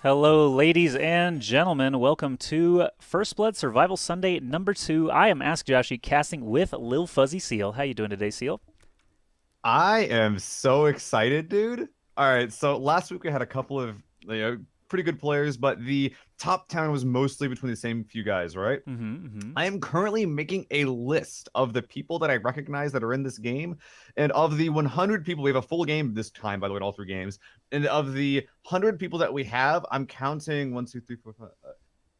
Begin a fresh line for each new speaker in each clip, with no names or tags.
Hello, ladies and gentlemen. Welcome to First Blood Survival Sunday number 2. I am Ask Joshy, casting with Lil Fuzzy Seal. How you doing today, Seal?
I am so excited, dude. All right, so last week we had a couple of pretty good players, but the top 10 was mostly between the same few guys, right?
Mm-hmm.
I am currently making a list of the people that I recognize that are in this game, and of the 100 people, we have a full game this time, by the way, in all three games. And of the 100 people that we have, I'm counting one, two, three, four, five,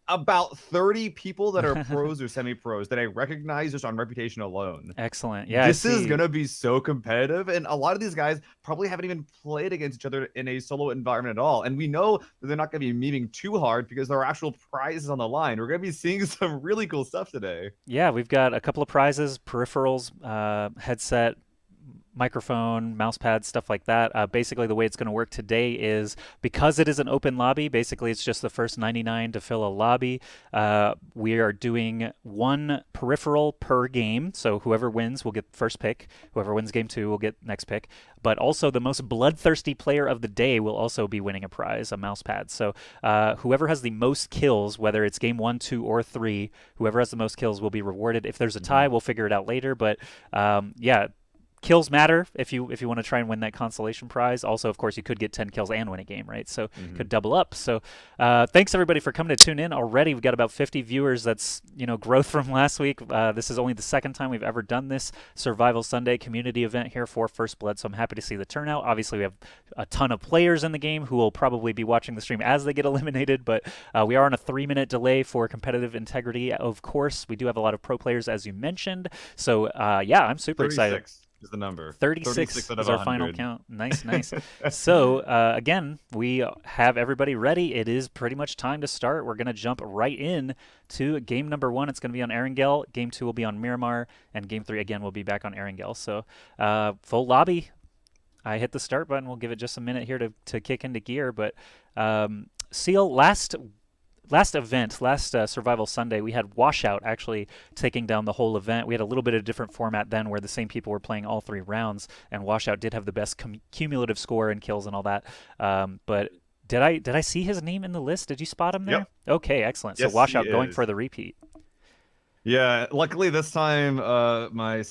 about 30 people that are pros or semi-pros that I recognize just on reputation alone.
Excellent. Yeah, I
This is
see.
gonna be so competitive, and a lot of these guys probably haven't even played against each other in a solo environment at all. And we know that they're not gonna be memeing too hard because there are actual prizes on the line. We're gonna be seeing some really cool stuff today.
Yeah, we've got a couple of prizes, peripherals, headset, microphone, mouse pad, stuff like that. Basically, the way it's going to work today is because it is an open lobby, basically it's just the first 99 to fill a lobby. We are doing one peripheral per game, so whoever wins will get first pick. Whoever wins game 2 will get next pick. But also the most bloodthirsty player of the day will also be winning a prize, a mouse pad. So whoever has the most kills, whether it's game 1, 2, or 3, whoever has the most kills will be rewarded. If there's a tie, we'll figure it out later. But yeah, kills matter if you want to try and win that consolation prize. Also, of course, you could get 10 kills and win a game, right? So could double up. So thanks everybody for coming to tune in already. We've got about 50 viewers. That's growth from last week. This is only the second time we've ever done this Survival Sunday community event here for First Blood. So I'm happy to see the turnout. Obviously, we have a ton of players in the game who will probably be watching the stream as they get eliminated. But we are on a 3-minute delay for competitive integrity. Of course, we do have a lot of pro players, as you mentioned. So yeah, I'm super excited.
36 is the number.
36
out
is
of
our final
100.
count. Nice, nice. So, again, we have everybody ready. It is pretty much time to start. We're going to jump right in to game number 1. It's going to be on Erangel. Game 2 will be on Miramar. And game 3, again, will be back on Erangel. So, full lobby. I hit the start button. We'll give it just a minute here to kick into gear. But, Seal, last event, last Survival Sunday, we had Washout actually taking down the whole event. We had a little bit of different format then where the same people were playing all 3 rounds, and Washout did have the best cumulative score and kills and all that. But did I see his name in the list? Did you spot him there?
Yep.
Okay, excellent. So
Yes, he
Washout going
is.
for the repeat.
Yeah, luckily this time, my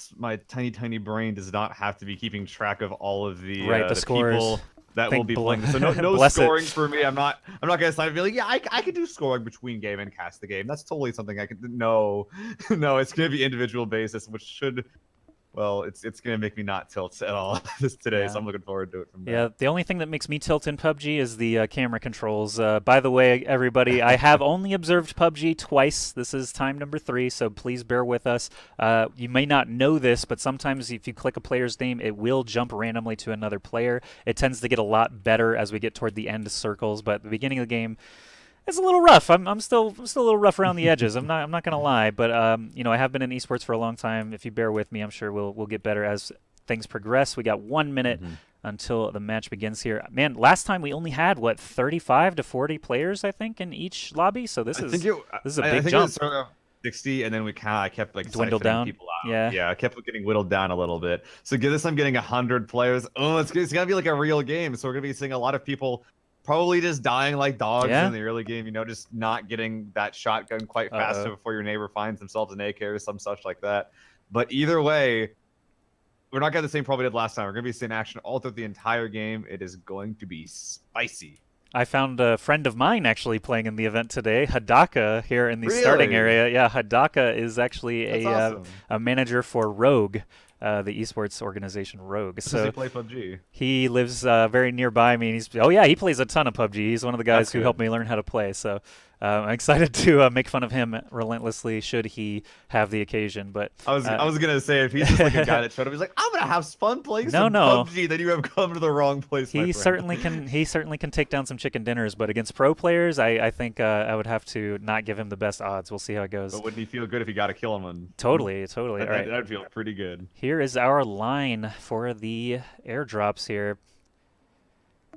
tiny brain does not have to be keeping track of all of
Right, the
the
scores.
people that will
Thank
be playing. So no
bless it.
scoring for me. I'm not gonna sign and be like, yeah, I could do scoring between game and cast the game. That's totally something I could. No, no, it's gonna be individual basis, which should. Well, it's gonna make me not tilt at all this today,
Yeah.
so I'm looking forward to it from
Yeah,
that.
the only thing that makes me tilt in PUBG is the camera controls. By the way, everybody, I have only observed PUBG twice. This is time number 3, so please bear with us. You may not know this, but sometimes if you click a player's name, it will jump randomly to another player. It tends to get a lot better as we get toward the end circles, but at the beginning of the game, it's a little rough. I'm still a little rough around the edges. I'm not gonna lie, but I have been in esports for a long time. If you bear with me, I'm sure we'll get better as things progress. We got 1 minute until the match begins here. Man, last time we only had what 35 to 40 players, I think, in each lobby. So this
I
is
think it.
this is a
I
big
think it
jump.
was sort of 60, and then I kept like
Dwindled
siphoning
down.
people out.
Yeah.
Yeah, I kept getting whittled down a little bit. So get this, I'm getting 100 players. Oh, it's gonna be like a real game. So we're gonna be seeing a lot of people probably just dying like dogs
Yeah.
in the early game. Just not getting that shotgun quite fast
Uh-oh.
before your neighbor finds themselves an AK or some such like that. But either way, we're not gonna have the same problem we did last time. We're gonna be seeing action all through the entire game. It is going to be spicy.
I found a friend of mine actually playing in the event today, Hadaka, here in the starting
Really?
area. Yeah, Hadaka is actually
That's
a
awesome.
a manager for Rogue, the esports organization Rogue.
Does he
So
play PUBG?
he lives very nearby me, and he plays a ton of PUBG. He's one of the guys
That's
who
good.
helped me learn how to play. So I'm excited to make fun of him relentlessly should he have the occasion. But
I was gonna say if he's just like a guy that showed up, he's like, I'm gonna have fun playing some
No.
PUBG, then you have come to the wrong place, my
He
friend.
certainly can take down some chicken dinners, but against pro players, I think I would have to not give him the best odds. We'll see how it goes.
But wouldn't he feel good if he got to kill him? And
Totally. All right.
that'd feel pretty good.
Here is our line for the airdrops here.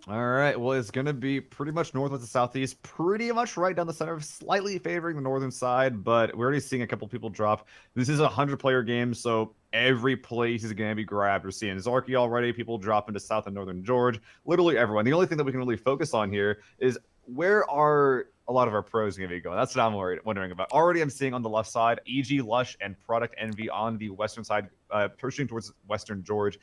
All right. Well, it's gonna be pretty much northwest to southeast, pretty much right down the center, slightly favoring the northern side. But we're already seeing a couple people drop. This is a 100-player game, so every place is going to be grabbed. We're seeing Zarky already, people drop into South and Northern George, literally everyone. The only thing that we can really focus on here is where are a lot of our pros going to be going? That's what I'm wondering about. Already I'm seeing on the left side, EG, Lush, and Product Envy on the western side, pushing towards Western George.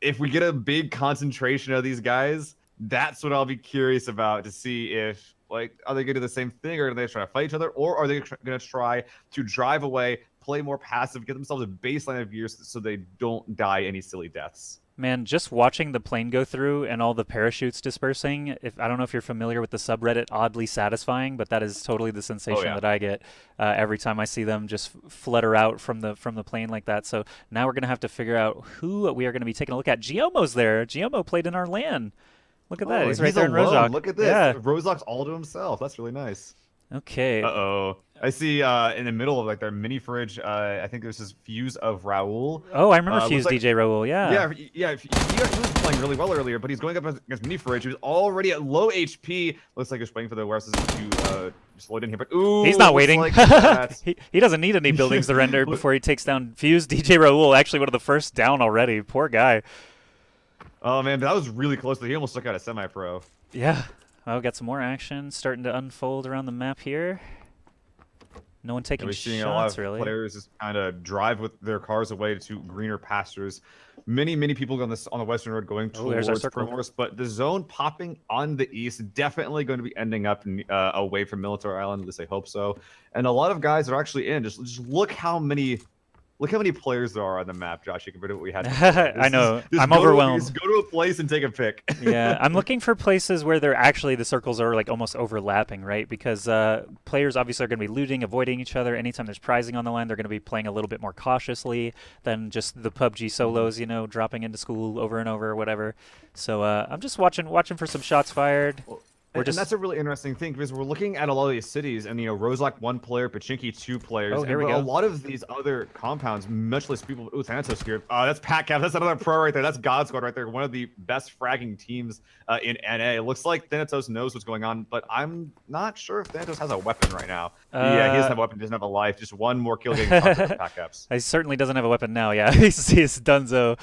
If we get a big concentration of these guys, that's what I'll be curious about to see if, like, are they going to do the same thing, or are they try to fight each other, or are they going to try to drive away, play more passive, get themselves a baseline of gear so they don't die any silly deaths?
Man, just watching the plane go through and all the parachutes dispersing, if I don't know if you're familiar with the subreddit Oddly Satisfying, but that is totally the sensation that I get every time I see them just flutter out from the plane like that. So now we're going to have to figure out who we are going to be taking a look at. Giomo's there. Giomo played in our LAN. Look at that. He's right there in
alone.
Rozhok.
Look at this.
Yeah.
Rozhok's all to himself. That's really nice.
Okay.
Uh-oh. I see in the middle of like their mini fridge, I think there's this Fuse of Raul.
Oh, I remember Fuse DJ Raul,
Yeah, he was playing really well earlier, but he's going up against mini fridge, who's already at low HP. Looks like he's waiting for the warehouses to slow it in here, but ooh,
he's not waiting.
Like
he doesn't need any buildings to render before he takes down Fuse DJ Raul. Actually, one of the first down already. Poor guy.
Oh man, that was really close. He almost took out a semi-pro.
Yeah. Oh, got some more action starting to unfold around the map here. No one taking shots,
seeing a lot of
really.
Players just kind of drive with their cars away to greener pastures. Many people on the western road going towards Primorse, but the zone popping on the east definitely going to be ending up away from Military Island. At least I hope so. And a lot of guys are actually in. Just look how many. Look how many players there are on the map, Josh, compared to what we had.
I know. I'm overwhelmed.
Just go to a place and take a pick.
Yeah, I'm looking for places where they're actually the circles are like almost overlapping, right? Because players obviously are going to be looting, avoiding each other. Anytime there's prizing on the line, they're going to be playing a little bit more cautiously than just the PUBG solos, you know, dropping into school over and over or whatever. So I'm just watching for some shots fired.
And that's a really interesting thing because we're looking at a lot of these cities, and Rozhok 1 player, Pachinki 2 players.
Oh, here we go.
A lot of these other compounds, much less people. Ooh, Thanatos here. That's PatCap. That's another pro right there. That's God Squad right there. One of the best fragging teams in NA. It looks like Thanatos knows what's going on, but I'm not sure if Thanatos has a weapon right now. Yeah, he doesn't have a weapon. He doesn't have a life. Just one more kill getting PatCaps.
He certainly doesn't have a weapon now. Yeah, he's Dunzo.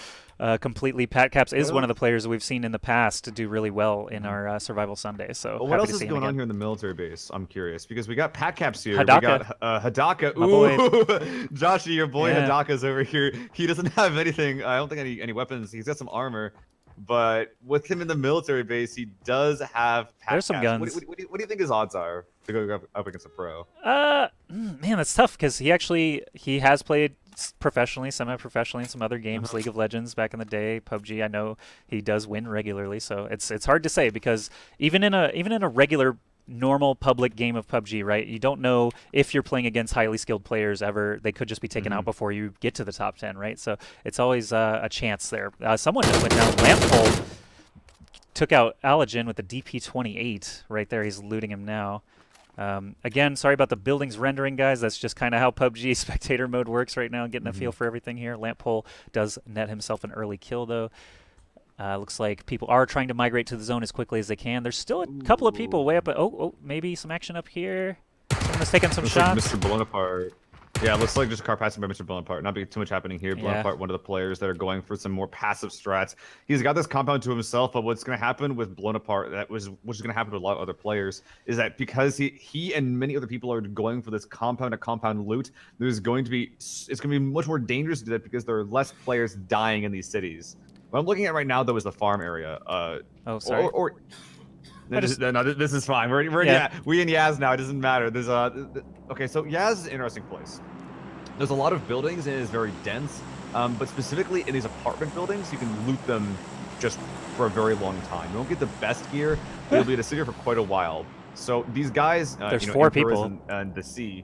Completely. PatCaps is one of the players we've seen in the past to do really well in our Survival Sunday. So
what else is going on here in the military base? I'm curious because we got PatCaps here.
Hadaka.
We got Hadaka.
Ooh,
Joshy, your boy Hadaka's over here. He doesn't have anything. I don't think any weapons. He's got some armor, but with him in the military base, he does have PatCaps.
There's some guns.
What do you think his odds are to go up against a pro?
Man, that's tough because he has played professionally, semi-professionally in some other games, League of Legends back in the day, PUBG. I know he does win regularly, so it's hard to say because even in a regular normal public game of PUBG, right? You don't know if you're playing against highly skilled players ever. They could just be taken out before you get to the top 10, right? So it's always a chance there. Someone just went down Lamphole, took out Allergen with the DP28 right there. He's looting him now. Again, sorry about the buildings rendering, guys. That's just kind of how PUBG spectator mode works right now, getting a feel for everything here. Lamphole does net himself an early kill, though. Looks like people are trying to migrate to the zone as quickly as they can. There's still a couple of people way up. Maybe some action up here. Someone's taking some shots.
Like Mr. Bonaparte. Yeah, it looks like just car passing by Mr. Bonaparte. Not being too much happening here. Bonaparte, one of the players that are going for some more passive strats. He's got this compound to himself, but what's going to happen with Bonaparte, which is going to happen to a lot of other players, is that because he and many other people are going for this compound to compound loot, it's going to be much more dangerous to do that because there are less players dying in these cities. What I'm looking at right now, though, is the farm area.
Sorry.
This is fine. We're in Yaz now. It doesn't matter. There's okay. So Yaz is an interesting place. There's a lot of buildings and it is very dense. But specifically in these apartment buildings, you can loot them just for a very long time. You won't get the best gear, but you'll be able to sit here for quite a while. So these guys,
there's 4 people
and the sea.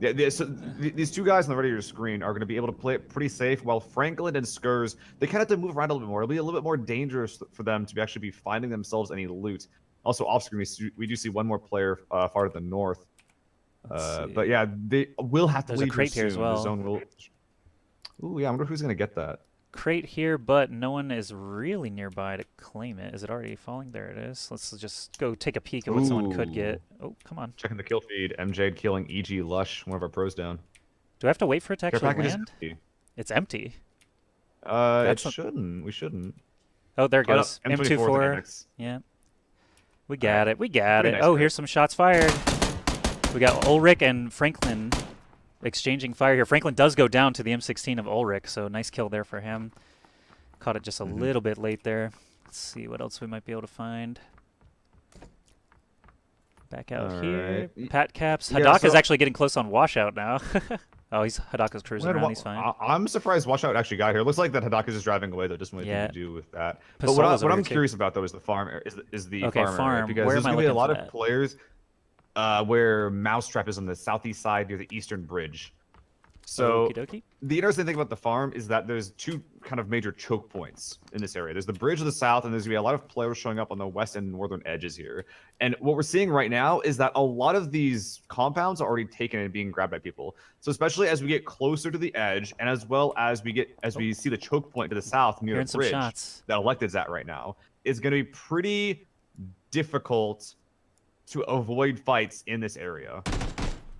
Yeah, so these 2 guys on the right of your screen are going to be able to play it pretty safe, while Franklin and Skurs, they kind of have to move around a little bit more. It'll be a little bit more dangerous for them to actually be finding themselves any loot. Also, off screen, we do see one more player far to the north. But yeah, they will have to leave.
There's a crate here
soon.
as well.
The zone will. Ooh, yeah, I wonder who's going to get that.
Crate here, but no one is really nearby to claim it. Is it already falling? There it is. Let's just go take a peek at what someone could get. Oh, come on.
Checking the kill feed. MJ killing EG Lush, one of our pros down.
Do I have to wait for it to actually land? It's empty.
It
That's not...
shouldn't. We shouldn't.
Oh, there it
Oh, no,
goes.
M24 is
M24.
next.
Yeah. We
All right.
got it. We got
Pretty
it.
nice
Oh,
grip.
here's some shots fired. We got Ulrich and Franklin exchanging fire here. Franklin does go down to the M16 of Ulrich, so nice kill there for him. Caught it just a little bit late there. Let's see what else we might be able to find. Back out here.
Right.
Pat caps.
Yeah,
Hadaka's
so
actually getting close on washout now. Oh, Hadaka's cruising around. He's fine.
I'm surprised Washout actually got here. It looks like that Hadaka's just driving away though. Doesn't really have anything to do with that. But what I'm curious about though is the farm. Is the
okay,
farm,
farm.
area, because
Where
there's
am I
gonna be a
looking
lot
for
of
that?
players where Mousetrap is on the southeast side near the eastern bridge. So
Okie dokie.
the interesting thing about the farm is that there's two kind of major choke points in this area. There's the bridge to the south, and there's gonna be a lot of players showing up on the west and northern edges here. And what we're seeing right now is that a lot of these compounds are already taken and being grabbed by people. So especially as we get closer to the edge, and as well as we see the choke point to the south near
Hearing
the
some
bridge
shots.
that Elected's at right now, it's gonna be pretty difficult to avoid fights in this area.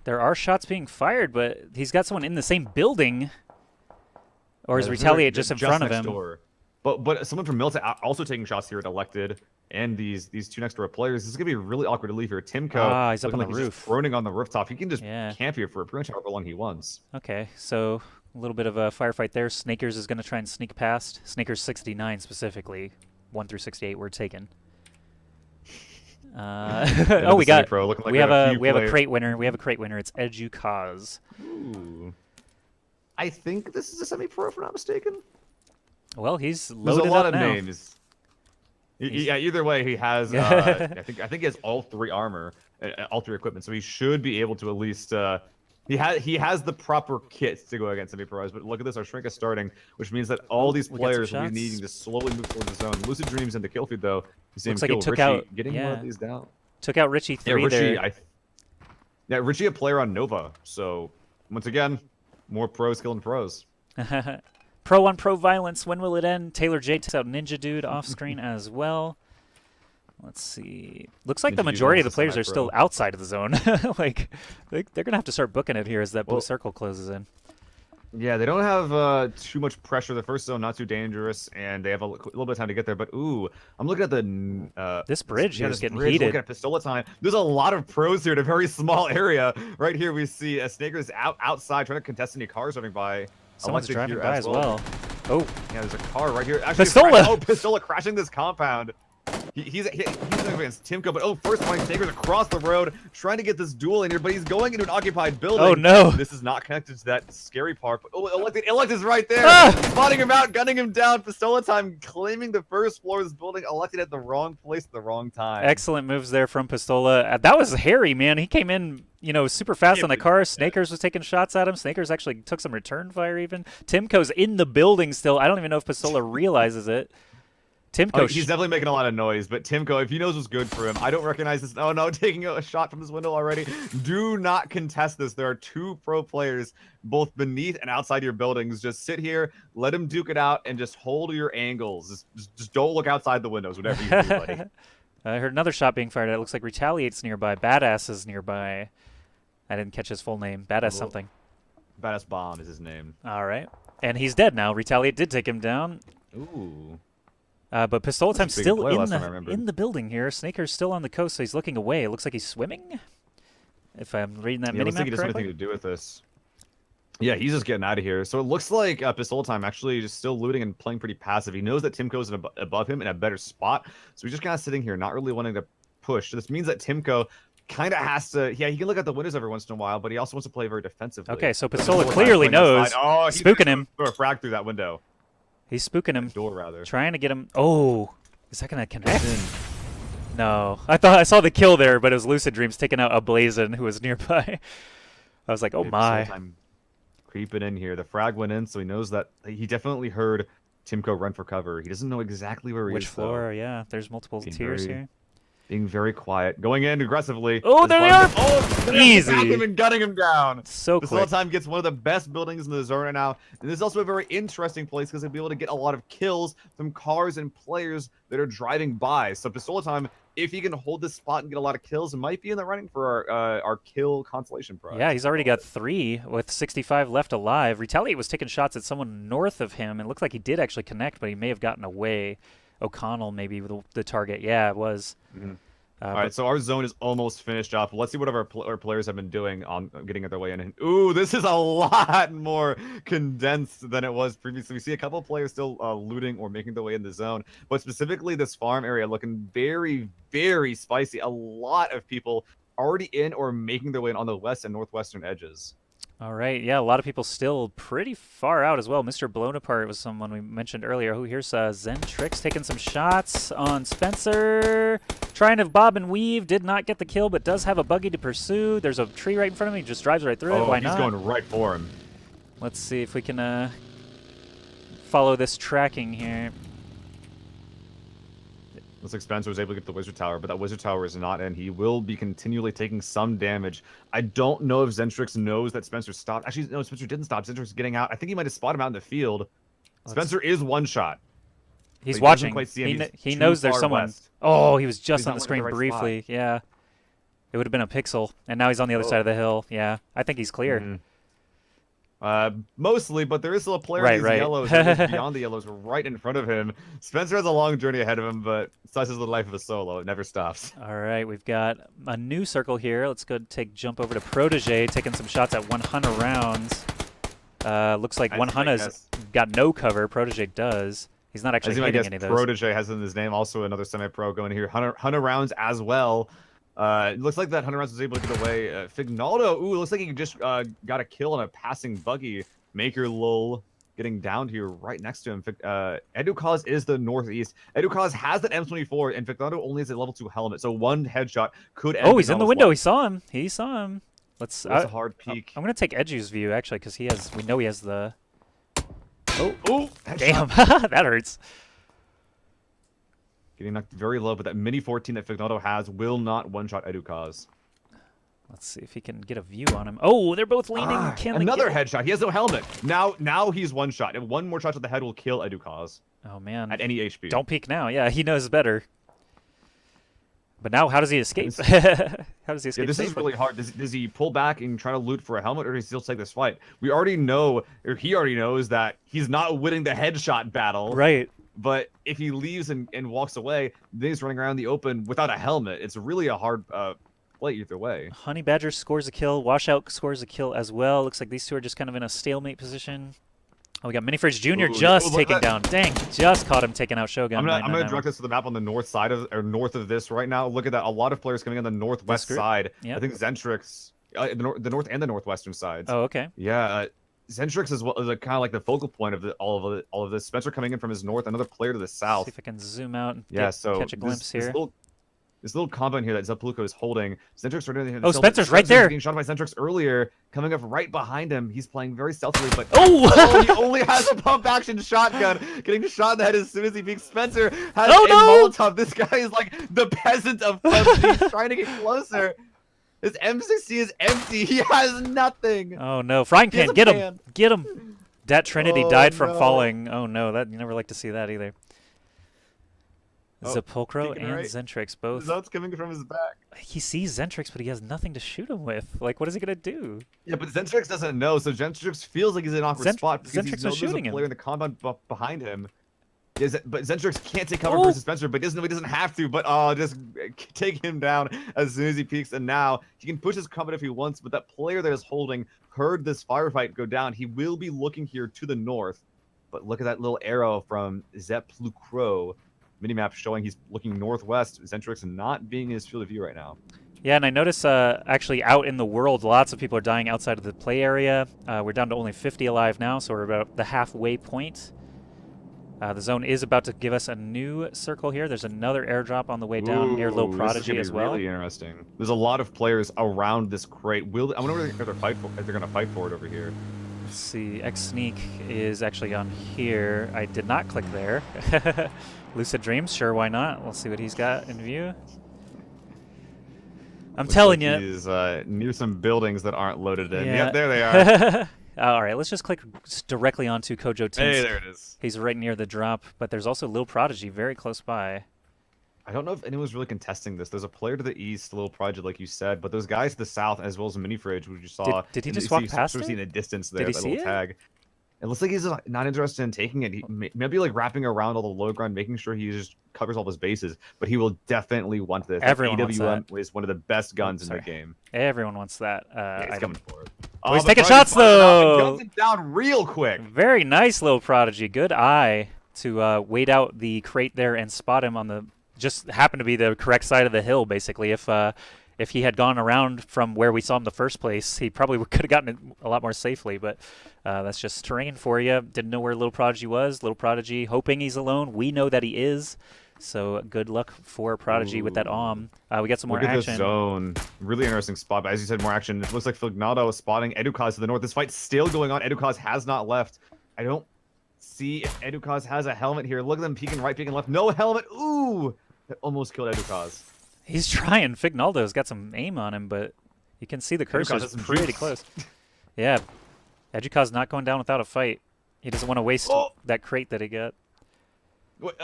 There are shots being fired, but he's got someone in the same building. Or is
Yeah,
Retaliate just in front of
next
him?
Door. But someone from Milton also taking shots here at Elected, and these two next door players. This is gonna be really awkward to leave here. Timko,
he's up on the
he's
roof.
just droning on the rooftop. He can just
Yeah.
camp here for pretty much however long he wants.
Okay, so a little bit of a firefight there. Snakers is going to try and sneak past. Snakers 69 specifically. 1 through 68 were taken. Oh, we got.
Like
we have a crate winner. We have a crate winner. It's Edukaz.
Ooh. I think this is a semi-pro, if I'm not mistaken.
Well, he's
There's
loaded
a lot
up
of
now.
names. Yeah, either way, he has. I think he has all 3 armor, all 3 equipment, so he should be able to at least. He has the proper kit to go against semi-pros. But look at this, our shrink is starting, which means that all these
We got some
players will be
shots.
needing to slowly move towards the zone. Lucid Dreams into kill feed though. You see
Looks
him
like he
kill
took
Richie,
out-
getting one
yeah.
of these down.
Took out Richie 3
Yeah, Richie.
there.
Yeah, Richie a player on Nova. So once again, more pros killing pros.
Pro on pro violence. When will it end? Taylor J takes out Ninja Dude off screen as well. Let's see. Looks like the
Ninja Dude
majority of the
also
players are
semi-pro.
still outside of the zone. Like, they're going to have to start booking it here as that blue
Well-
circle closes in.
Yeah, they don't have too much pressure. The first zone not too dangerous, and they have a little bit of time to get there. But ooh, I'm looking at the
This bridge here is
this
getting
bridge,
heated.
Looking at Pistola time. There's a lot of pros here in a very small area. Right here, we see Snaker's outside trying to contest any cars driving by.
Someone's
Elected
driving
here
by as well. Oh,
Yeah, there's a car right here. Actually,
Pistola!
Pistola crashing this compound. He's going against Timko, but first point, Snaker's across the road trying to get this duel in here, but he's going into an occupied building.
Oh, no.
This is not connected to that scary part. But Elected's right there,
Ah!
spotting him out, gunning him down. Pistola time claiming the first floor of this building. Elected at the wrong place at the wrong time.
excellent moves there from Pistola. That was hairy, man. He came in, super fast
Yeah,
on the
but-
car. Snakers was taking shots at him. Snakers actually took some return fire even. Timko's in the building still. I don't even know if Pistola realizes it. Timko,
He's definitely making a lot of noise, but Timko, if he knows what's good for him, I don't recognize this. Oh no, taking a shot from this window already. Do not contest this. There are 2 pro players, both beneath and outside your buildings. Just sit here, let him duke it out, and just hold your angles. Just don't look outside the windows, whatever you do, buddy.
I heard another shot being fired. It looks like Retaliate's nearby. Badass is nearby. I didn't catch his full name. Badass something.
Badass Bomb is his name.
All right. And he's dead now. Retaliate did take him down.
Ooh.
But Pistola Time's
big
still
play last time I
in
remembered.
the building here. Snaker's still on the coast, so he's looking away. It looks like he's swimming. If I'm reading that
Yeah, looks
minimap
like he doesn't have
correctly.
anything to do with this. Yeah, he's just getting out of here. So it looks like Pistola Time actually just still looting and playing pretty passive. He knows that Timko's above him in a better spot, so he's just kind of sitting here, not really wanting to push. So this means that Timko kind of has to. Yeah, he can look at the windows every once in a while, but he also wants to play very defensively.
Okay, so
But
Pistola
Time's
clearly
playing
knows.
outside. Oh, he's
Spooking
gonna
him.
Throw a frag through that window.
He's spooking him.
Door rather.
Trying to get him. Oh, is that gonna connect? No, I saw the kill there, but it was Lucid Dreams taking out a Blazin who was nearby. I was like, oh
Dude,
my.
Pistola Time creeping in here. The frag went in, so he knows that he definitely heard Timko run for cover. He doesn't know exactly where he
Which
is.
floor? Yeah, there's multiple
Being
tiers
very-
here.
being very quiet, going in aggressively.
Oh, there they are!
Oh,
Easy.
him and gutting him down.
So
This
quick.
time gets one of the best buildings in the zone right now, and this is also a very interesting place because they'll be able to get a lot of kills from cars and players that are driving by. So Pistola Time, if he can hold this spot and get a lot of kills, might be in the running for our kill consolation prize.
Yeah, he's already got 3 with 65 left alive. Retaliate was taking shots at someone north of him. It looked like he did actually connect, but he may have gotten away. O'Connell maybe with the target. Yeah, it was.
Mm-hmm. All right, so our zone is almost finished up. Let's see what our players have been doing on getting their way in. And, ooh, this is a lot more condensed than it was previously. We see a couple of players still looting or making their way in the zone, but specifically this farm area looking very, very spicy. A lot of people already in or making their way in on the west and northwestern edges.
All right, yeah, a lot of people still pretty far out as well. Mr. Blown Apart was someone we mentioned earlier. Oh, here's Zentrix taking some shots on Spencer. Trying to bob and weave, did not get the kill, but does have a buggy to pursue. There's a tree right in front of him. He just drives right through it. Why not?
He's going right for him.
Let's see if we can follow this tracking here.
Looks like Spencer was able to get the Wizard Tower, but that Wizard Tower is not in. He will be continually taking some damage. I don't know if Zentrix knows that Spencer stopped. Actually, no, Spencer didn't stop. Zentrix is getting out. I think he might have spotted him out in the field. Spencer is one shot.
He's watching. He knows there's someone.
West.
Oh, he was just on the
looking
screen
at the right
briefly. Yeah. It would have been a pixel. And now he's on the other side of the hill. Yeah. I think he's clear.
Mostly, but there is still a player in these yellows beyond the yellows right in front of him. Spencer has a long journey ahead of him, but such is the life of a solo. It never stops.
All right, we've got a new circle here. Let's go jump over to Protege, taking some shots at 100 rounds. Looks like 100 has got no cover. Protege does. He's not actually hitting any of those.
Protege has in his name also another semi-pro going here. 100 rounds as well. It looks like that 100 rounds was able to get away. Fignaldo, ooh, looks like he just got a kill on a passing buggy. Maker Lull getting down here right next to him. Edukaz is the northeast. Edukaz has that M24, and Fignaldo only has a level 2 helmet, so one headshot could end.
Oh, he's in the window. He saw him. He saw him.
That's a hard peek.
I'm going to take Edu's view, actually, because we know he has the...
Oh,
damn. That hurts.
Getting knocked very low, but that mini 14 that Fignaldo has will not one-shot Edukaz.
Let's see if he can get a view on him. Oh, they're both leaning.
Another headshot. He has no helmet. Now he's one shot. And one more shot to the head will kill Edukaz.
Oh, man.
At any HP.
Don't peek now. Yeah, he knows better. But now, how does he escape? How does he escape?
Yeah, this is really hard. Does he pull back and try to loot for a helmet, or does he still take this fight? We already know, or he already knows, that he's not winning the headshot battle.
Right.
But if he leaves and walks away, then he's running around the open without a helmet. It's really a hard play either way.
Honey Badger scores a kill. Washout scores a kill as well. Looks like these two are just kind of in a stalemate position. Oh, we got Minifridge Jr. just taking down. Dang, just caught him taking out Shogun.
I'm gonna direct this to the map on the north side north of this right now. Look at that. A lot of players coming on the northwest side.
Yep.
I think Zentrix, the north and the northwestern sides.
Oh, okay.
Yeah. Zentrix is kind of like the focal point of all of this. Spencer coming in from his north, another player to the south.
See if I can zoom out and
catch
a glimpse here.
This little compound here that Zeppluko is holding. Zentrix right there.
Oh, Spencer's right there.
Being shot by Zentrix earlier, coming up right behind him. He's playing very stealthily, but he only has a pump action shotgun. Getting shot in the head as soon as he peeks. Spencer has a Molotov. This guy is like the peasant of PUBG. He's trying to get closer. His M60 is empty. He has nothing.
Oh no! Frying pan, get him! Get him! Dat Trinity died from falling. Oh no! You never like to see that either. Sepulchro and Zentrix both.
That's coming from his back.
He sees Zentrix, but he has nothing to shoot him with. Like, what is he gonna do?
Yeah, but Zentrix doesn't know, so Zentrix feels like he's in an awkward spot because
Zentrix was shooting him.
Player in the compound behind him. But Zentrix can't take cover versus Spencer, but he doesn't have to. But just take him down as soon as he peeks, and now he can push his combat if he wants. But that player that is holding heard this firefight go down. He will be looking here to the north. But look at that little arrow from Zepplucro. Minimap showing he's looking northwest. Zentrix not being in his field of view right now.
Yeah, and I notice actually out in the world, lots of people are dying outside of the play area. We're down to only 50 alive now, so we're about the halfway point. The zone is about to give us a new circle here. There's another airdrop on the way down near Low Prodigy as well.
Really interesting. There's a lot of players around this crate. I wonder if they're going to fight for it over here.
Let's see. X Sneak is actually on here. I did not click there. Lucid Dreams, sure, why not? We'll see what he's got in view. I'm
Looks
telling
like
you.
he's near some buildings that aren't loaded in.
Yeah.
Yep, there they are.
All right, let's just click directly onto Kojo
Hey,
Tin's.
there it is.
He's right near the drop, but there's also Lil Prodigy very close by.
I don't know if anyone's really contesting this. There's a player to the east, a little project like you said, but those guys to the south, as well as Mini Fridge, which you saw.
Did he
and
just
you
walk
see,
past
sort of see
it?
in the distance there,
Did he
that
see
little
it?
tag. It looks like he's not interested in taking it. He maybe like wrapping around all the low ground, making sure he just covers all his bases. But he will definitely want this.
Everyone wants
AWM
that.
is one of the best guns in
Sorry.
the game.
Everyone wants that.
Yeah, he's coming for it.
Oh, he's
but
taking
Prodigy
shots,
spotted him out and
though.
guns it down real quick.
Very nice, Lil Prodigy. Good eye to wait out the crate there and spot him on the just happened to be the correct side of the hill. Basically, if he had gone around from where we saw him the first place, he probably could have gotten it a lot more safely. But that's just terrain for you. Didn't know where Lil Prodigy was. Lil Prodigy hoping he's alone. We know that he is. So good luck for Prodigy with that we got some more
Look at
action.
this zone. Really interesting spot. But as you said, more action. It looks like Fignado is spotting Edukaz to the north. This fight's still going on. Edukaz has not left. I don't see if Edukaz has a helmet here. Look at them peeking right, peeking left. No helmet. Ooh! That almost killed Edukaz.
He's trying. Fignaldo's got some aim on him, but you can see the cursor's pretty close. Yeah. Edukaz not going down without a fight. He doesn't want to waste that crate that he got.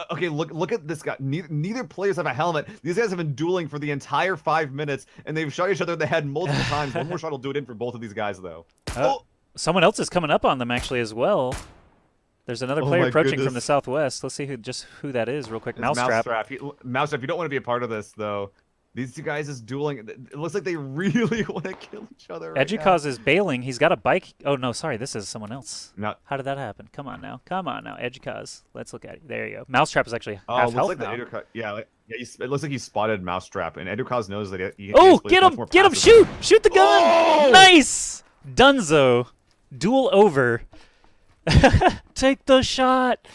Okay, look at this guy. Neither players have a helmet. These guys have been dueling for the entire 5 minutes, and they've shot each other in the head multiple times. One more shot will do it in for both of these guys, though.
Someone else is coming up on them, actually, as well. There's another player approaching from the southwest. Let's see who that is real quick. Mousetrap.
Mousetrap, you don't want to be a part of this, though. These two guys is dueling. It looks like they really want to kill each other right
Edukaz is bailing. He's got a bike. Oh, no, sorry. This is someone else.
No.
How did that happen? Come on now. Come on now. Edukaz. Let's look at it. There you go. Mousetrap is actually half health
like
now.
It looks like he spotted Mousetrap, and Edukaz knows that he
get him! Get him! Shoot! Shoot the gun!
Oh!
Nice! Dunzo. Duel over. Take the shot.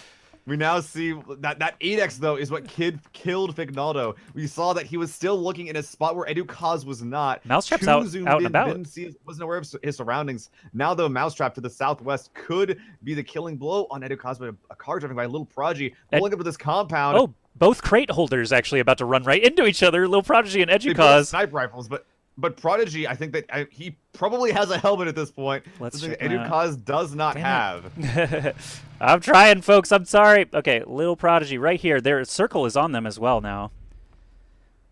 We now see that 8x, though, is what killed Fignaldo. We saw that he was still looking in a spot where Edukaz was not.
Mousetrap's out and about.
Wasn't aware of his surroundings. Now, though, Mousetrap to the southwest could be the killing blow on Edukaz, but a car driving by Little Prodigy pulling up to this compound.
Oh, both crate holders actually about to run right into each other. Little Prodigy and
They both have
Edukaz.
sniper rifles, but Prodigy, I think that he probably has a helmet at this point.
Let's
something
check
Edukaz does not have.
I'm trying, folks. I'm sorry. Okay, Little Prodigy right here. Their circle is on them as well now.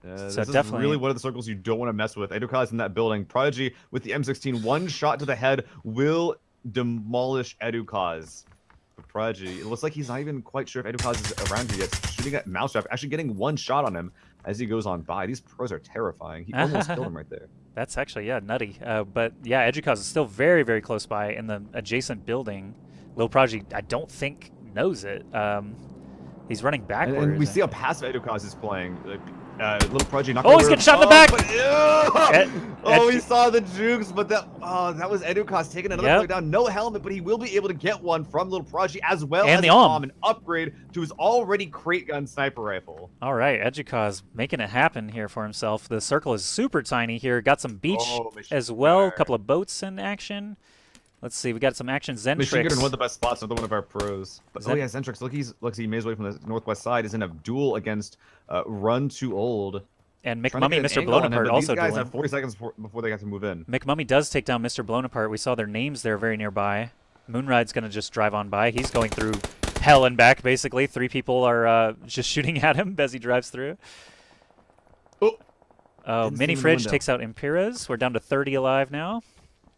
This
So
is
definitely
really one of the circles you don't want to mess with. Edukaz in that building. Prodigy with the M16. One shot to the head will demolish Edukaz. But Prodigy, it looks like he's not even quite sure if Edukaz is around here yet. Shooting at Mousetrap, actually getting one shot on him as he goes on by. These pros are terrifying. He almost killed him right there.
That's actually, nutty. But yeah, Edukaz is still very, very close by in the adjacent building. Little Prodigy, I don't think, knows it. He's running backwards.
And we see how passive Edukaz is playing. Little Prodigy not
he's getting shot in the back!
We saw the jukes, but that was Edukaz taking another player down. No helmet, but he will be able to get one from Little Prodigy as well as an upgrade to his already crate gun sniper rifle.
All right, Edukaz making it happen here for himself. The circle is super tiny here. Got some beach as well. A couple of boats in action. Let's see, we got some action. Zentrix.
Machine Gunner in one of the best spots, another one of our pros. But, Zentrix, look, he made his way from the northwest side, is in a duel against Run Too Old.
And McMummy, Mr. Blown Apart also
dueling. These guys
dueling.
have 40 seconds before they have to move in.
McMummy does take down Mr. Blown Apart. We saw their names there very nearby. Moonride's going to just drive on by. He's going through hell and back, basically. 3 people are just shooting at him as he drives through. Mini Fridge takes out Imperiz. We're down to 30 alive now.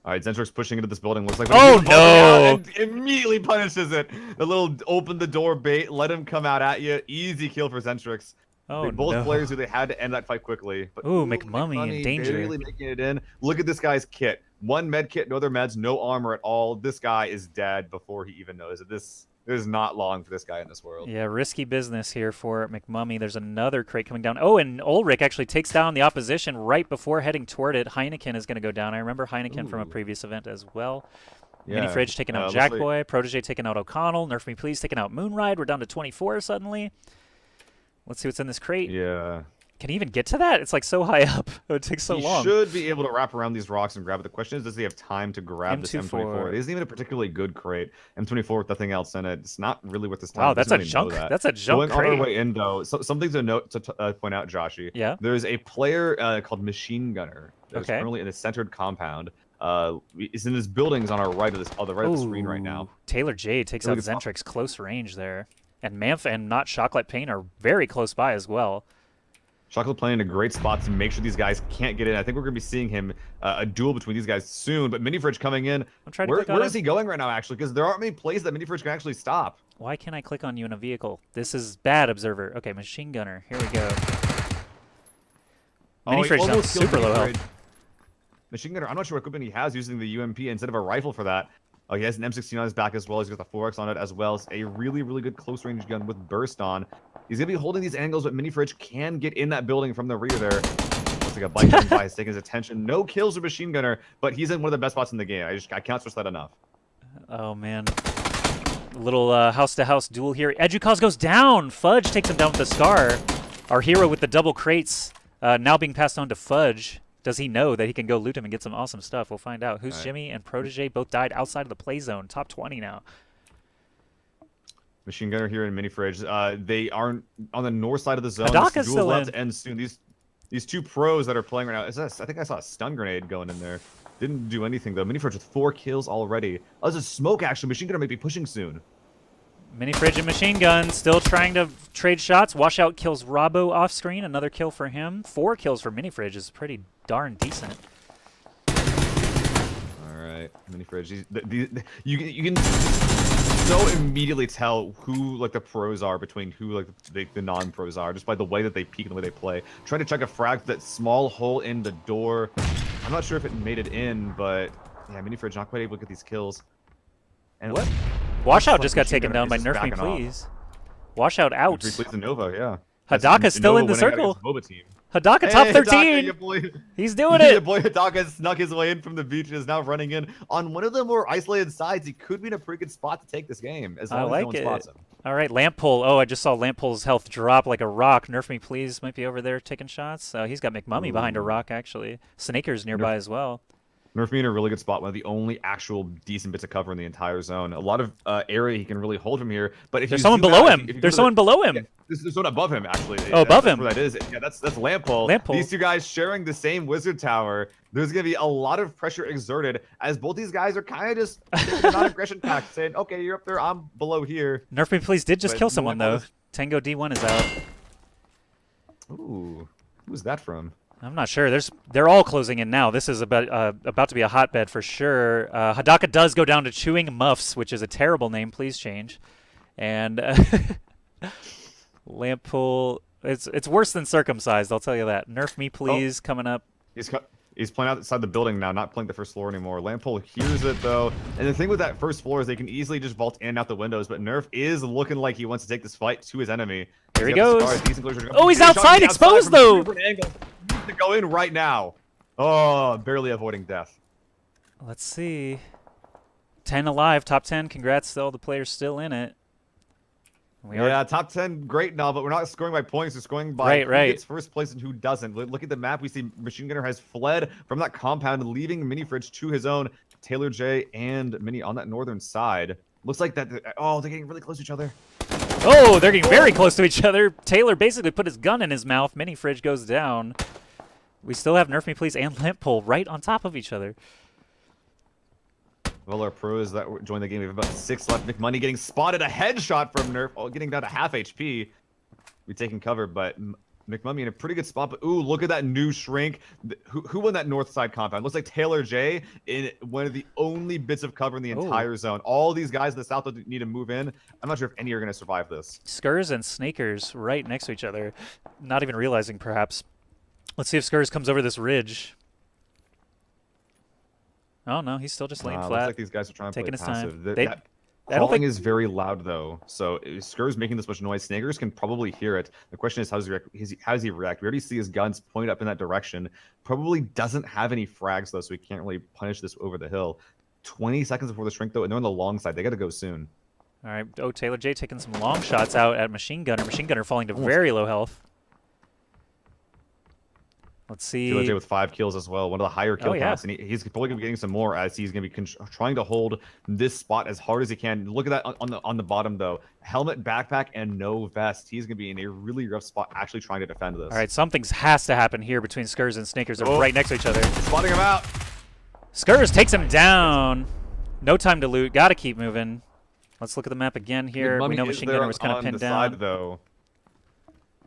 All right, Zentrix pushing into this building. Looks like
no!
Immediately punishes it. A little open the door bait, let him come out at you. Easy kill for Zentrix. Both players who they had to end that fight quickly. But,
McMummy in danger.
Barely making it in. Look at this guy's kit. 1 med kit, no other meds, no armor at all. This guy is dead before he even knows it. This is not long for this guy in this world.
Yeah, risky business here for McMummy. There's another crate coming down. Oh, and Ulrich actually takes down the opposition right before heading toward it. Heineken is going to go down. I remember Heineken from a previous event as well. Mini Fridge taking out Jackboy. Protege taking out O'Connell. Nerf Me Please taking out Moonride. We're down to 24 suddenly. Let's see what's in this crate.
Yeah.
Can he even get to that? It's like so high up. It would take so
He
long.
should be able to wrap around these rocks and grab it. The question is, does he have time to grab this M24?
M24.
It isn't even a particularly good crate. M24 with nothing else in it. It's not really worth his time.
Wow,
He
that's
doesn't
a
really know
junk.
that.
That's a junk
Going on our
crate.
way in, though, something to note to point out, Joshy.
Yeah.
There's a player called Machine Gunner that's
Okay.
currently in a centered compound. Is in his buildings on our right of this, on the right of the screen right now.
Ooh, Taylor J takes
Really
out
good
Zentrix close range there. And Manf and not Chocolate Pain are very close by as well.
Chocolate playing in a great spot to make sure these guys can't get in. I think we're going to be seeing him a duel between these guys soon. But Mini Fridge coming in.
I'm trying to
Where
click on
is he going right now, actually? Because there aren't many places that Mini Fridge can actually stop.
Why can't I click on you in a vehicle? This is bad, Observer. Okay, Machine Gunner. Here we go. Mini
he
Fridge sounds
almost killed
super
Mini
low
Fridge.
health.
Machine Gunner, I'm not sure what equipment he has using the UMP instead of a rifle for that. Oh, he has an M16 on his back as well. He's got the 4X on it as well as a really, really good close range gun with burst on. He's going to be holding these angles, but Mini Fridge can get in that building from the rear there. Looks like a bike going by. He's taking his attention. No kills with Machine Gunner, but he's in one of the best spots in the game. I can't stress that enough.
Oh, man. A little house-to-house duel here. Edukaz goes down. Fudge takes him down with the Scar. Our hero with the double crates now being passed on to Fudge. Does he know that he can go loot him and get some awesome stuff? We'll find out. Who's Jimmy and Protege both died outside of the play zone. Top 20 now.
Machine Gunner here in Mini Fridge. They aren't on the north side of the zone.
Hadaka's
This duel's
still
about
in.
to end soon. These two pros that are playing right now. I think I saw a stun grenade going in there. Didn't do anything though. Mini Fridge with 4 kills already. Oh, there's a smoke actually. Machine Gunner may be pushing soon.
Mini Fridge and Machine Gun still trying to trade shots. Washout kills Robbo off screen. Another kill for him. 4 kills for Mini Fridge is pretty darn decent.
All right, Mini Fridge. You can so immediately tell who like the pros are between who like the non-pros are just by the way that they peek and the way they play. Trying to check a frag that small hole in the door. I'm not sure if it made it in, but yeah, Mini Fridge not quite able to get these kills. And
What? Washout
like
just got
Machine
taken
Gunner
down by
is
Nerf
just
Me
backing off.
Please. Washout out.
Please the Nova, yeah.
Hadaka's still in the
Nova winning
circle.
against Boba team.
Hadaka top
Hey,
13.
Hadaka, your boy,
He's doing
your
it.
boy Hadaka snuck his way in from the beach and is now running in on one of the more isolated sides. He could be in a pretty good spot to take this game as
I
long as
like
no one
it.
spots him.
All right, Lamp Pole. Oh, I just saw Lamp Pole's health drop like a rock. Nerf Me Please might be over there taking shots. He's got McMummy behind a rock, actually. Snaker's nearby as well.
Nerf me in a really good spot, one of the only actual decent bits of cover in the entire zone. A lot of area he can really hold from here. But if
There's
you
someone
zoom
below
out,
him.
if you go
There's
to
someone below him.
Yeah, there's someone above him, actually.
Oh, above
That's
him.
where that is. Yeah, that's Lampole.
Lampole.
These two guys sharing the same wizard tower. There's going to be a lot of pressure exerted as both these guys are kind of just taking a non-aggression pact, saying, okay, you're up there, I'm below here.
Nerf Me Please did just
But
kill someone, though.
Lampole
Tango D1 is out.
Ooh, who's that from?
I'm not sure. They're all closing in now. This is about to be a hotbed for sure. Hadaka does go down to Chewing Muffs, which is a terrible name. Please change. And Lampool, it's worse than Circumcised. I'll tell you that. Nerf Me Please coming up.
He's playing outside the building now, not playing the first floor anymore. Lampole hears it, though. And the thing with that first floor is they can easily just vault in and out the windows, but Nerf is looking like he wants to take this fight to his enemy.
Here he
He's got the
goes.
scars, decent closure.
Oh, he's
Shot
outside, exposed,
from
though.
different angles. He needs to go in right now. Oh, barely avoiding death.
Let's see. 10 alive, top 10. Congrats to all the players still in it.
Yeah, top 10, great now, but we're not scoring by points. We're scoring by who gets first place and who doesn't. Look at the map. We see Machine Gunner has fled from that compound, leaving Mini Fridge to his own. Taylor J and Mini on that northern side. Looks like that. Oh, they're getting really close to each other.
Oh, they're getting very close to each other. Taylor basically put his gun in his mouth. Mini Fridge goes down. We still have Nerf Me Please and Lamp Pole right on top of each other.
Well, our pros that joined the game, we have about 6 left. McMoney getting spotted, a headshot from Nerf, getting down to half HP. We taking cover, but McMummy in a pretty good spot. But ooh, look at that new shrink. Who won that north side compound? Looks like Taylor J in one of the only bits of cover in the entire zone. All these guys in the south need to move in. I'm not sure if any are going to survive this.
Skurs and Snakers right next to each other, not even realizing perhaps. Let's see if Skurs comes over this ridge. Oh no, he's still just laying flat.
Looks like these guys are trying to
taking
play
his
passive.
time.
That
I don't
calling
think
is very loud though, so if Skur's making this much noise, Snagers can probably hear it. The question is how does he react? We already see his guns point up in that direction. Probably doesn't have any frags though, so we can't really punish this over the hill. 20 seconds before the shrink though, and they're on the long side. They got to go soon.
All right. Oh, Taylor J taking some long shots out at Machine Gunner. Machine Gunner falling to very low health. Let's
TLJ
see.
with 5 kills as well, one of the higher
Oh
kill
yeah.
counts, and he's probably gonna be getting some more as he's gonna be trying to hold this spot as hard as he can. Look at that on the bottom though, helmet, backpack, and no vest. He's gonna be in a really rough spot, actually trying to defend this.
All right, something has to happen here between Skurs and Snakers. They're right next to each other.
Spotting him out.
Skurs takes him down. No time to loot. Got to keep moving. Let's look at the map again here. We know Machine Gunner was kind of pinned down.
Side, though.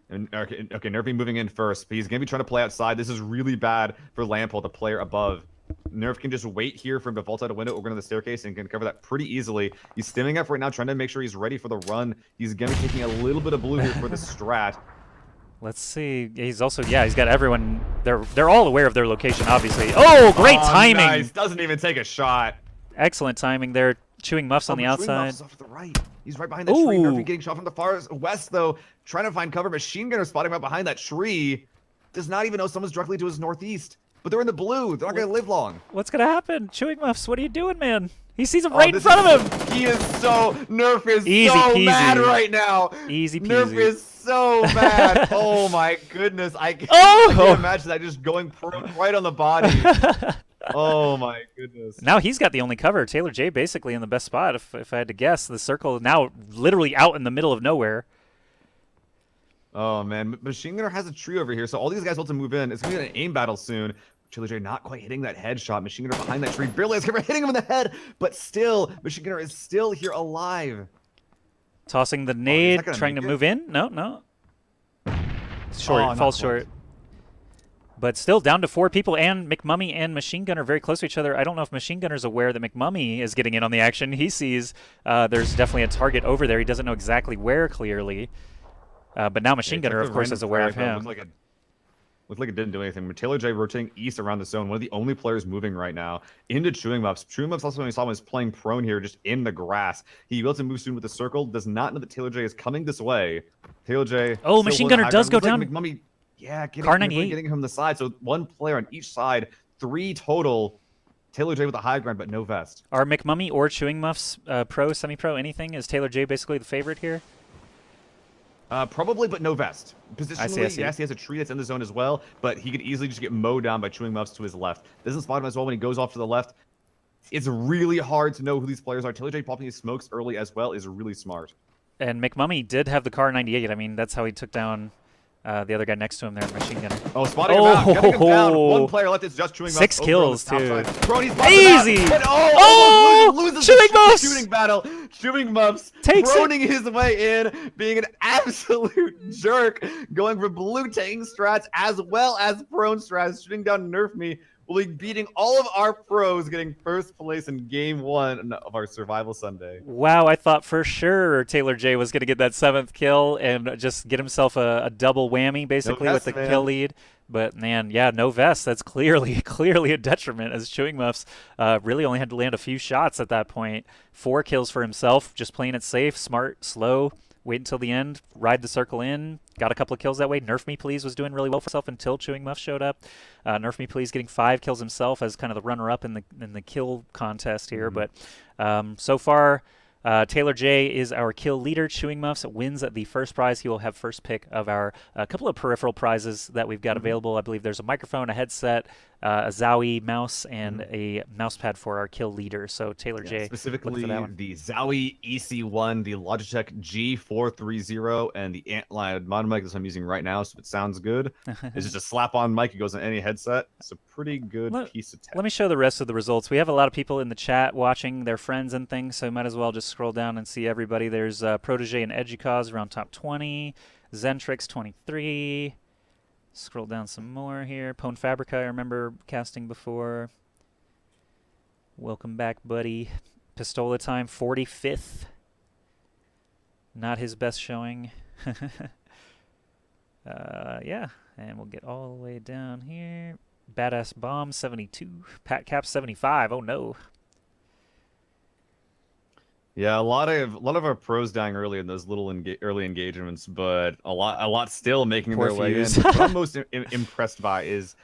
And, okay, Nerfy moving in first, but he's going to be trying to play outside. This is really bad for Lampo, the player above. Nerf can just wait here for him to vault out a window over into the staircase and can cover that pretty easily. He's stimming up right now, trying to make sure he's ready for the run. He's going to be taking a little bit of blue here for the strat.
Let's see. He's also, yeah, he's got everyone. They're all aware of their location, obviously. Oh, great timing.
Nice. Doesn't even take a shot.
Excellent timing there. Chewing Muffs on the outside.
Chewing Muffs off to the right. He's right behind the tree. Nerfy getting shot from the far west, though. Trying to find cover. Machine Gunner spotting him out behind that tree. Does not even know someone's directly to his northeast. But they're in the blue. They're not going to live long.
What's going to happen? Chewing Muffs, what are you doing, man? He sees him right in front of him.
He is so... Nerf is
Easy
so
peasy.
mad right now.
Easy peasy.
Nerf is so mad. Oh, my goodness. I can't imagine that just going right on the body. Oh my goodness.
Now he's got the only cover. Taylor J basically in the best spot, if I had to guess. The circle now literally out in the middle of nowhere.
Oh man, Machine Gunner has a tree over here, so all these guys want to move in. It's gonna be an aim battle soon. Taylor J not quite hitting that headshot. Machine Gunner behind that tree, barely has cover, hitting him in the head, but still, Machine Gunner is still here alive.
Tossing the nade, trying to move in. No. Short, falls short. But still down to 4 people, and McMummy and Machine Gunner very close to each other. I don't know if Machine Gunner's aware that McMummy is getting in on the action. He sees there's definitely a target over there. He doesn't know exactly where clearly. But now Machine Gunner, of course, is aware of him.
Looked like it didn't do anything. But Taylor J rotating east around the zone. One of the only players moving right now into Chewing Muffs. Chewing Muffs also, when we saw him, was playing prone here just in the grass. He will to move soon with the circle. Does not know that Taylor J is coming this way. Taylor J...
Oh, Machine Gunner does go down.
McMummy, yeah,
getting
him the side. So 1 player on each side, 3 total. Taylor J with a high ground, but no vest.
Are McMummy or Chewing Muffs pro, semi-pro, anything? Is Taylor J basically the favorite here?
Probably, but no vest. Positionally,
I see.
yes, he has a tree that's in the zone as well, but he could easily just get mowed down by Chewing Muffs to his left. Doesn't spot him as well when he goes off to the left. It's really hard to know who these players are. Taylor J popping his smokes early as well is really smart.
And McMummy did have the car 98. I mean, that's how he took down the other guy next to him there, Machine Gunner.
Oh, spotting him out, getting him down. 1 player left. It's just Chewing Muffs.
6 kills, too.
Easy! Loses
Chewing Muffs!
Shooting battle. Chewing Muffs proning his way in, being an absolute jerk, going for blue taking strats as well as prone strats, shooting down Nerf Me. We'll be beating all of our pros, getting first place in Game 1 of our Survival Sunday.
Wow, I thought for sure Taylor J was going to get that 7th kill and just get himself a double whammy, basically, with the kill lead. But, man, yeah, no vest. That's clearly a detriment, as Chewing Muffs really only had to land a few shots at that point. 4 kills for himself, just playing it safe, smart, slow. Wait until the end, ride the circle in, got a couple of kills that way. Nerf Me Please was doing really well for himself until Chewing Muff showed up. Nerf Me Please getting 5 kills himself as kind of the runner-up in the kill contest here. But so far, Taylor J is our kill leader. Chewing Muffs wins the first prize. He will have first pick of our couple of peripheral prizes that we've got available. I believe there's a microphone, a headset, a Zowie mouse, and a mouse pad for our kill leader. So Taylor J,
specifically the Zowie EC1, the Logitech G430, and the Antlion mod mic that I'm using right now. So if it sounds good, it's just a slap-on mic. It goes on any headset. It's a pretty good piece of tech.
Let me show the rest of the results. We have a lot of people in the chat watching, their friends and things, so you might as well just scroll down and see everybody. There's Protege and Edgicause around top 20, Zentrix 23. Scroll down some more here. Pone Fabrica, I remember casting before. Welcome back, buddy. Pistola Time, 45th. Not his best showing. Yeah, and we'll get all the way down here. Badass Bomb, 72. Pat Cap, 75. Oh, no.
Yeah, a lot of our pros dying early in those little early engagements, but a lot still making their way in. What I'm most impressed by is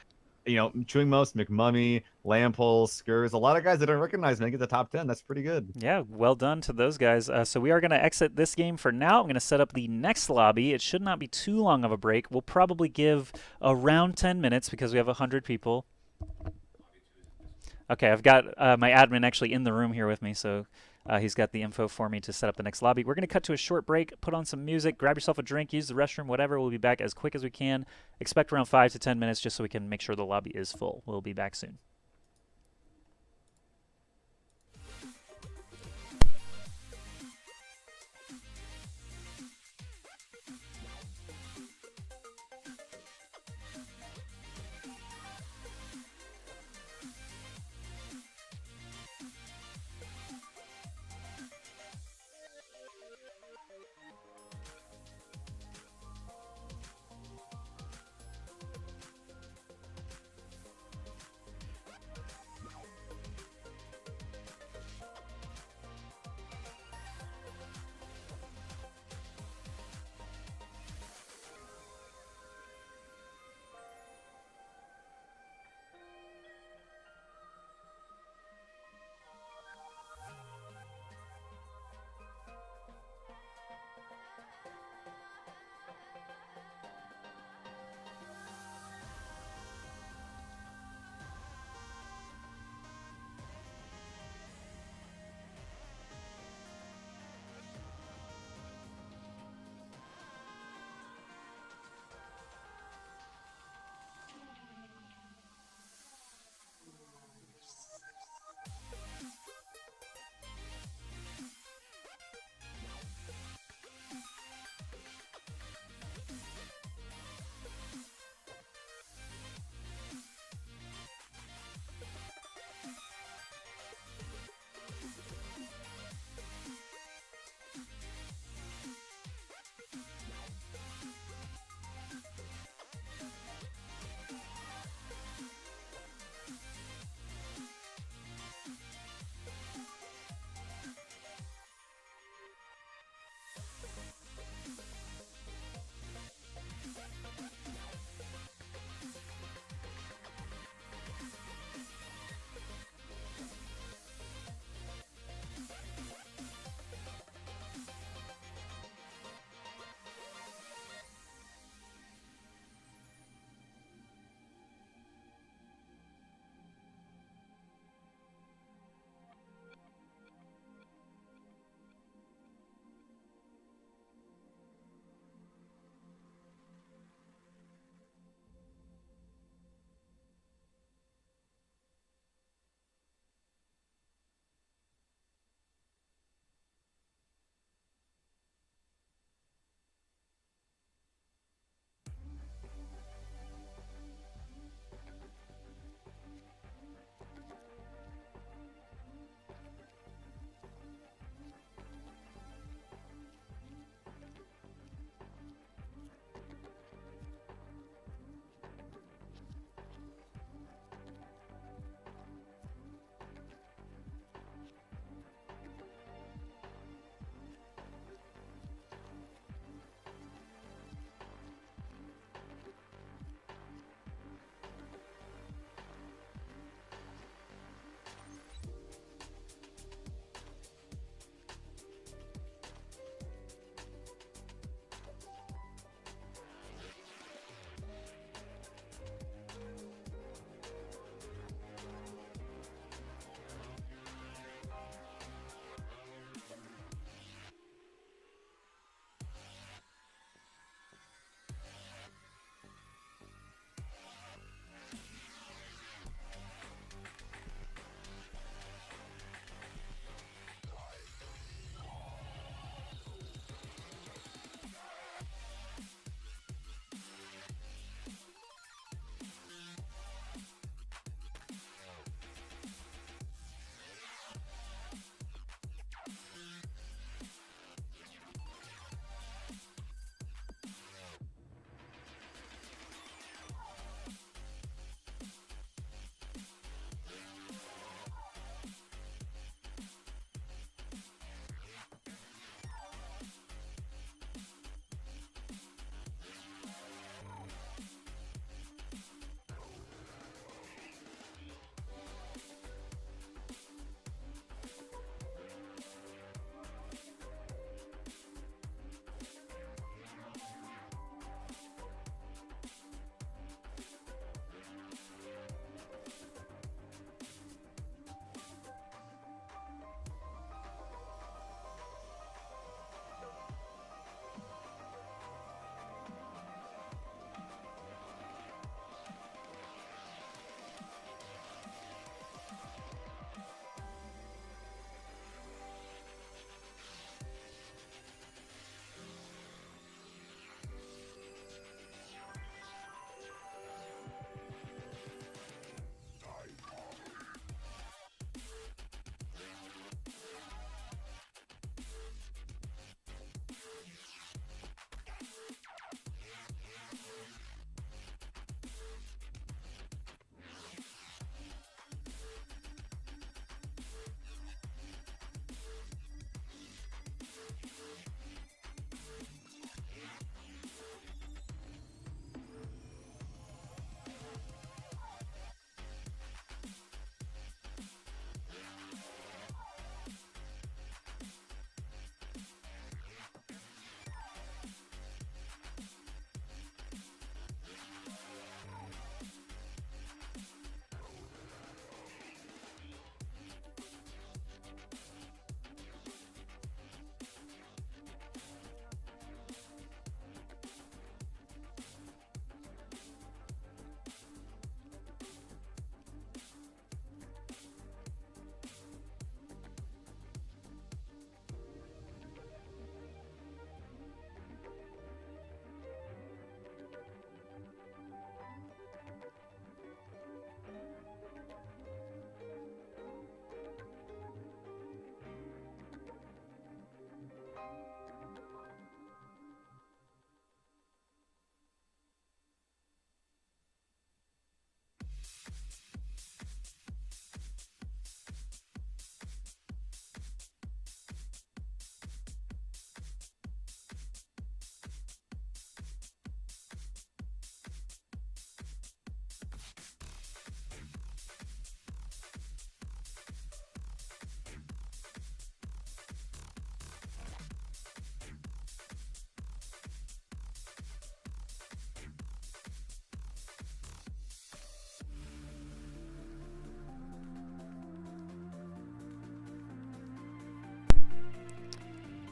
Chewing Most, McMummy, Lampole, Skurs, a lot of guys that I don't recognize make it the top 10. That's pretty good.
Yeah, well done to those guys. So we are going to exit this game for now. I'm going to set up the next lobby. It should not be too long of a break. We'll probably give around 10 minutes because we have 100 people. Okay, I've got my admin actually in the room here with me, so he's got the info for me to set up the next lobby. We're going to cut to a short break, put on some music, grab yourself a drink, use the restroom, whatever. We'll be back as quick as we can. Expect around 5 to 10 minutes just so we can make sure the lobby is full. We'll be back soon.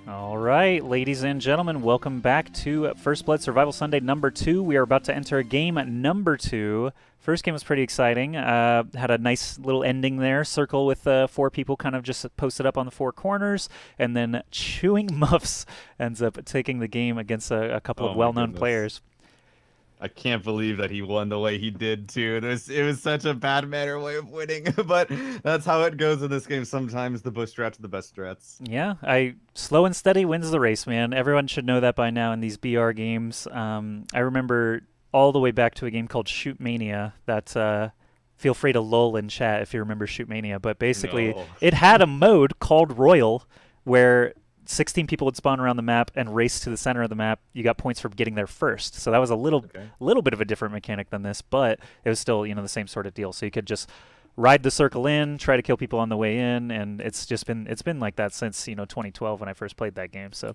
All right, ladies and gentlemen, welcome back to First Blood Survival Sunday number 2. We are about to enter game number 2. First game was pretty exciting. Had a nice little ending there. Circle with 4 people kind of just posted up on the 4 corners. And then Chewing Muffs ends up taking the game against a couple of well-known players.
I can't believe that he won the way he did too. It was such a bad manner way of winning, but that's how it goes in this game. Sometimes the bush strats are the best strats.
Yeah, slow and steady wins the race, man. Everyone should know that by now in these BR games. I remember all the way back to a game called Shoot Mania that feel free to lull in chat if you remember Shoot Mania, but basically it had a mode called Royal where 16 people would spawn around the map and race to the center of the map. You got points for getting there first. So that was a little bit of a different mechanic than this, but it was still, the same sort of deal. So you could just ride the circle in, try to kill people on the way in, and it's been like that since 2012 when I first played that game. So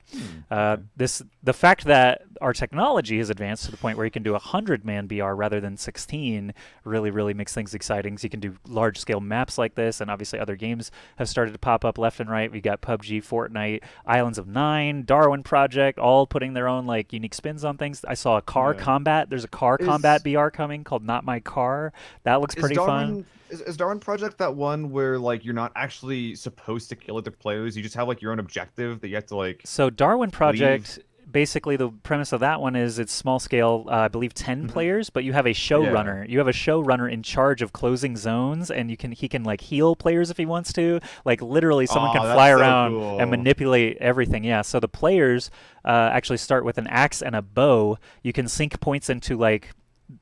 the fact that our technology has advanced to the point where you can do 100-man BR rather than 16 really makes things exciting. So you can do large scale maps like this, and obviously other games have started to pop up left and right. We got PUBG, Fortnite, Islands of Nine, Darwin Project, all putting their own like unique spins on things. I saw a car combat. There's a car combat BR coming called Not My Car. That looks pretty fun.
Is Darwin Project that one where like you're not actually supposed to kill other players? You just have like your own objective that you have to like.
So Darwin Project, basically the premise of that one is it's small scale. I believe 10 players, but you have a showrunner. You have a showrunner in charge of closing zones, and he can like heal players if he wants to. Like literally, someone can fly around and manipulate everything. Yeah. So the players actually start with an axe and a bow. You can sink points into like.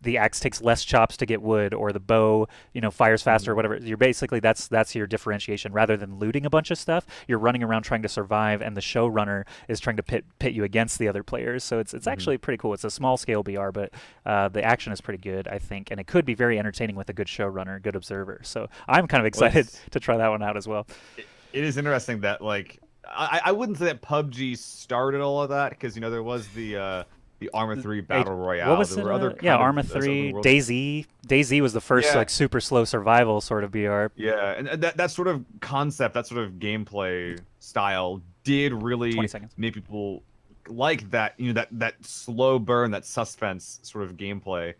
The axe takes less chops to get wood, or the bow, fires faster, or whatever. You're basically that's your differentiation. Rather than looting a bunch of stuff, you're running around trying to survive, and the showrunner is trying to pit you against the other players. So it's actually pretty cool. It's a small scale BR, but the action is pretty good, I think, and it could be very entertaining with a good showrunner, good observer. So I'm kind of excited to try that one out as well.
It is interesting that like I wouldn't say that PUBG started all of that because there was the Arma 3 Battle Royale.
What was it? Arma 3, DayZ. DayZ was the first like super slow survival sort of BR.
Yeah, and that sort of concept, that sort of gameplay style did really make people like that, that slow burn, that suspense sort of gameplay.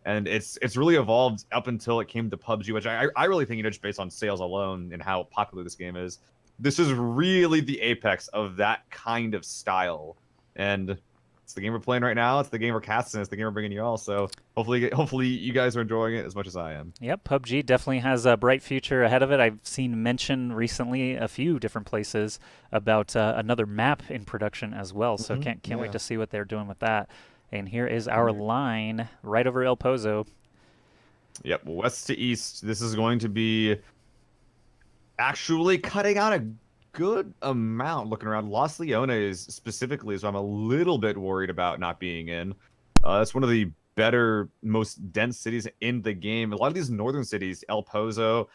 And it's really evolved up until it came to PUBG, which I really think, just based on sales alone and how popular this game is, this is really the apex of that kind of style. And it's the game we're playing right now. It's the game we're casting. It's the game we're bringing you all. So hopefully you guys are enjoying it as much as I am.
Yep, PUBG definitely has a bright future ahead of it. I've seen mention recently a few different places about another map in production as well. So can't wait to see what they're doing with that. And here is our line right over El Pozo. Yep,
west to east. This is going to be actually cutting out a good amount looking around. Los Leones specifically, so I'm a little bit worried about not being in. That's one of the better, most dense cities in the game. A lot of these northern cities, El Pozo,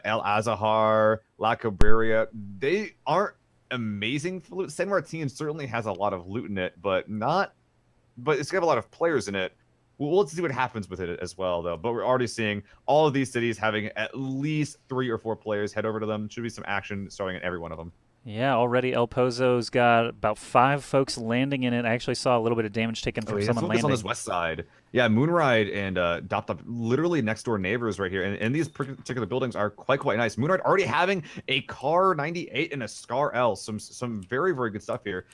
El Azahar, La Cabrera, they aren't amazing for loot. San Martin certainly has a lot of loot in it, but it's gonna have a lot of players in it. Well, let's see what happens with it as well, though. But we're already seeing all of these cities having at least 3 or 4 players head over to them. Should be some action starting at every one of them.
Yeah, already El Pozo's got about 5 folks landing in it. I actually saw a little bit of damage taken from someone landing.
On this west side. Yeah, Moonride and Dop literally next door neighbors right here. And these particular buildings are quite nice. Moonride already having a Car 98 and a Scar L. Some very good stuff here.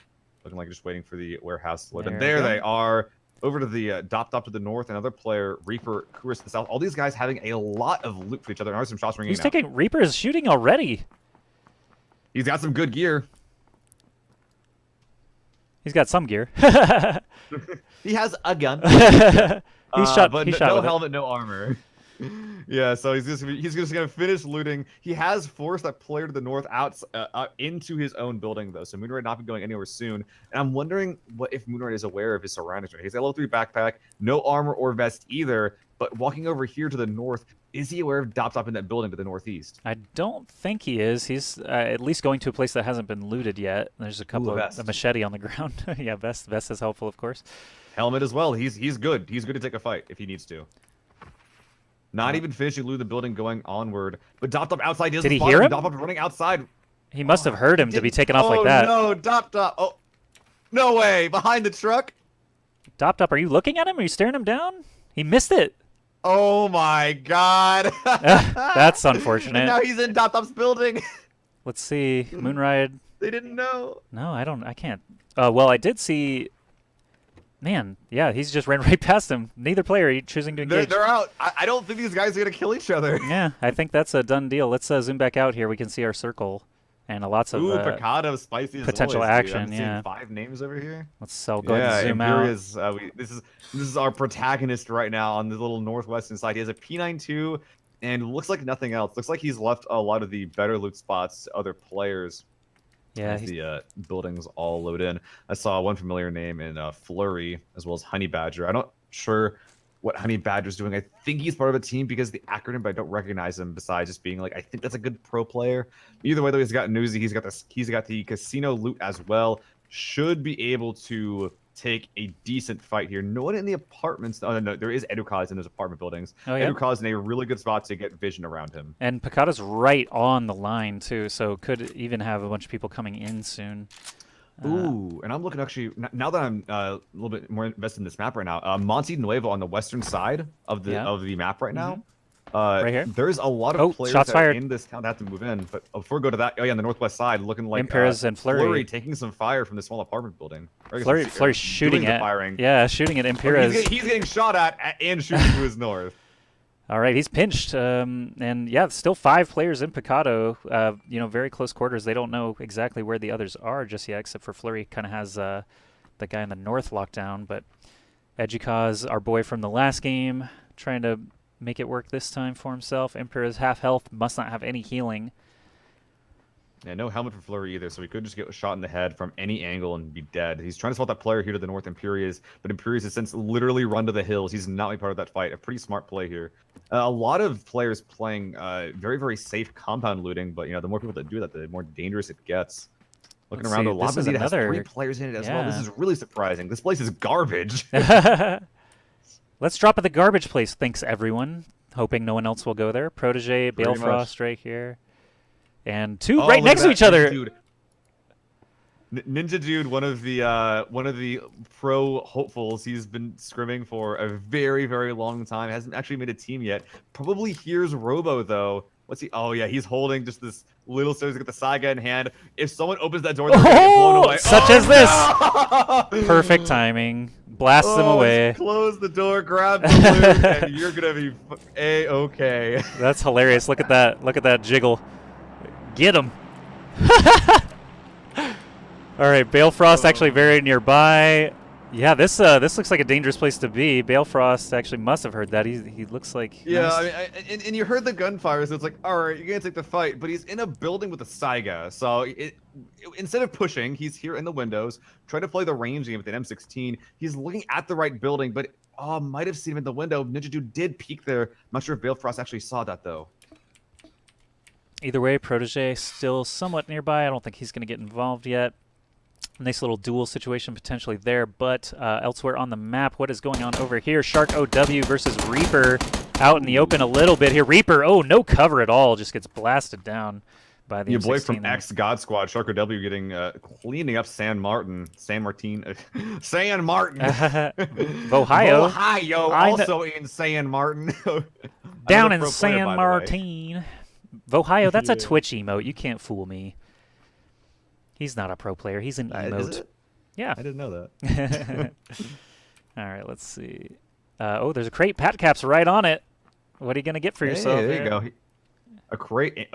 Looking like just waiting for the warehouse to load. And there they are. Over to the Dop to the north, another player, Reaper, Kuris to the south. All these guys having a lot of loot for each other. And some shots ringing
out. He's taking Reaper is shooting already.
He's got some good gear.
He's got some gear.
He has a gun.
He's shot,
but
he's
no helmet, no armor. Yeah, so he's just gonna finish looting. He has forced that player to the north out into his own building though, so Moonride not be going anywhere soon. And I'm wondering if Moonride is aware of his surroundings. He's got a level 3 backpack, no armor or vest either. But walking over here to the north, is he aware of Dop in that building to the northeast?
I don't think he is. He's at least going to a place that hasn't been looted yet. There's a couple of a machete on the ground. Yeah, vest is helpful, of course.
Helmet as well. He's good. He's good to take a fight if he needs to. Not even finishing looting the building, going onward. But Dop outside is.
Did he hear him?
Dop running outside.
He must have heard
He
him to be
didn't.
taken off like
Oh
that.
no, Dop Dop. Oh, no way. Behind the truck.
Dop Dop, are you looking at him? Are you staring him down? He missed it.
Oh my God.
That's
And
unfortunate.
now he's in Dop Dop's building.
Let's see. Moonride.
They didn't know.
No, I don't. I can't. Well, I did see. Man, yeah, he's just ran right past him. Neither player choosing to engage.
They're out. I don't think these guys are gonna kill each other.
Yeah, I think that's a done deal. Let's zoom back out here. We can see our circle and lots of
Ooh, Picado, spicy as
potential
always, dude.
action,
I'm seeing
yeah.
5 names over here.
let's go ahead and zoom
Imperia's, this is our protagonist right now on the little northwestern side. He has a P92 and looks like nothing else. Looks like he's left a lot of the better loot spots to other players.
Yeah,
as the buildings all load in. I saw one familiar name in Flurry as well as Honey Badger. I'm not sure what Honey Badger's doing. I think he's part of a team because of the acronym, but I don't recognize him besides just being like, I think that's a good pro player. Either way though, he's got Newsy, he's got the casino loot as well. Should be able to take a decent fight here. No one in the apartments. Oh no, there is Edukaz in those apartment buildings.
Oh, yeah?
Edukaz in a really good spot to get vision around him.
And Picado's right on the line too, so could even have a bunch of people coming in soon.
Ooh, and I'm looking actually now that I'm a little bit more invested in this map right now. Monte Nuevo on the western side of the map right now.
Right here.
There's a lot of players
shots
that
fired.
are in this town that have to move in. But before we go to that, oh yeah, on the northwest side, looking like
Imperez and Flurry.
taking some fire from the small apartment building.
Flurry's shooting
doing the
at.
firing.
Yeah, shooting at Imperez.
He's getting shot at and shooting to his north.
All right, he's pinched, and yeah, still 5 players in Picado. Very close quarters. They don't know exactly where the others are just yet, except for Flurry kind of has the guy in the north locked down. But Edukaz, our boy from the last game, trying to make it work this time for himself. Emperor is half health, must not have any healing.
Yeah, no helmet for Flurry either, so he could just get shot in the head from any angle and be dead. He's trying to spot that player here to the north, Imperius, but Imperius has since literally run to the hills. He's not a part of that fight. A pretty smart play here. A lot of players playing very, very safe compound looting, but the more people that do that, the more dangerous it gets. Looking
Let's
around,
see,
though, La
this is
Mazita has
another-
3 players in it as well. This
Yeah.
is really surprising. This place is garbage.
Let's drop at the garbage place, thanks everyone. Hoping no one else will go there. Protege,
Pretty
Balefrost right here. And 2
Oh,
right
look
next
at
to
that
each other.
Ninja Dude, one of the pro hopefuls. He's been scrimming for a very, very long time. Hasn't actually made a team yet. Probably hears Robo though. What's he? Oh yeah, he's holding just this little. So he's got the Saiga in hand. If someone opens that door, they're gonna get blown away.
Such as
this.
Perfect timing. Blast them away.
Close the door, grab the loot, and you're gonna be a-okay.
That's hilarious. Look at that. Look at that jiggle. Get him. All right, Balefrost actually very nearby. Yeah, this looks like a dangerous place to be. Balefrost actually must have heard that. He looks like
Yeah,
nice.
I mean, and you heard the gunfire, so it's like, all right, you're gonna take the fight, but he's in a building with a Saiga, so instead of pushing, he's here in the windows, trying to play the range game with an M16. He's looking at the right building, but might have seen him in the window. Ninja Dude did peek there. I'm not sure if Balefrost actually saw that though.
Either way, Protege still somewhat nearby. I don't think he's going to get involved yet. Nice little duel situation potentially there, but elsewhere on the map, what is going on over here? Shark OW versus Reaper out in the open a little bit here. Reaper, no cover at all, just gets blasted down by the
Your boy
M16
from
there.
X God Squad, Shark W, getting cleaning up San Martin. San Martin.
Ohio.
Ohio, also in San Martin.
Down
Another
in
pro player,
San
by the way.
Martin. Ohio, that's a
Yeah.
Twitch emote. You can't fool me. He's not a pro player. He's an
Is
emote.
it?
Yeah.
I didn't know that.
All right, let's see. There's a crate. Pat Cap's right on it. What are you going to get for yourself?
Hey, there you
there?
go. A crate.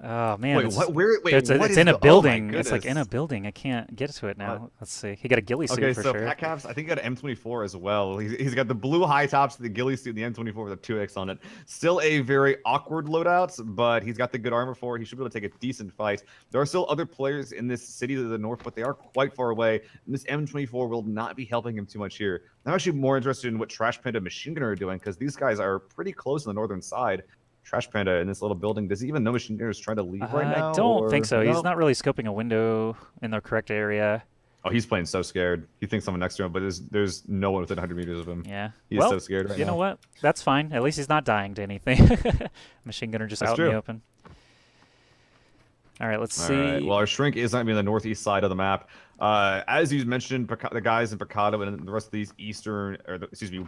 Oh man!
Wait, what? Where? Wait,
It's,
what
it's
is
in a
oh my
building. It's like in
goodness.
a building. I can't get to it now. Let's see. He got a ghillie suit
Okay,
for
so
sure.
Pat Caps, I think he got an M24 as well. He's got the blue high tops, the ghillie suit, and the M24 with a 2X on it. Still a very awkward loadout, but he's got the good armor for it. He should be able to take a decent fight. There are still other players in this city to the north, but they are quite far away. And this M24 will not be helping him too much here. I'm actually more interested in what Trash Panda and Machine Gunner are doing because these guys are pretty close on the northern side. Trash Panda in this little building. Does he even know Machine Gunner is trying to leave right now?
I don't think so.
No?
He's not really scoping a window in the correct area.
Oh, he's playing so scared. He thinks someone next to him, but there's no one within 100 meters of him.
Yeah.
He's
Well,
so scared right
you
now.
know what? That's fine. At least he's not dying to anything. Machine gunner just
That's
out in
true.
the open. All right, let's
All
see.
right. Well, our shrink is going to be on the northeast side of the map. As you mentioned, the guys in Picado and the rest of these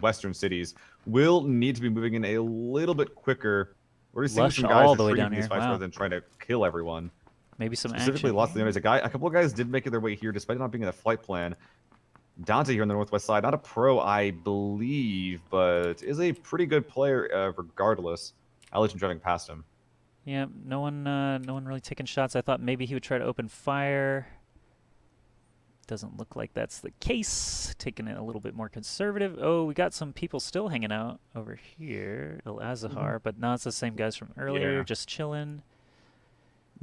western cities will need to be moving in a little bit quicker. We're seeing
Lush
some guys
all the way
retreating
down
these
here.
fights
Wow.
rather than trying to kill everyone.
Maybe some
Specifically,
action.
lots of the enemies. A couple of guys did make their way here, despite not being in the flight plan. Dante here on the northwest side, not a pro, I believe, but is a pretty good player regardless. I'll let him driving past him.
Yeah, no one really taking shots. I thought maybe he would try to open fire. Doesn't look like that's the case. Taking it a little bit more conservative. Oh, we got some people still hanging out over here. El Azahar, but no, it's the same guys from earlier,
Yeah.
just chilling.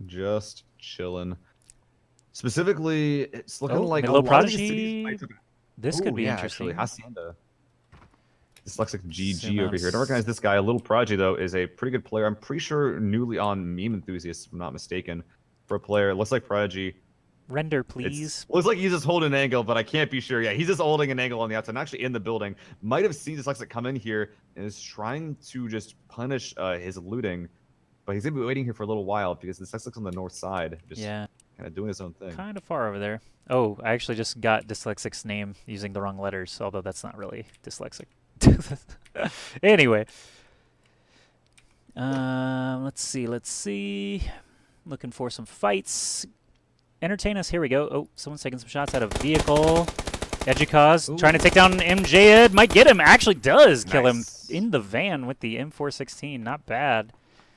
Just chilling. Specifically, it's looking like a
Middle
lot of these
Prodigy.
cities might-
This could be
yeah,
interesting.
Actually, Hacienda. Dyslexic GG
Zoom
over
out
here. Don't recognize this guy. A Little Prodigy, though, is a pretty good player. I'm pretty sure newly on Meme Enthusiast, if I'm not mistaken, for a player. Looks like Prodigy.
Render, please.
Looks like he's just holding an angle, but I can't be sure. Yeah, he's just holding an angle on the outside. I'm actually in the building. Might have seen Dyslexic come in here and is trying to just punish his looting. But he's going to be waiting here for a little while because Dyslexic's on the north side. Just
Yeah,
kind of doing his own thing.
kind of far over there. Oh, I actually just got Dyslexic's name using the wrong letters, although that's not really dyslexic. Anyway. Let's see. Looking for some fights. Entertain us. Here we go. Oh, someone's taking some shots out of vehicle. Edgicause trying to take down MJ Ed. Might get him. Actually does kill him
Nice.
in the van with the M416. Not bad.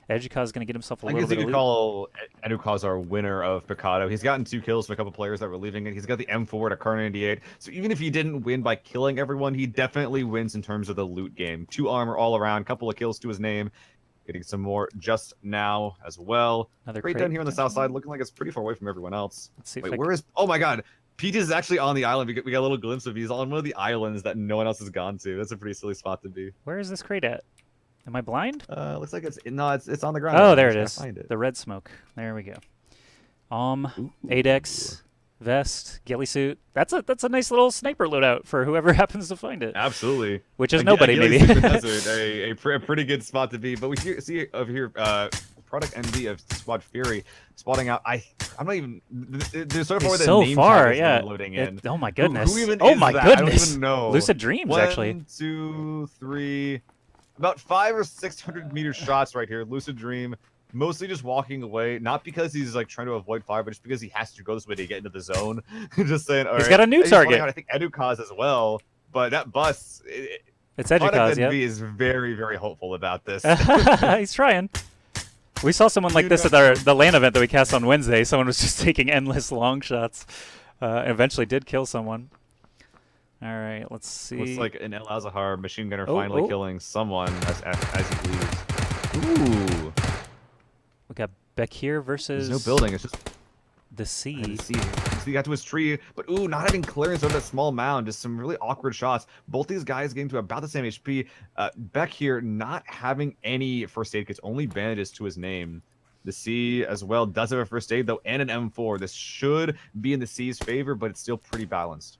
Edgicause is going to get himself a
I
little
guess you
bit of
could
loot.
call Edukaz our winner of Picado. He's gotten 2 kills from a couple players that were leaving it. He's got the M4 at a Car 98. So even if he didn't win by killing everyone, he definitely wins in terms of the loot game. 2 armor all around, couple of kills to his name. Getting some more just now as well.
Another
Great
crate
down here on the south side, looking like it's pretty far away from everyone else.
Let's see if
Wait,
I
where is... Oh my god! Peaches is actually on the island. We got a little glimpse of he's on one of the islands that no one else has gone to. That's a pretty silly spot to be.
Where is this crate at? Am I blind?
Looks like it's on the ground.
Oh,
I
there it
just
is.
gotta find it.
The red smoke. There we go.
Ooh.
Adex, vest, ghillie suit. That's a nice little sniper loadout for whoever happens to find it.
Absolutely.
Which is
A
nobody,
ghillie
maybe.
suit in the desert, a pretty good spot to be. But we see over here, product MD of Squad Fury spotting out. I'm not even. They're so far.
He's
The
so
name
far,
tag is
yeah.
loading in.
Oh my goodness.
Who even
Oh
is
my
that?
goodness.
I don't even know.
Lucid Dreams, actually.
1, 2, 3, about 500 or 600 meter shots right here. Lucid Dream. Mostly just walking away, not because he's like trying to avoid fire, but just because he has to go this way to get into the zone. Just saying, all
He's
right.
got a new
He's pointing
target.
out, I think Edukaz as well, but that bus.
It's
Product
Edgicause,
NV
yeah.
is very, very hopeful about this.
He's trying. We saw someone like this at the LAN event that we cast on Wednesday. Someone was just taking endless long shots. Eventually did kill someone. All right, let's see.
Looks like an El Azahar machine gunner
Oh,
finally
oh.
killing someone as he leaves. Ooh.
We got Bekir versus
There's no building. It's just
the sea.
I see. He got to his tree, but not having clearance over that small mound. Just some really awkward shots. Both these guys getting to about the same HP. Beck here not having any first aid kits, only bandages to his name. The C as well does have a first aid though, and an M4. This should be in the C's favor, but it's still pretty balanced.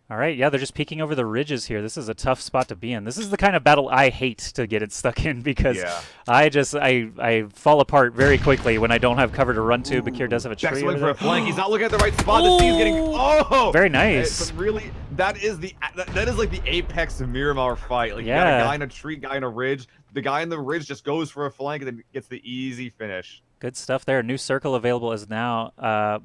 All right, yeah, they're just peeking over the ridges here. This is a tough spot to be in. This is the kind of battle I hate to get it stuck in because
Yeah.
I fall apart very quickly when I don't have cover to run to. Bakir does have a tree
Beck's
over
looking for
there.
a flank. He's not looking at the right spot. The C's getting
Very nice.
But really, that is like the apex of Miramar fight. Like you got
Yeah.
a guy in a tree, guy in a ridge. The guy in the ridge just goes for a flank and then gets the easy finish.
Good stuff there. New circle available is now.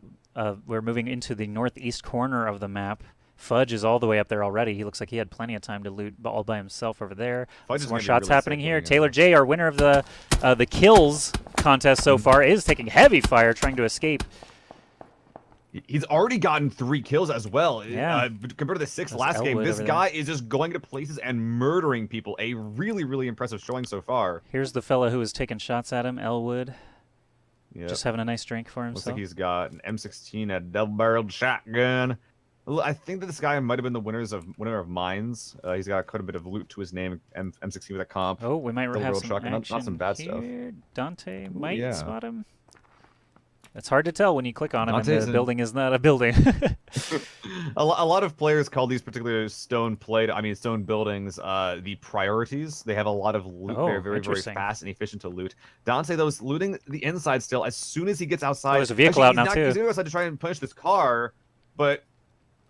We're moving into the northeast corner of the map. Fudge is all the way up there already. He looks like he had plenty of time to loot all by himself over there.
Fudge is
Some more
gonna be
shots
really
happening
sick
here.
looking at
Taylor
him.
J, our winner of the kills contest so far, is taking heavy fire, trying to escape.
He's already gotten 3 kills as well.
Yeah.
Compared to the 6
That's
last game,
Elwood
this
over
guy is just going to places and murdering people. A really, really impressive showing so far.
Here's the fella who was taking shots at him, Elwood,
Yeah.
just having a nice drink for
Looks
himself.
like he's got an M16, a double-barreled shotgun. I think that this guy might have been the winner of mines. He's got quite a bit of loot to his name. M16 with a comp.
Oh, we might have
double-barreled
some
shotgun, not
action
some bad stuff.
here. Dante might
yeah.
spot him. It's hard to tell when you click on him and
Dante's
the
in-
building is not a building.
A lot of players call these particular stone buildings, the priorities. They have a lot of loot.
Oh,
They're very, very
interesting.
fast and efficient to loot. Dante, though, is looting the inside still. As soon as he gets outside,
there's a vehicle
actually,
out now, too.
He's going to go outside to try and punish this car, but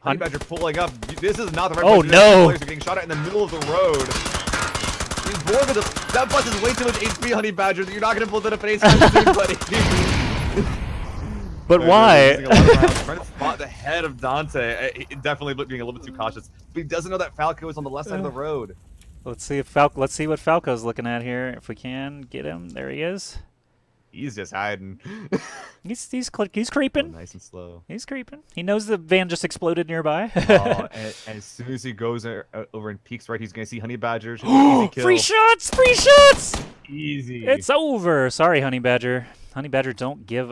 Honey Badger pulling up. This is not the right
Oh,
place to do
no.
that. Players are getting shot at in the middle of the road. He's born with that bus is way too much HP, Honey Badger. You're not going to pull that up anytime soon, buddy.
But
They're
why?
losing a lot of rounds, trying to spot the head of Dante. Definitely being a little bit too cautious. But he doesn't know that Falco is on the left side of the road.
Let's see if let's see what Falco's looking at here. If we can get him, there he is.
He's just hiding.
He's
Oh,
creeping.
nice and slow.
He's creeping. He knows the van just exploded nearby.
Oh, and as soon as he goes over and peeks right, he's gonna see Honey Badger. Easy kill.
Free shots! Free shots!
Easy.
It's over. Sorry, Honey Badger. Honey Badger don't give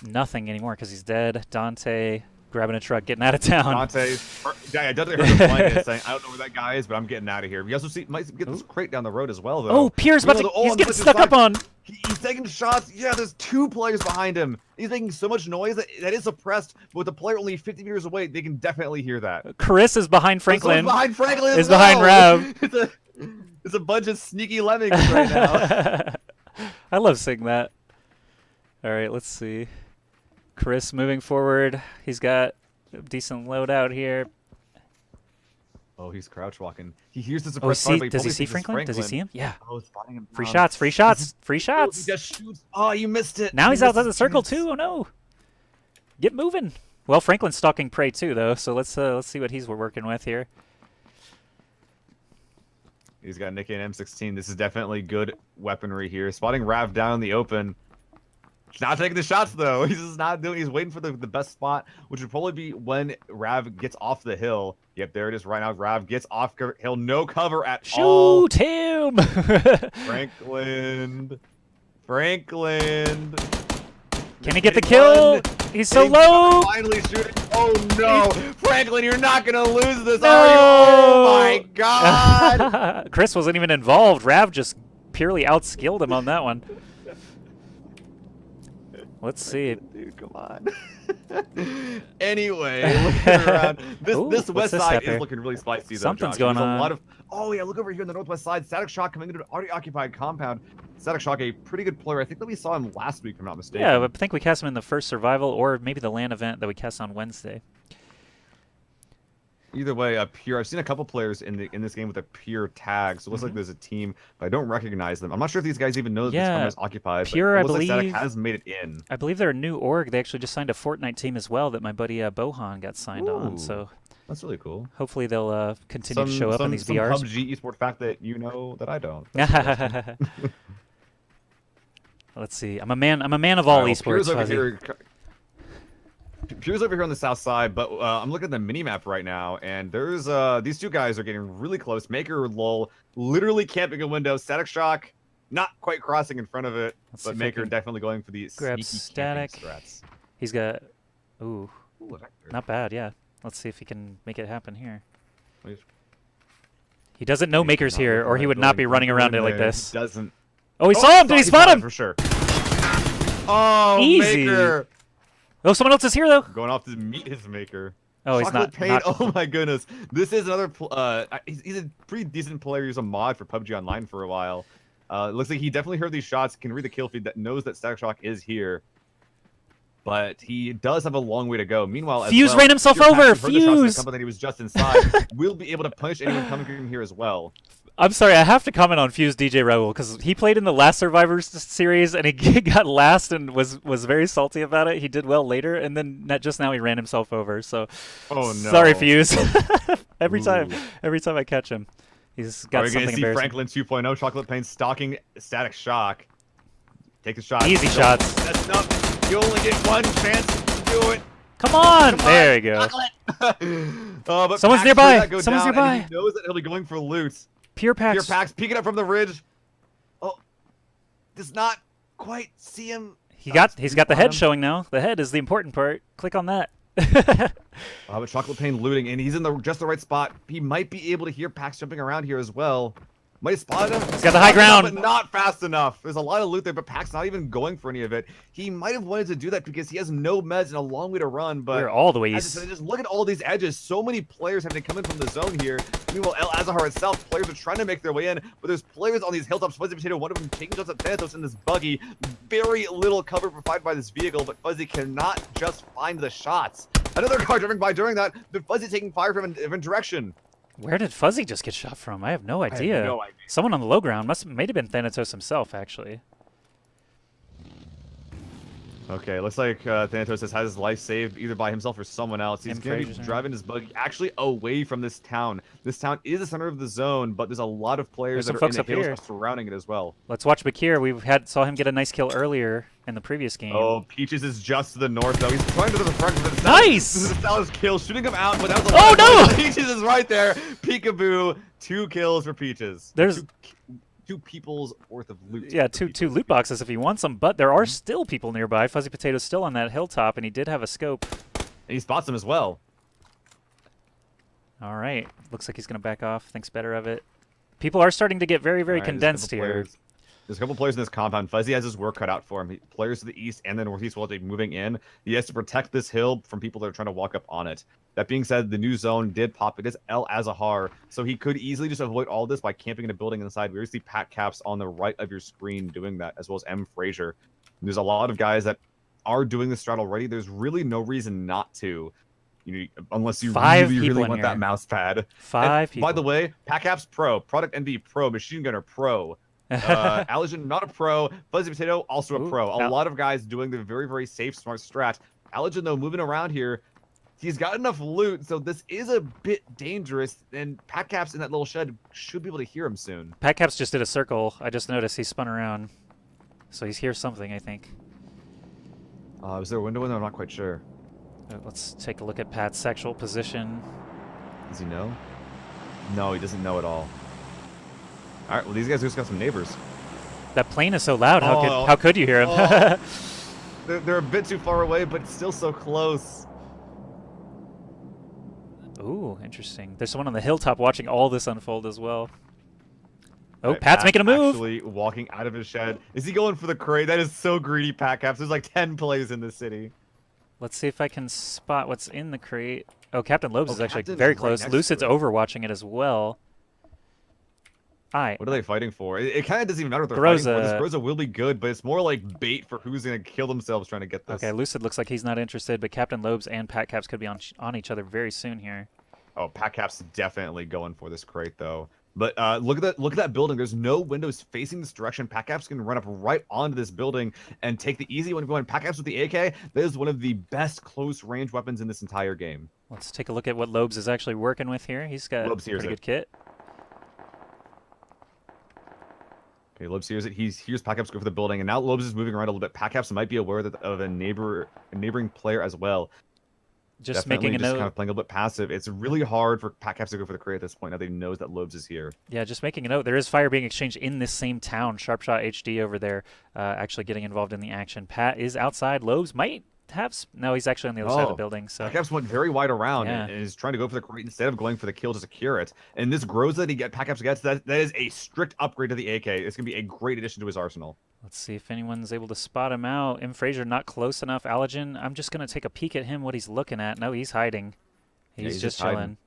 nothing anymore because he's dead. Dante grabbing a truck, getting out of town.
Dante heard him flying and saying, "I don't know where that guy is, but I'm getting out of here." We also might get this crate down the road as well, though.
Oh, Pierre's about to. He's
on the
getting
other
stuck
side,
up on.
He's taking shots. Yeah, there's 2 players behind him. He's making so much noise that is suppressed, but with the player only 50 meters away, they can definitely hear that.
Chris is behind Franklin.
Someone's behind Franklin.
Is
as well.
behind Rav.
It's a bunch of sneaky lemmings right now.
I love seeing that. All right, let's see. Chris moving forward. He's got a decent loadout here.
Oh, he's crouch walking. He hears the
Oh,
suppressed fire, but
does he
probably
see
thinks it's
Franklin? Does he see him? Yeah.
Oh, it's spotting him.
Free shots, free shots, free
He
shots.
just shoots. Oh, you missed it.
Now
You
he's
missed
outside the
his
circle
chance.
too. Oh no. Get moving. Well, Franklin's stalking prey too, though. So let's see what he's working with here.
He's got Nicky and M16. This is definitely good weaponry here. Spotting Rav down in the open. He's not taking the shots though. He's just not doing. He's waiting for the best spot, which would probably be when Rav gets off the hill. Yep, there it is right now. Rav gets off hill, no cover at all.
Shoot him!
Franklin.
Can he get the kill? He's so low.
Finally shooting. Oh no, Franklin, you're not gonna lose this,
No!
are you? Oh my God.
Chris wasn't even involved. Rav just purely outskilled him on that one. Let's see.
Dude, come on. Anyway, looking around, this
Ooh,
west
what's this
side
up here?
is looking really spicy. Though,
Something's
Josh.
going
There's
on.
A lot of, oh yeah, look over here on the northwest side. Static Shock coming into an already occupied compound. Static Shock, a pretty good player. I think that we saw him last week, if I'm not mistaken.
Yeah, I think we cast him in the first survival, or maybe the LAN event that we cast on Wednesday.
Either way, pure. I've seen a couple players in this game with a pure tag, so it looks like there's a team, but I don't recognize them. I'm not sure if these guys even know that this compound is occupied.
Pure,
but it
I
looks like
believe.
Static has made it in.
I believe they're a new org. They actually just signed a Fortnite team as well that my buddy Bohan got signed on.
Ooh.
So
That's really cool.
hopefully they'll continue to show up in these
some
VRs.
PUBG esport fact that you know that I don't.
Let's see. I'm a man of all esports.
Pure's over
Fuzzy.
here. Pure's over here on the south side, but I'm looking at the mini map right now, and there's these 2 guys are getting really close. Maker lol, literally camping a window. Static Shock, not quite crossing in front of it,
Let's see
but
if I
Maker
can
definitely going for the
grab
sneaky
Static.
camping strats.
He's got. Ooh,
Ooh, a Vector.
not bad. Yeah. Let's see if he can make it happen here.
Please.
He doesn't know
He's
Maker's
not
here,
looking
or
at
he
that
would not be
building.
running around it
Going
like
there.
this.
Doesn't.
Oh, he saw him! Did he spot him?
For sure. Oh,
Easy.
Maker.
Oh, someone else is here though.
Going off to meet his Maker.
Oh, he's
Chocolate
not.
Pain,
not
oh my goodness. This is another, he's a pretty decent player. He's a mod for PUBG Online for a while. Looks like he definitely heard these shots, can read the kill feed, that knows that Static Shock is here. But he does have a long way to go. Meanwhile,
Fuse
as well,
ran himself
Pure
over.
Pax, who heard the shots in the
Fuse.
company that he was just inside, will be able to punish anyone coming from here as well.
I'm sorry, I have to comment on Fuse DJ Rebel because he played in the last Survivors series and he got last and was very salty about it. He did well later, and then just now he ran himself over. So,
Oh no.
sorry, Fuse. every
Ooh.
time I catch him, he's
Are
got
we going
something
to see
embarrassing.
Franklin 2.0 Chocolate Pain stalking Static Shock? Take the shot.
Easy
Nope.
shots.
That's enough. You only get one chance to do it.
Come on! There you go.
But
Someone's
Pax
nearby.
heard that go
Someone's
down,
nearby.
and he knows that he'll be going for loot.
Pure Pax.
Pure Pax peeking up from the ridge. Oh, does not quite see him.
He's got the head
him.
showing now. The head is the important part. Click on that.
But Chocolate Pain looting, and he's in just the right spot. He might be able to hear Pax jumping around here as well. Might have spotted him.
He's got the high ground.
But not fast enough. There's a lot of loot there, but Pac's not even going for any of it. He might have wanted to do that because he has no meds and a long way to run, but
we're all the way
as I said, just look at all these edges. So many players having to come in from the zone here. Meanwhile, El Azahar itself, players are trying to make their way in, but there's players on these hilltops. Fuzzy Potato, one of them taking shots at Thanatos in this buggy. Very little cover provided by this vehicle, but Fuzzy cannot just find the shots. Another car driving by during that, but Fuzzy taking fire from a different direction.
Where did Fuzzy just get shot from? I have no idea.
I have no idea.
Someone on the low ground may have been Thanatos himself, actually.
Okay, looks like Thanatos has had his life saved either by himself or someone else. He's going to be driving his buggy actually away from this town. This town is the center of the zone, but there's a lot of players that are in the hills surrounding it as well.
Let's watch Bakir. Saw him get a nice kill earlier in the previous game.
Oh, Peaches is just to the north, though. He's trying to the front of the
nice!
This is a Sal's kill, shooting him out, but that was a
oh, no!
Peaches is right there. Peekaboo, 2 kills for Peaches.
There's...
Two people's worth of loot.
Yeah, two loot boxes if he wants them, but there are still people nearby. Fuzzy Potato's still on that hilltop, and he did have a scope.
And he spots them as well.
All right. Looks like he's going to back off. Thinks better of it. People are starting to get very, very condensed here.
There's a couple players in this compound. Fuzzy has his work cut out for him. Players to the east and the northeast will be moving in. He has to protect this hill from people that are trying to walk up on it. That being said, the new zone did pop. It is El Azahar, so he could easily just avoid all this by camping in a building inside. We already see Pat Caps on the right of your screen doing that, as well as M. Frazier. And there's a lot of guys that are doing this strat already. There's really no reason not to. Unless you really want that mouse pad.
5 people.
By the way, Pat Caps Pro, Product Envy Pro, Machine Gunner Pro. Allergen, not a pro. Fuzzy Potato, also a pro. A lot of guys doing the very, very safe, smart strat. Allergen, though, moving around here. He's got enough loot, so this is a bit dangerous, and Pat Caps in that little shed should be able to hear him soon.
Pat Caps just did a circle. I just noticed he spun around. So he's hears something, I think.
Was there a window in there? I'm not quite sure.
Let's take a look at Pat's sexual position.
Does he know? No, he doesn't know at all. All right, well, these guys just got some neighbors.
That plane is so loud. How could you hear him?
They're a bit too far away, but still so close.
Ooh, interesting. There's someone on the hilltop watching all this unfold as well. Oh,
right,
Pat's making a move.
Actually walking out of his shed. Is he going for the crate? That is so greedy, Pat Caps. There's like 10 plays in this city.
Let's see if I can spot what's in the crate. Oh, Captain Lobes is actually very close. Lucid's overwatching it as well.
What are they fighting for? It kind of doesn't even matter what they're fighting for. This Groza will be good, but it's more like bait for who's going to kill themselves trying to get this.
Okay, Lucid looks like he's not interested, but Captain Lobes and Pat Caps could be on each other very soon here.
Oh, Pat Caps definitely going for this crate, though. But look at that building. There's no windows facing this direction. Pat Caps can run up right onto this building and take the easy one going. Pat Caps with the AK, that is one of the best close-range weapons in this entire game.
Let's take a look at what Lobes is actually working with here. He's got a pretty good kit.
Okay, Lobes hears it. He hears Pat Caps go for the building, and now Lobes is moving around a little bit. Pat Caps might be aware of a neighboring player as well.
Just
Definitely
making a note.
Kind of playing a little bit passive. It's really hard for Pat Caps to go for the crate at this point now that he knows that Lobes is here.
Yeah, just making a note. There is fire being exchanged in this same town. Sharpshot HD over there actually getting involved in the action. Pat is outside. Lobes might have... No, he's actually on the other side of the building. So
Pat Caps went very wide around and is trying to go for the crate instead of going for the kill to secure it. And this Groza that Pat Caps gets, that is a strict upgrade to the AK. It's going to be a great addition to his arsenal.
Let's see if anyone's able to spot him out. M. Frazier not close enough. Allergen, I'm just going to take a peek at him, what he's looking at. No, he's hiding. He's just chilling.
Hiding.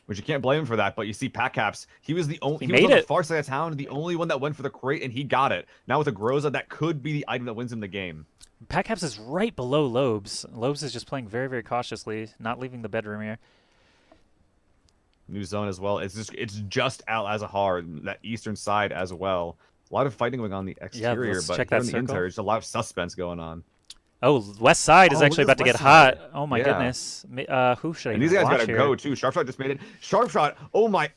Which you can't blame him for that, but you see Pat Caps, he was the only,
he was on
the far side of town, the only one that went for the crate, and he got it. Now with a Groza, that could be the item that wins him the game.
Pat Caps is right below Lobes. Lobes is just playing very, very cautiously, not leaving the bedroom here.
New zone as well. It's just Al Azahar, that eastern side as well. A lot of fighting going on the exterior, but
check that
on the interior, there's a lot of suspense going on.
Oh, west side is actually about to get hot. Oh my goodness. Who should I
And these guys gotta
here?
go too. Sharpshot just made it. Sharpshot, oh my.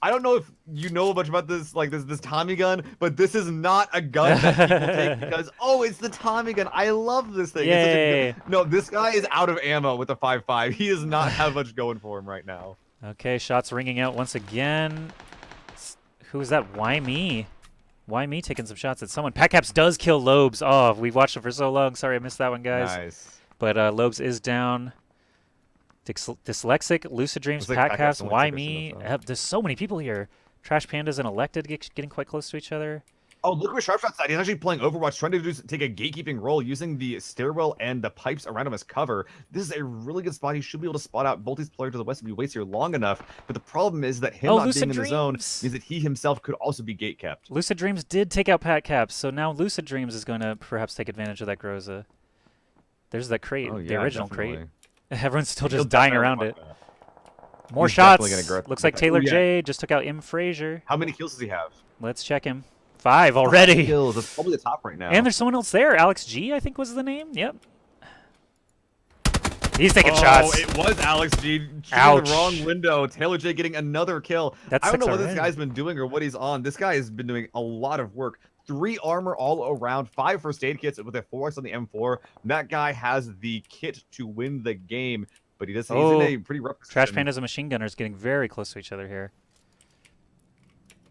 I don't know if you know much about this, like this Tommy gun, but this is not a gun that people take because, oh, it's the Tommy gun. I love this thing.
Yay.
No, this guy is out of ammo with the 5.5. He does not have much going for him right now.
Okay, shots ringing out once again. Who is that? Why me? Why me taking some shots at someone? Pat Caps does kill Lobes. Oh, we've watched it for so long. Sorry I missed that one, guys.
Nice.
But Lobes is down. Dyslexic, Lucid Dreams, Pat Caps, why me? There's so many people here. Trash Pandas and Elected getting quite close to each other.
Oh, look where Sharpshot's at. He's actually playing Overwatch, trying to take a gatekeeping role using the stairwell and the pipes around him as cover. This is a really good spot. He should be able to spot out both these players to the west if he waits here long enough. But the problem is that him not
Lucid
being in the zone
Dreams.
means that he himself could also be gate kept.
Lucid Dreams did take out Pat Caps, so now Lucid Dreams is going to perhaps take advantage of that Groza. There's that crate,
Oh, yeah,
the original
definitely.
crate. Everyone's still
He'll
just dying
definitely
around
want
it.
that.
More
He's
shots.
definitely gonna
Looks like
that.
Taylor
Ooh, yeah.
J just took out M. Frazier.
How many kills does he have?
Let's check him. 5 already.
5 kills. That's probably the top right now.
And there's someone else there. Alex G, I think was the name. Yep. He's taking shots.
Oh, it was Alex G shooting
Ouch.
the wrong window. Taylor J getting another kill.
That's
I don't know
6
what this
already.
guy's been doing or what he's on. This guy has been doing a lot of work. 3 armor all around, 5 first aid kits with a 4x on the M4. That guy has the kit to win the game, but he's in a pretty rough position.
Trash Pandas and Machine Gunners getting very close to each other here.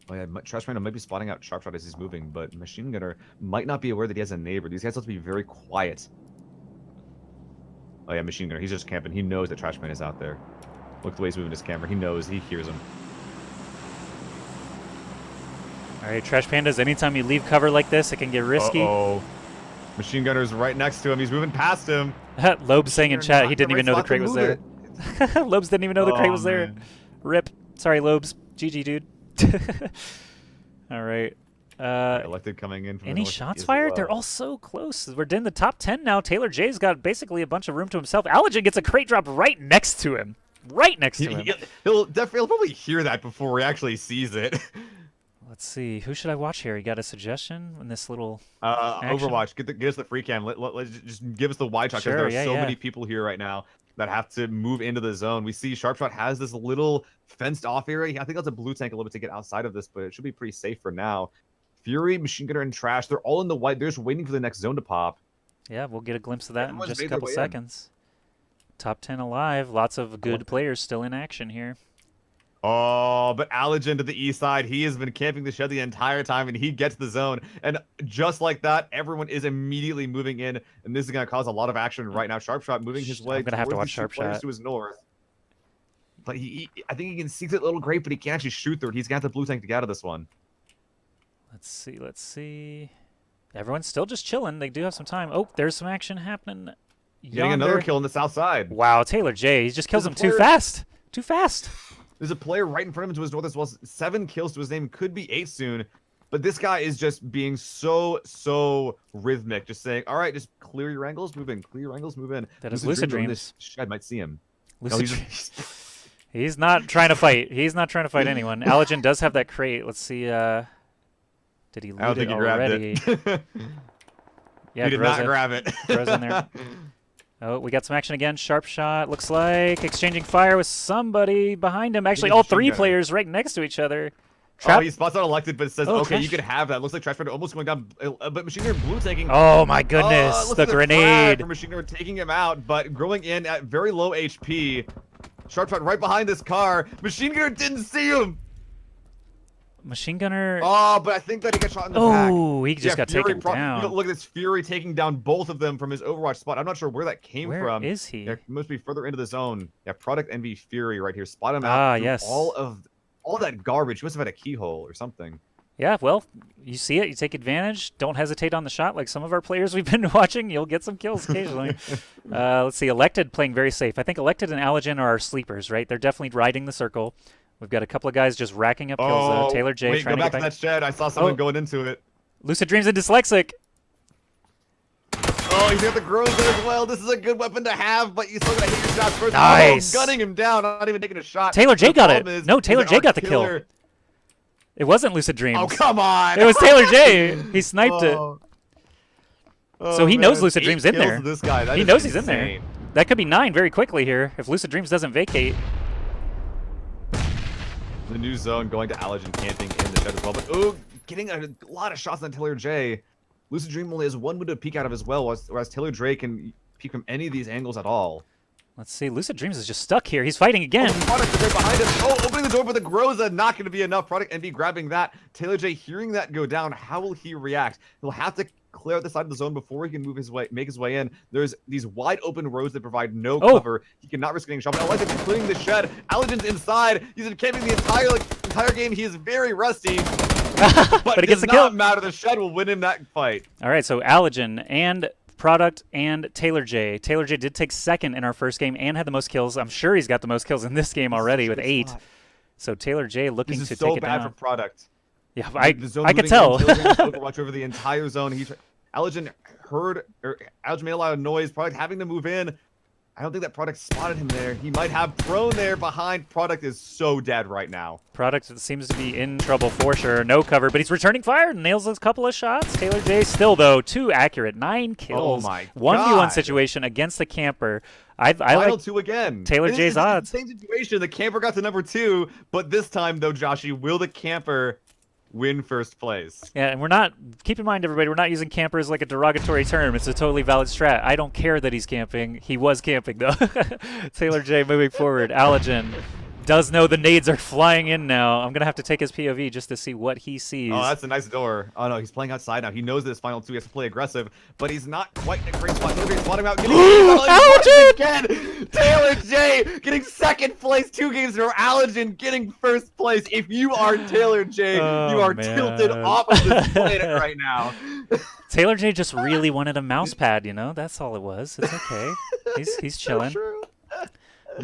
Oh yeah, Trash Panda might be spotting out Sharpshot as he's moving, but Machine Gunner might not be aware that he has a neighbor. These guys have to be very quiet. Oh yeah, Machine Gunner, he's just camping. He knows that Trash Man is out there. Look the way he's moving his camera. He knows, he hears him.
All right, Trash Pandas, anytime you leave cover like this, it can get risky.
Uh-oh. Machine Gunner's right next to him. He's moving past him.
Loeb's saying in chat he didn't even know the crate was there.
it.
Loebs didn't even know the crate
Oh,
was there.
man.
Rip. Sorry, Loebs. GG, dude. All right.
Elected coming in from the
Any
north
shots
as
fired?
well.
They're all so close. We're in the top 10 now. Taylor J's got basically a bunch of room to himself. Allergen gets a crate drop right next to him. Right next to him.
He'll probably hear that before he actually sees it.
Let's see. Who should I watch here? You got a suggestion in this little action?
Overwatch, give us the free cam. Let's just give us the wide shot because
Sure,
there are
yeah,
so
yeah.
many people here right now that have to move into the zone. We see Sharpshot has this little fenced off area. I think that's a blue tank a little bit to get outside of this, but it should be pretty safe for now. Fury, Machine Gunner, and Trash, they're all in the white. They're just waiting for the next zone to pop.
Yeah, we'll get a glimpse of that
Everyone's
in just a
made their
couple
way in.
seconds. Top 10 alive. Lots of good players still in action here.
Oh, but Allergen to the east side, he has been camping the shed the entire time, and he gets the zone. And just like that, everyone is immediately moving in, and this is going to cause a lot of action right now. Sharpshot moving his way
I'm gonna have to
towards
watch
these two players
Sharpshot.
to his north. But I think he can see that little great, but he can't actually shoot through it. He's got the blue tank to get out of this one.
Let's see. Let's see. Everyone's still just chilling. They do have some time. Oh, there's some action happening.
Getting another kill on the south side.
Wow, Taylor J. He just kills
There's
him
a
too
player-
fast. Too fast.
There's a player right in front of him to his north as well. 7 kills to his name. Could be 8 soon. But this guy is just being so rhythmic. Just saying, all right, just clear your angles, move in. Clear your angles, move in.
That is Lucid
Dream,
Dreams.
This shed might see him.
Lucid
No,
Dreams. He's not trying to fight. He's not trying to fight anyone. Allergen does have that crate. Let's see. Did he loot
I don't
it
think he
already?
grabbed it.
Yeah,
he did
Groza.
not grab it.
Groza in there. Oh, we got some action again. Sharp shot. Looks like exchanging fire with somebody behind him. Actually,
He's
all
Machine
3
Gunner.
players right next to each other.
Oh,
Trap.
he spots out elected, but it says,
Oh,
okay, you
Trash-
can have that. Looks like Trash Fighter almost going down, but Machine Gunner blue taking.
Oh my goodness!
looks
The
like a crack
grenade.
for Machine Gunner taking him out, but growing in at very low HP. Sharp shot right behind this car. Machine Gunner didn't see him.
Machine Gunner.
Oh, but I think that he got shot in the back.
Oh, he just got
Fury
taken down.
Look at this Fury taking down both of them from his Overwatch spot. I'm not sure where that came
Where
from.
is he?
Yeah, he must be further into the zone. Yeah, Product Envy Fury right here. Spot him out.
Ah,
through
yes.
All that garbage. He must have had a keyhole or something.
Yeah, well, you see it, you take advantage. Don't hesitate on the shot like some of our players we've been watching. You'll get some kills occasionally. Let's see, Elected playing very safe. I think Elected and Allergen are our sleepers, right? They're definitely riding the circle. We've got a couple of guys just racking up kills.
Oh,
Taylor J
wait,
trying
go
to
back
get
to
back.
that shed. I saw someone
Oh.
going into it.
Lucid Dreams and Dyslexic.
Oh, he's got the Groza as well. This is a good weapon to have, but you still gotta hit your shots first.
Nice.
Oh, gunning him down, not even taking a shot.
Taylor J
The
got it.
problem is,
No, Taylor
he's
J
our
got the kill.
killer.
It wasn't Lucid Dreams.
Oh, come on.
It was Taylor J. He sniped it.
Oh,
So he knows
man.
Lucid
8
Dreams in
kills
there.
to This guy. That
He
is
knows he's in there.
insane.
That could be 9 very quickly here if Lucid Dreams doesn't vacate.
The new zone going to Allergen camping in the shed as well. But ooh, getting a lot of shots on Taylor J. Lucid Dream only has 1 window to peek out of as well, whereas Taylor J can peek from any of these angles at all.
Let's see. Lucid Dreams is just stuck here. He's fighting again.
Oh, Product is right behind him. Oh, opening the door for the Groza. Not going to be enough. Product Envy grabbing that. Taylor J hearing that go down. How will he react? He'll have to clear out the side of the zone before he can make his way in. There's these wide open roads that provide no
Oh.
cover. He cannot risk getting shot. But Elijah's including the shed. Allergen's inside. He's been camping the entire game. He is very rusty. But
he
it
gets
does
the
not
kill.
matter. The shed will win him that fight.
All right, so Allergen and Product and Taylor J. Taylor J did take second in our first game and had the most kills. I'm sure he's got the most kills in this game already with 8. So Taylor J looking
This
to
is so
take it
bad
down.
for Product.
Yeah,
The
I could tell.
Overwatch over the entire zone. Allergen made a lot of noise. Product having to move in. I don't think that Product spotted him there. He might have prone there behind. Product is so dead right now.
Product seems to be in trouble for sure. No cover, but he's returning fire. Nails a couple of shots. Taylor J still, though, too accurate. 9 kills.
Oh my
1v1
God.
situation against the camper. I
Final
like
2 again.
Taylor
And
J's
it's
odds.
the same situation. The camper got to number 2, but this time, though, Joshy, will the camper win first place?
Yeah, and we're not, keep in mind, everybody, we're not using camper as like a derogatory term. It's a totally valid strat. I don't care that he's camping. He was camping, though. Taylor J moving forward. Allergen does know the nades are flying in now. I'm going to have to take his POV just to see what he sees.
Oh, that's a nice door. Oh, no, he's playing outside now. He knows this final 2. He has to play aggressive, but he's not quite in a great spot. Taylor J spotting him out. Allergen again. Taylor J getting second place 2 games in a row. Allergen getting first place. If you are Taylor J, you are tilted off of this planet right now.
Taylor J just really wanted a mouse pad, you know? That's all it was. It's okay. He's chilling.
So true.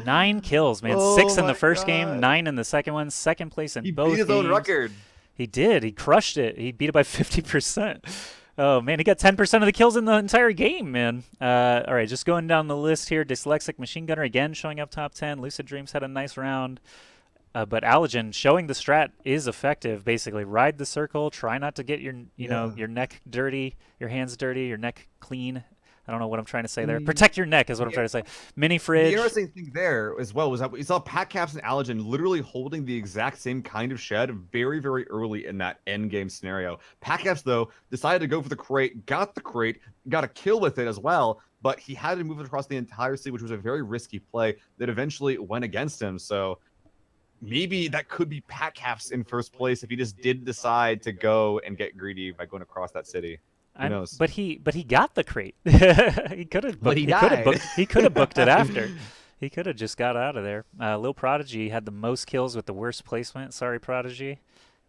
9 kills, man.
Oh
6 in the
my
first
God.
game, 9 in the second one. Second place in
He
both
beat his
games.
own record.
He did. He crushed it. He beat it by 50%. Oh, man. He got 10% of the kills in the entire game, man. All right, just going down the list here. Dyslexic Machine Gunner again showing up top 10. Lucid Dreams had a nice round. But Allergen showing the strat is effective, basically. Ride the circle. Try not to get your, know, your neck dirty, your hands dirty, your neck clean. I don't know what I'm trying to say there. Protect your neck is what I'm trying to say. Mini fridge.
The interesting thing there as well was that we saw Pat Caps and Allergen literally holding the exact same kind of shed very, very early in that end game scenario. Pat Caps, though, decided to go for the crate, got a kill with it as well, but he had to move it across the entire city, which was a very risky play that eventually went against him. So maybe that could be Pat Caps in first place if he just did decide to go and get greedy by going across that city. Who knows?
But he got the crate. He could have.
But he
could have booked it after. He could have just got out of there. Lil Prodigy had the most kills with the worst placement. Sorry, Prodigy.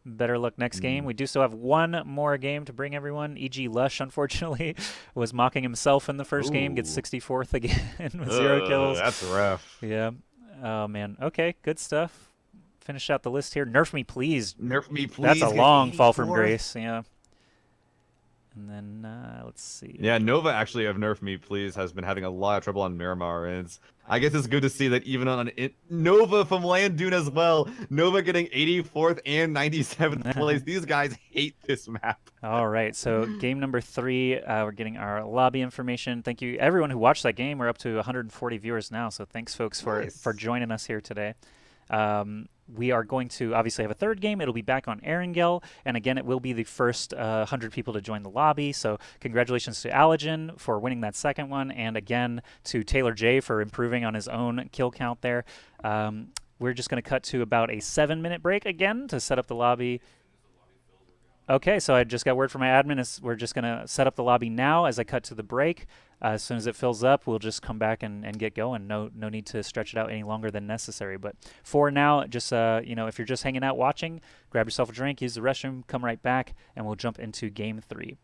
Better luck next game. We do still have one more game to bring everyone. E.G. Lush, unfortunately, was mocking himself in the first game. Gets 64th again with 0 kills.
That's rough.
Yeah. Oh, man. Okay, good stuff. Finish out the list here. Nerf me, please.
Nerf me, please.
That's a long fall from grace. Yeah. And then let's see.
Yeah, Nova actually of Nerf Me Please has been having a lot of trouble on Miramar, and I guess it's good to see that even on Nova from Landoon as well. Nova getting 84th and 97th place. These guys hate this map.
All right, so game number 3, we're getting our lobby information. Thank you everyone who watched that game. We're up to 140 viewers now, so thanks folks for joining us here today. We are going to obviously have a third game. It'll be back on Erangel, and again, it will be the first 100 people to join the lobby. So congratulations to Allergen for winning that second one, and again to Taylor J for improving on his own kill count there. We're just going to cut to about a 7-minute break again to set up the lobby. Okay, so I just got word from my admin. We're just going to set up the lobby now as I cut to the break. As soon as it fills up, we'll just come back and get going. No need to stretch it out any longer than necessary. But for now, just if you're just hanging out watching, grab yourself a drink, use the restroom, come right back, and we'll jump into Game 3.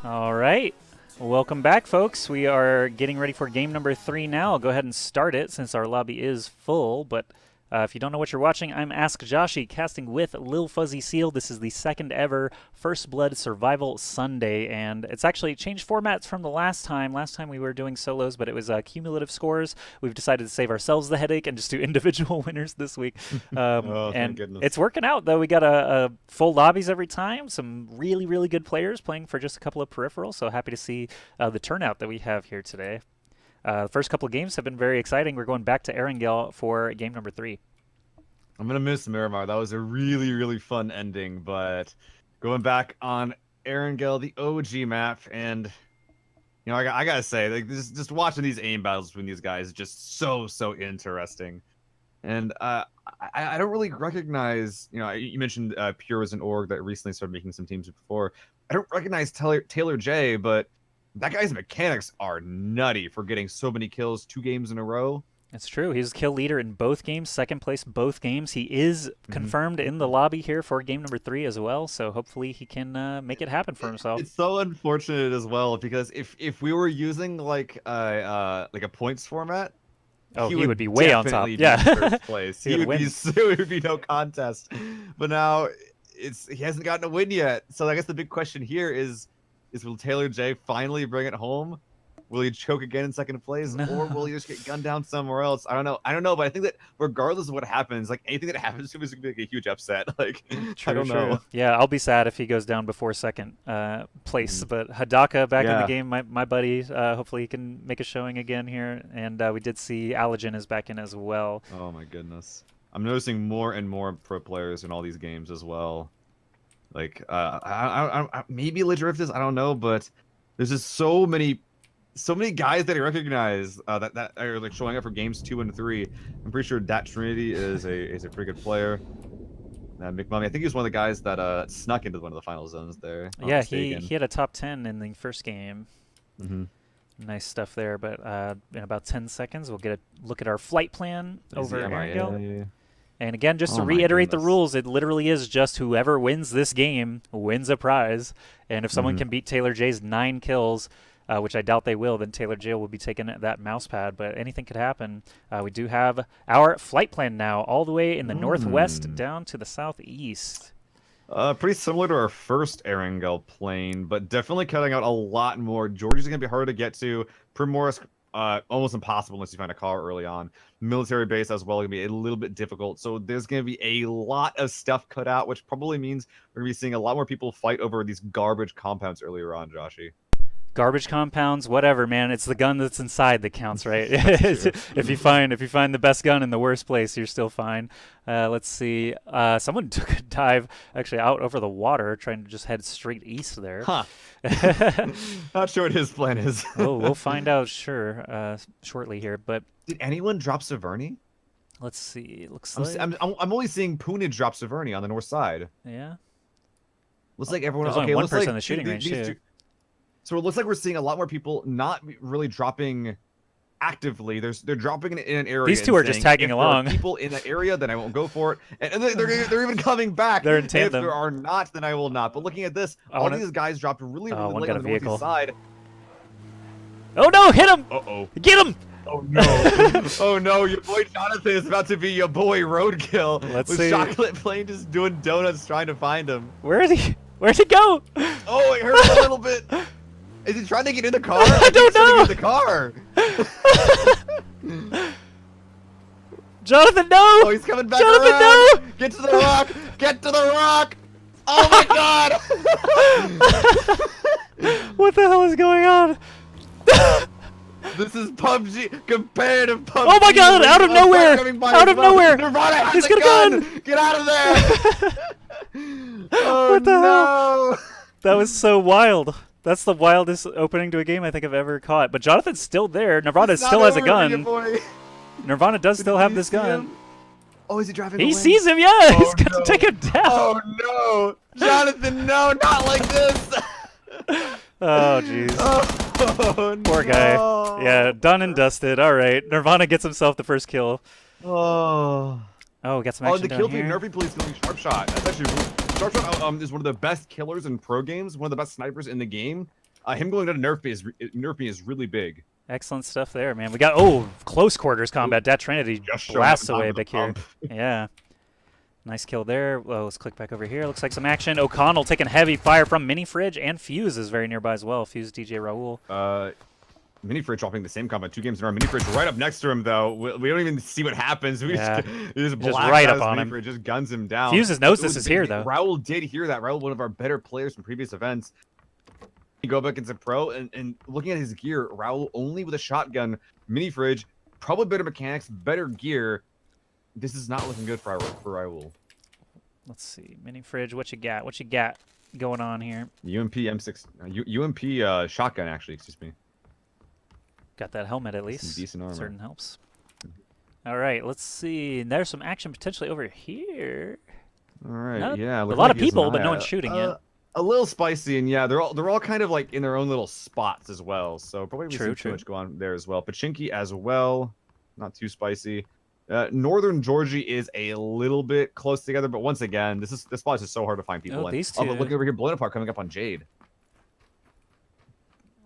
All right. Welcome back, folks. We are getting ready for game number 3 now. I'll go ahead and start it since our lobby is full, but if you don't know what you're watching, I'm Ask Joshi, casting with Lil Fuzzy Seal. This is the second ever First Blood Survival Sunday, and it's actually changed formats from the last time. Last time we were doing solos, but it was cumulative scores. We've decided to save ourselves the headache and just do individual winners this week.
Oh,
and
thank goodness.
it's working out, though. We got a full lobbies every time. Some really, really good players playing for just a couple of peripherals, so happy to see the turnout that we have here today. The first couple of games have been very exciting. We're going back to Erangel for game number 3.
I'm going to miss Miramar. That was a really, really fun ending, but going back on Erangel, the OG map, and, you know, I got to say, like, just watching these aim battles between these guys is just so interesting. And I don't really recognize, you know, you mentioned Pure as an org that recently started making some teams before. I don't recognize Taylor J, but that guy's mechanics are nutty for getting so many kills 2 games in a row.
It's true. He's kill leader in both games, second place both games. He is confirmed in the lobby here for game number 3 as well, so hopefully he can make it happen for himself.
It's so unfortunate as well, because if we were using like a points format,
he would be way on top. Yeah,
first place.
It
would be no contest. But now he hasn't gotten a win yet. So I guess the big question here is will Taylor J finally bring it home? Will he choke again in second place, or will he just get gunned down somewhere else? I don't know, but I think that regardless of what happens, like anything that happens to him is gonna be like a huge upset. Like,
true,
I don't know.
Yeah, I'll be sad if he goes down before second place. But Hadaka back in the game, my buddy. Hopefully he can make a showing again here. And we did see Allergen is back in as well.
Oh my goodness, I'm noticing more and more pro players in all these games as well. Like, maybe Lidrift, I don't know, but there's just so many guys that I recognize that are like showing up for games 2 and 3. I'm pretty sure Dat Trinity is a pretty good player. McMummy, I think he was one of the guys that snuck into one of the final zones there.
Yeah, he had a top 10 in the first game.
Mm-hmm.
Nice stuff there. But in about 10 seconds, we'll get a look at our flight plan over Erangel.
Yeah.
And again, just to reiterate the rules, it literally is just whoever wins this game wins a prize. And if someone can beat Taylor J's 9 kills, which I doubt they will, then Taylor J will be taking that mouse pad. But anything could happen. We do have our flight plan now, all the way in the northwest down to the southeast.
Pretty similar to our first Erangel plane, but definitely cutting out a lot more. Georgie's going to be hard to get to. Primorus, almost impossible unless you find a car early on. Military base as well going to be a little bit difficult. So there's going to be a lot of stuff cut out, which probably means we're going to be seeing a lot more people fight over these garbage compounds earlier on, Joshy.
Garbage compounds, whatever, man. It's the gun that's inside that counts, right? if you find the best gun in the worst place, you're still fine. Let's see. Someone took a dive actually out over the water, trying to just head straight east there.
Huh. Not sure what his plan is.
Oh, we'll find out shortly here. But
did anyone drop Severny?
Let's see. Looks like
I'm only seeing Poonage drop Severny on the north side.
Yeah.
Looks like everyone.
There's only one person in the shooting range too.
So it looks like we're seeing a lot more people not really dropping actively. They're dropping in an area.
These two are just tagging along.
If there are people in that area, then I won't go for it. And they're even coming back.
They're in tandem.
If there are not, then I will not. But looking at this, all these guys dropped really late on the northeast side.
Oh no! Hit him!
Uh-oh.
Get him!
Oh no! Oh no! Your boy Jonathan is about to be your boy Roadkill.
Let's see.
Chocolate Plane just doing donuts trying to find him.
Where is he? Where'd he go?
Oh, it hurt a little bit. Is he trying to get in the car?
I don't know.
Get in the car.
Jonathan, no!
Oh, he's coming back
Jonathan,
around.
no!
Get to the rock! Get to the rock! Oh my god!
What the hell is going on?
This is PUBG, competitive PUBG.
Oh my God! Out of nowhere! Out of nowhere!
Nirvana has
He's
a
got a
gun! Get out of there! Oh
What the hell?
no!
That was so wild. That's the wildest opening to a game I think I've ever caught. But Jonathan's still there. Nirvana
It's not
still has a
over for you,
gun.
boy.
Nirvana does still have
Did you
this
see
gun.
him? Oh, is he driving
He
away?
sees him, yeah!
Oh,
He's gonna
no.
take him down!
Oh no! Jonathan, no, not like this!
Oh, jeez.
Oh,
Poor
no.
guy. Yeah, done and dusted. Alright, Nirvana gets himself the first kill.
Oh.
Oh, we got some
Oh,
action
the
down
kill feed
here.
Nerfy police doing Sharp Shot. That's actually Sharp Shot is one of the best killers in pro games. One of the best snipers in the game. Him going down to Nerfy is really big.
Excellent stuff there, man. We got, oh, close quarters combat. Dat Trinity
Just showing
blasts
up in time
away
with a
back here.
pump.
Yeah. Nice kill there. Well, let's click back over here. Looks like some action. O'Connell taking heavy fire from Mini Fridge, and Fuse is very nearby as well. Fuse, DJ, Raul.
Mini Fridge dropping the same combat 2 games in a row. Mini Fridge right up next to him though. We don't even see what happens. We just blast
right
out
up on
Mini
him.
Fridge, just guns him down.
Fuse knows
It
this
was
is
big.
here though.
Raul did hear that. Raul, one of our better players from previous events. He go back into pro and looking at his gear, Raul only with a shotgun. Mini Fridge, probably better mechanics, better gear. This is not looking good for Raul.
Let's see. Mini Fridge, what you got? What you got going on here?
UMP M6, UMP shotgun actually, excuse me.
Got that helmet at least.
Some decent armor.
Certain helps. All right, let's see. There's some action potentially over here.
All right,
Not
yeah.
a
looks
lot
like
of
he has an
people, but
eye
no one's
out.
shooting yet.
A little spicy, and yeah, they're all kind of like in their own little spots as well. So probably we see too much go on there as well. Pachinki as well, not too spicy. Northern Georgia is a little bit close together, but once again, this spot is just so hard to find people in.
These
Oh,
two.
but look over here, blown apart coming up on Jade.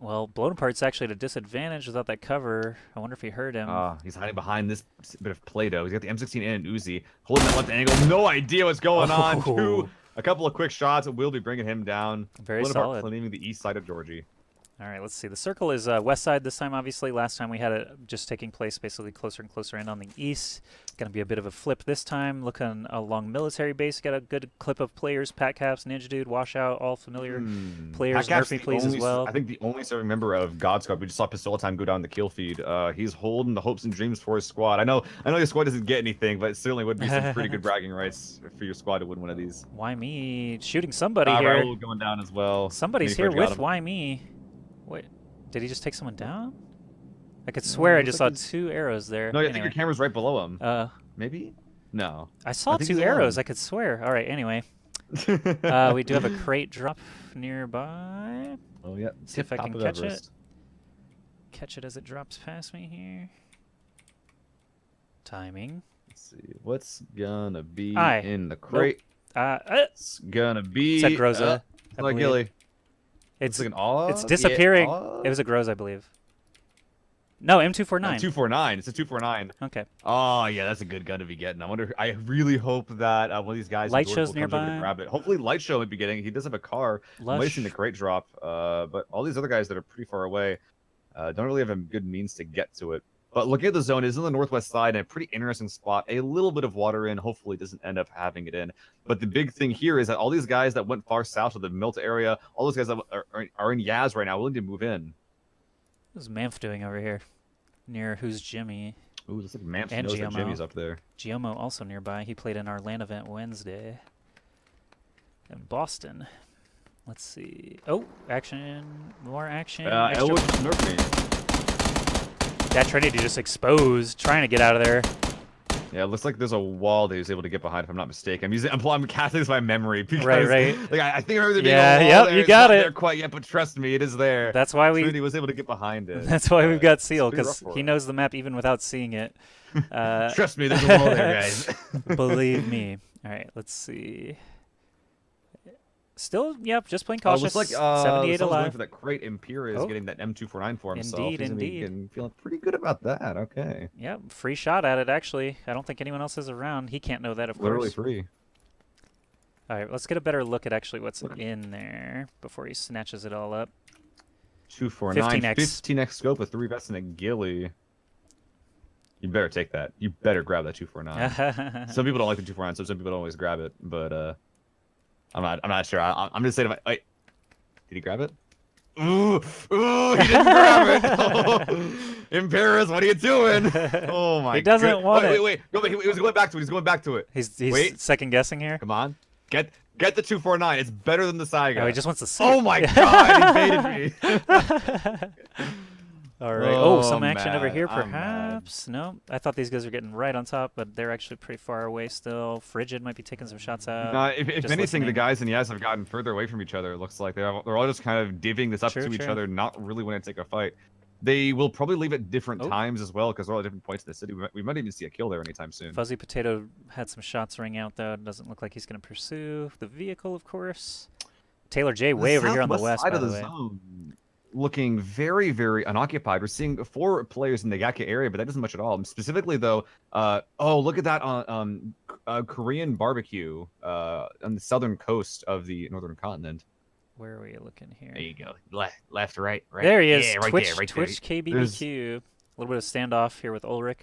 Well, Blown Apart's actually at a disadvantage without that cover. I wonder if he heard him.
He's hiding behind this bit of Play-Doh. He's got the M16 and an Uzi, holding that left angle. No idea what's going on. A couple of quick shots will be bringing him down.
Very
blown
solid.
apart, claiming the east side of Georgie.
All right, let's see. The circle is west side this time, obviously. Last time we had it just taking place basically closer and closer in on the east. Going to be a bit of a flip this time. Looking along military base. Got a good clip of players. Pat Caps, Ninja Dude, Washout, all familiar players. Murphy, please, as well.
I think the only serving member of God Squad. We just saw Pistola Time go down the kill feed. He's holding the hopes and dreams for his squad. I know your squad doesn't get anything, but it certainly would be some pretty good bragging rights for your squad to win one of these.
Why me? Shooting somebody here.
Raul going down as well.
Somebody's here with Why me? Wait, did he just take someone down? I could swear I just saw 2 arrows there.
No, I
anyway.
think your camera's right below him.
Maybe?
No.
I saw 2 arrows, I could swear. All right, anyway. We do have a crate drop nearby.
Oh, yeah.
See if I can catch it. Catch it as it drops past me here. Timing.
Let's see. What's gonna be
Aye.
in the crate?
Nope.
It's gonna be...
It's a Groza. I
like
believe.
Gilly.
It's
like an Aw?
It's disappearing.
Yeah,
It was a Groza, I believe. No, M249.
249. It's a 249.
Okay.
Oh yeah, that's a good gun to be getting. I wonder. I really hope that one of these guys
Light
in
Show's
Dortmund comes over to
nearby.
grab it. Hopefully, Light Show might be getting. He does have a car. Might
Lush.
see the crate drop. But all these other guys that are pretty far away, don't really have a good means to get to it. But looking at the zone, it's in the northwest side and a pretty interesting spot. A little bit of water in. Hopefully, it doesn't end up having it in. But the big thing here is that all these guys that went far south to the Milta area, all those guys that are in Yaz right now, willing to move in.
What's Mamph doing over here? Near Who's Jimmy?
Ooh, looks like Mamps
And
knows that
GMO.
Jimmy's up there.
Giomo also nearby. He played in our LAN event Wednesday in Boston. Let's see. Oh, action. More action.
It would nerf me.
That Trinity just exposed, trying to get out of there.
Yeah, it looks like there's a wall that he was able to get behind, if I'm not mistaken. I'm casting this by memory because,
Right.
Like, I think I remember there being
Yeah,
a wall
yep,
there.
you
It's
got
not
it.
there quite yet, but trust me, it is there.
That's why we.
Trinity was able to get behind it.
That's why we've got Seal,
it's pretty
because
rough for
he
him.
knows the map even without seeing it.
Trust me, there's a wall there, guys.
Believe me. All right, let's see. Still, yep, just playing
Oh,
cautious.
looks like
78
someone's going
alive.
for that crate. Imperial is
Oh.
getting that M249 for himself.
Indeed,
He's gonna be
indeed.
feeling pretty good about that. Okay.
Yep, free shot at it, actually. I don't think anyone else is around. He can't know that, of
Literally
course.
free.
All right, let's get a better look at actually what's in there before he snatches it all up.
249.
15x.
15x scope with 3 vests and a ghillie. You better take that. You better grab that 249. Some people don't like the 249, so some people don't always grab it. But I'm not sure. I'm just saying. Wait, did he grab it? Ooh, he didn't grab it. In Paris, what are you doing? Oh my!
He doesn't want it.
Wait. Go back. He was going back to it. He's going back to it.
He's
Wait.
second guessing here.
Come on, get the 249. It's better than the Saiga.
Oh, he just wants to see.
Oh my God! He baited me.
All right. Oh, some
I'm
action over
mad.
here,
I'm mad.
perhaps. No, I thought these guys were getting right on top, but they're actually pretty far away still. Frigid might be taking some shots out.
No, if
just
anything, the
listening.
guys in Yes have gotten further away from each other. It looks like they're all just kind of divvying this up
True,
to each
true.
other, not really want to take a fight. They will probably leave at different
Oh.
times as well, because they're all at different points in the city. We might even see a kill there anytime soon.
Fuzzy Potato had some shots ring out, though. It doesn't look like he's going to pursue the vehicle, of course. Taylor J way over here on the west,
side
by
of
the
the
way.
zone, looking very, very unoccupied. We're seeing 4 players in the Gaka area, but that isn't much at all. Specifically, though, oh, look at that on Korean barbecue on the southern coast of the northern continent.
Where are we looking here?
There you go. Left, right.
There he is.
Yeah, right
Twitch,
there, right
Twitch
there.
KBBQ. A little bit of standoff here with Ulrich.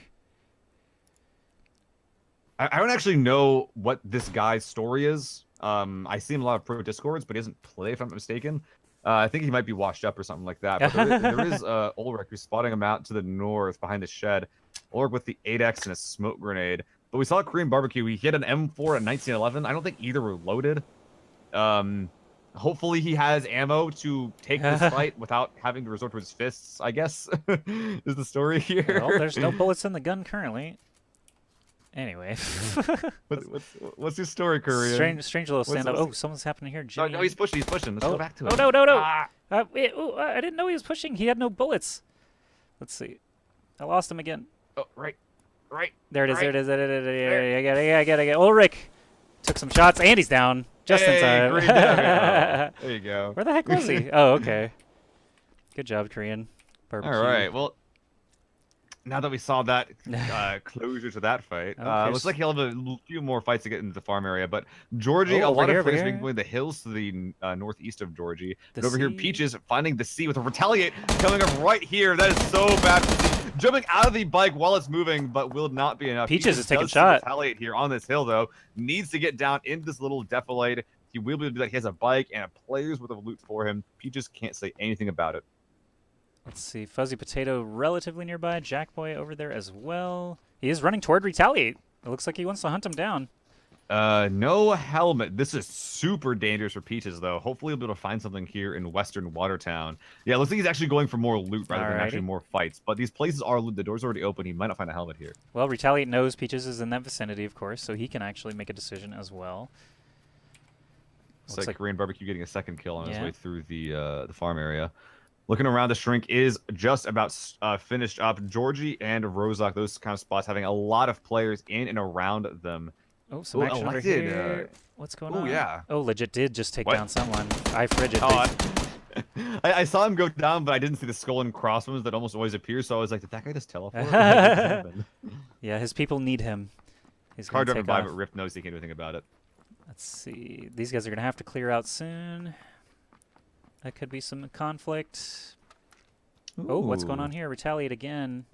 I don't actually know what this guy's story is. I see him a lot of pro discords, but he doesn't play, if I'm not mistaken. I think he might be washed up or something like that. But there is Ulrich who's spotting him out to the north behind the shed. Ulrich with the 8x and a smoke grenade. But we saw Korean barbecue. He hit an M4 at 1911. I don't think either were loaded. Hopefully he has ammo to take this fight without having to resort to his fists, I guess, is the story here.
Well, there's no bullets in the gun currently. Anyway.
What's your story, Korean?
Strange little
What's
standoff.
this?
Oh, someone's happening here. Jimmy.
No, he's pushing. Let's go back to it.
Oh, no.
Ah.
Wait, I didn't know he was pushing. He had no bullets. Let's see. I lost him again.
Oh, right.
There it is.
Right.
There. I get it. Ulrich took some shots, and he's down. Just in time.
Green there you go.
Where the heck was he? Oh, okay. Good job, Korean. Barbecue.
All right. Well, now that we saw that closure to that fight,
Okay,
looks like he'll have a few more fights to get into the farm area. But Georgie,
Oh,
a lot
over
of players
here.
being going the hills to the northeast of Georgie.
The
But over here,
sea.
Peaches finding the sea with a retaliate coming up right here. That is so bad. Jumping out of the bike while it's moving, but will not be enough.
Peaches is taking
does see
shot.
Retaliate here on this hill, though. Needs to get down into this little defilade. He will be able to do that. He has a bike and a player's worth of loot for him. Peaches can't say anything about it.
Let's see. Fuzzy Potato relatively nearby. Jackboy over there as well. He is running toward Retaliate. It looks like he wants to hunt him down.
No helmet. This is super dangerous for Peaches, though. Hopefully he'll be able to find something here in Western Watertown. Yeah, it looks like he's actually going for more loot rather than actually
Alrighty.
more fights. But these places are loot. The door's already open. He might not find a helmet here.
Well, Retaliate knows Peaches is in that vicinity, of course, so he can actually make a decision as well.
It's
Looks
like Korean barbecue getting a second kill on his
Yeah.
way through the farm area. Looking around, the shrink is just about finished up. Georgie and Rozak, those kind of spots, having a lot of players in and around them.
Oh, some
Ooh,
action over
Elected,
here. What's going
ooh,
on?
yeah.
Oh, legit did just take
What?
down someone. I Frigid.
Oh, I saw him go down, but I didn't see the skull and crossbones that almost always appear. So I was like, did that guy just teleport? What happened?
Yeah, his people need him. He's
Car
going to
driving
take
by,
off.
but Rift knows he can't do anything about it.
Let's see. These guys are going to have to clear out soon. That could be some conflict. Oh, what's going on here? Retaliate again.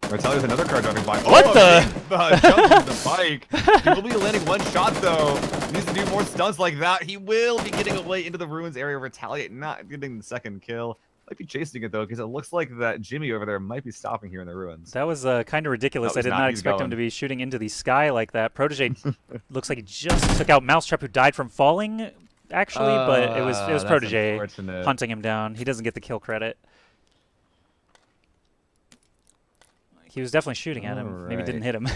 Retaliate with another car driving by.
What
oh,
the?
Jump the bike. He will be landing one shot, though. He needs to do more stunts like that. He will be getting away into the ruins area. Retaliate not getting the second kill. Might be chasing it, though, because it looks like that Jimmy over there might be stopping here in the ruins.
That was kind of ridiculous.
No,
I
he's
did
not.
not
He's
expect him
going.
to be shooting into the sky like that. Protege looks like he just took out Mousetrap, who died from falling, actually, but it was
that's
Protege
unfortunate.
hunting him down. He doesn't get the kill credit. He was definitely shooting at him. Maybe didn't hit him.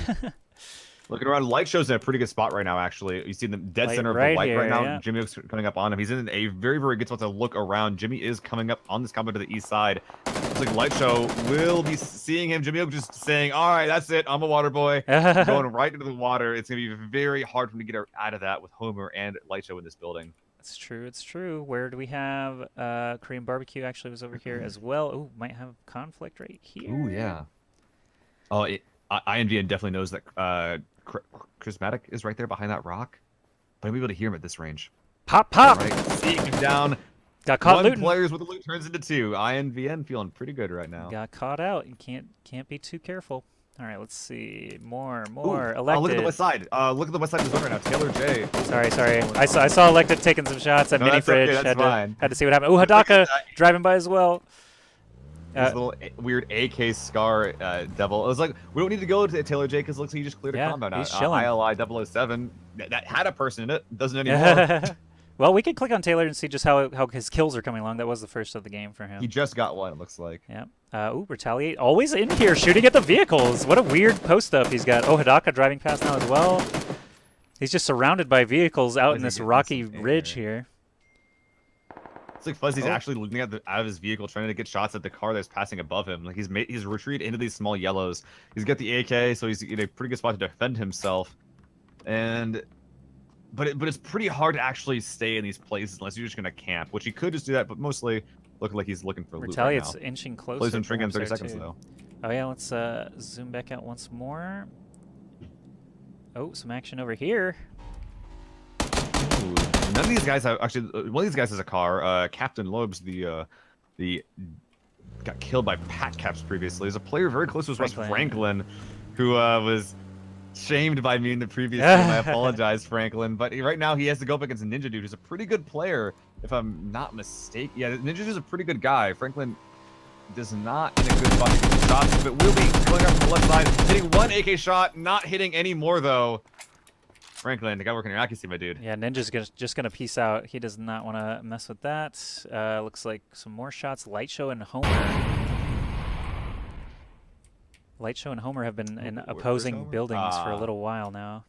Looking around, Light Show's in a pretty good spot right now, actually. You see the dead
Light
center of
right
the light
here,
right now.
yeah.
Jimmy Oak's coming up on him. He's in a very, very good spot to look around. Jimmy is coming up on this combo to the east side. Looks like Light Show will be seeing him. Jimmy Oak just saying, all right, that's it. I'm a water boy. Going right into the water. It's going to be very hard for him to get out of that with Homer and Light Show in this building.
It's true. It's true. Where do we have Korean barbecue? Actually, was over here as well. Oh, might have conflict right here.
Ooh, yeah. Oh, INVN definitely knows that Charismatic is right there behind that rock. But I'm able to hear him at this range.
Pop, pop.
All right, seeing him down.
Got caught
One
looting.
players with the loot turns into two. INVN feeling pretty good right now.
Got caught out. You can't be too careful. All right, let's see. More.
Ooh,
Elected.
look at the west side. Look at the west side of the zone right now. Taylor J.
Sorry. I saw Elected taking some shots at
No,
Mini
that's okay,
Fridge.
that's fine.
Had to see what happened. Oh, Hadaka driving by as well.
His little weird AK Scar devil. It was like, we don't need to go to Taylor J because it looks like he just cleared a
Yeah,
combat now.
he's chilling.
ILI 007 that had a person in it. Doesn't anymore.
Well, we can click on Taylor and see just how his kills are coming along. That was the first of the game for him.
He just got one, it looks like.
Yeah. Ooh, Retaliate. Always in here shooting at the vehicles. What a weird post-up he's got. Oh, Hidaka driving past now as well. He's just surrounded by vehicles out in this rocky ridge here.
It's like Fuzzy's actually looking at out of his vehicle, trying to get shots at the car that's passing above him. Like he's retreated into these small yellows. He's got the AK, so he's in a pretty good spot to defend himself. But it's pretty hard to actually stay in these places unless you're just gonna camp, which he could just do that. But mostly looking like he's looking for loot right now.
Retaliate's inching closer.
Plays in trinket in 30 seconds though.
Oh yeah, let's zoom back out once more. Oh, some action over here.
Ooh. None of these guys have actually. One of these guys has a car. Captain Lobes, the got killed by Pat Caps previously. There's a player very close to us, Franklin, who was shamed by me in the previous game. I apologize, Franklin. But right now he has to go up against Ninja Dude, who's a pretty good player, if I'm not mistaken. Yeah, Ninja Dude's a pretty good guy. Franklin does not in a good spot to get the shots, but will be going up from the left side, hitting one AK shot, not hitting any more though. Franklin, the guy working your accuracy, my dude.
Yeah, Ninja's just gonna peace out. He does not want to mess with that. Looks like some more shots. Lightshow and Homer. Lightshow and Homer have been in opposing buildings for a little while now.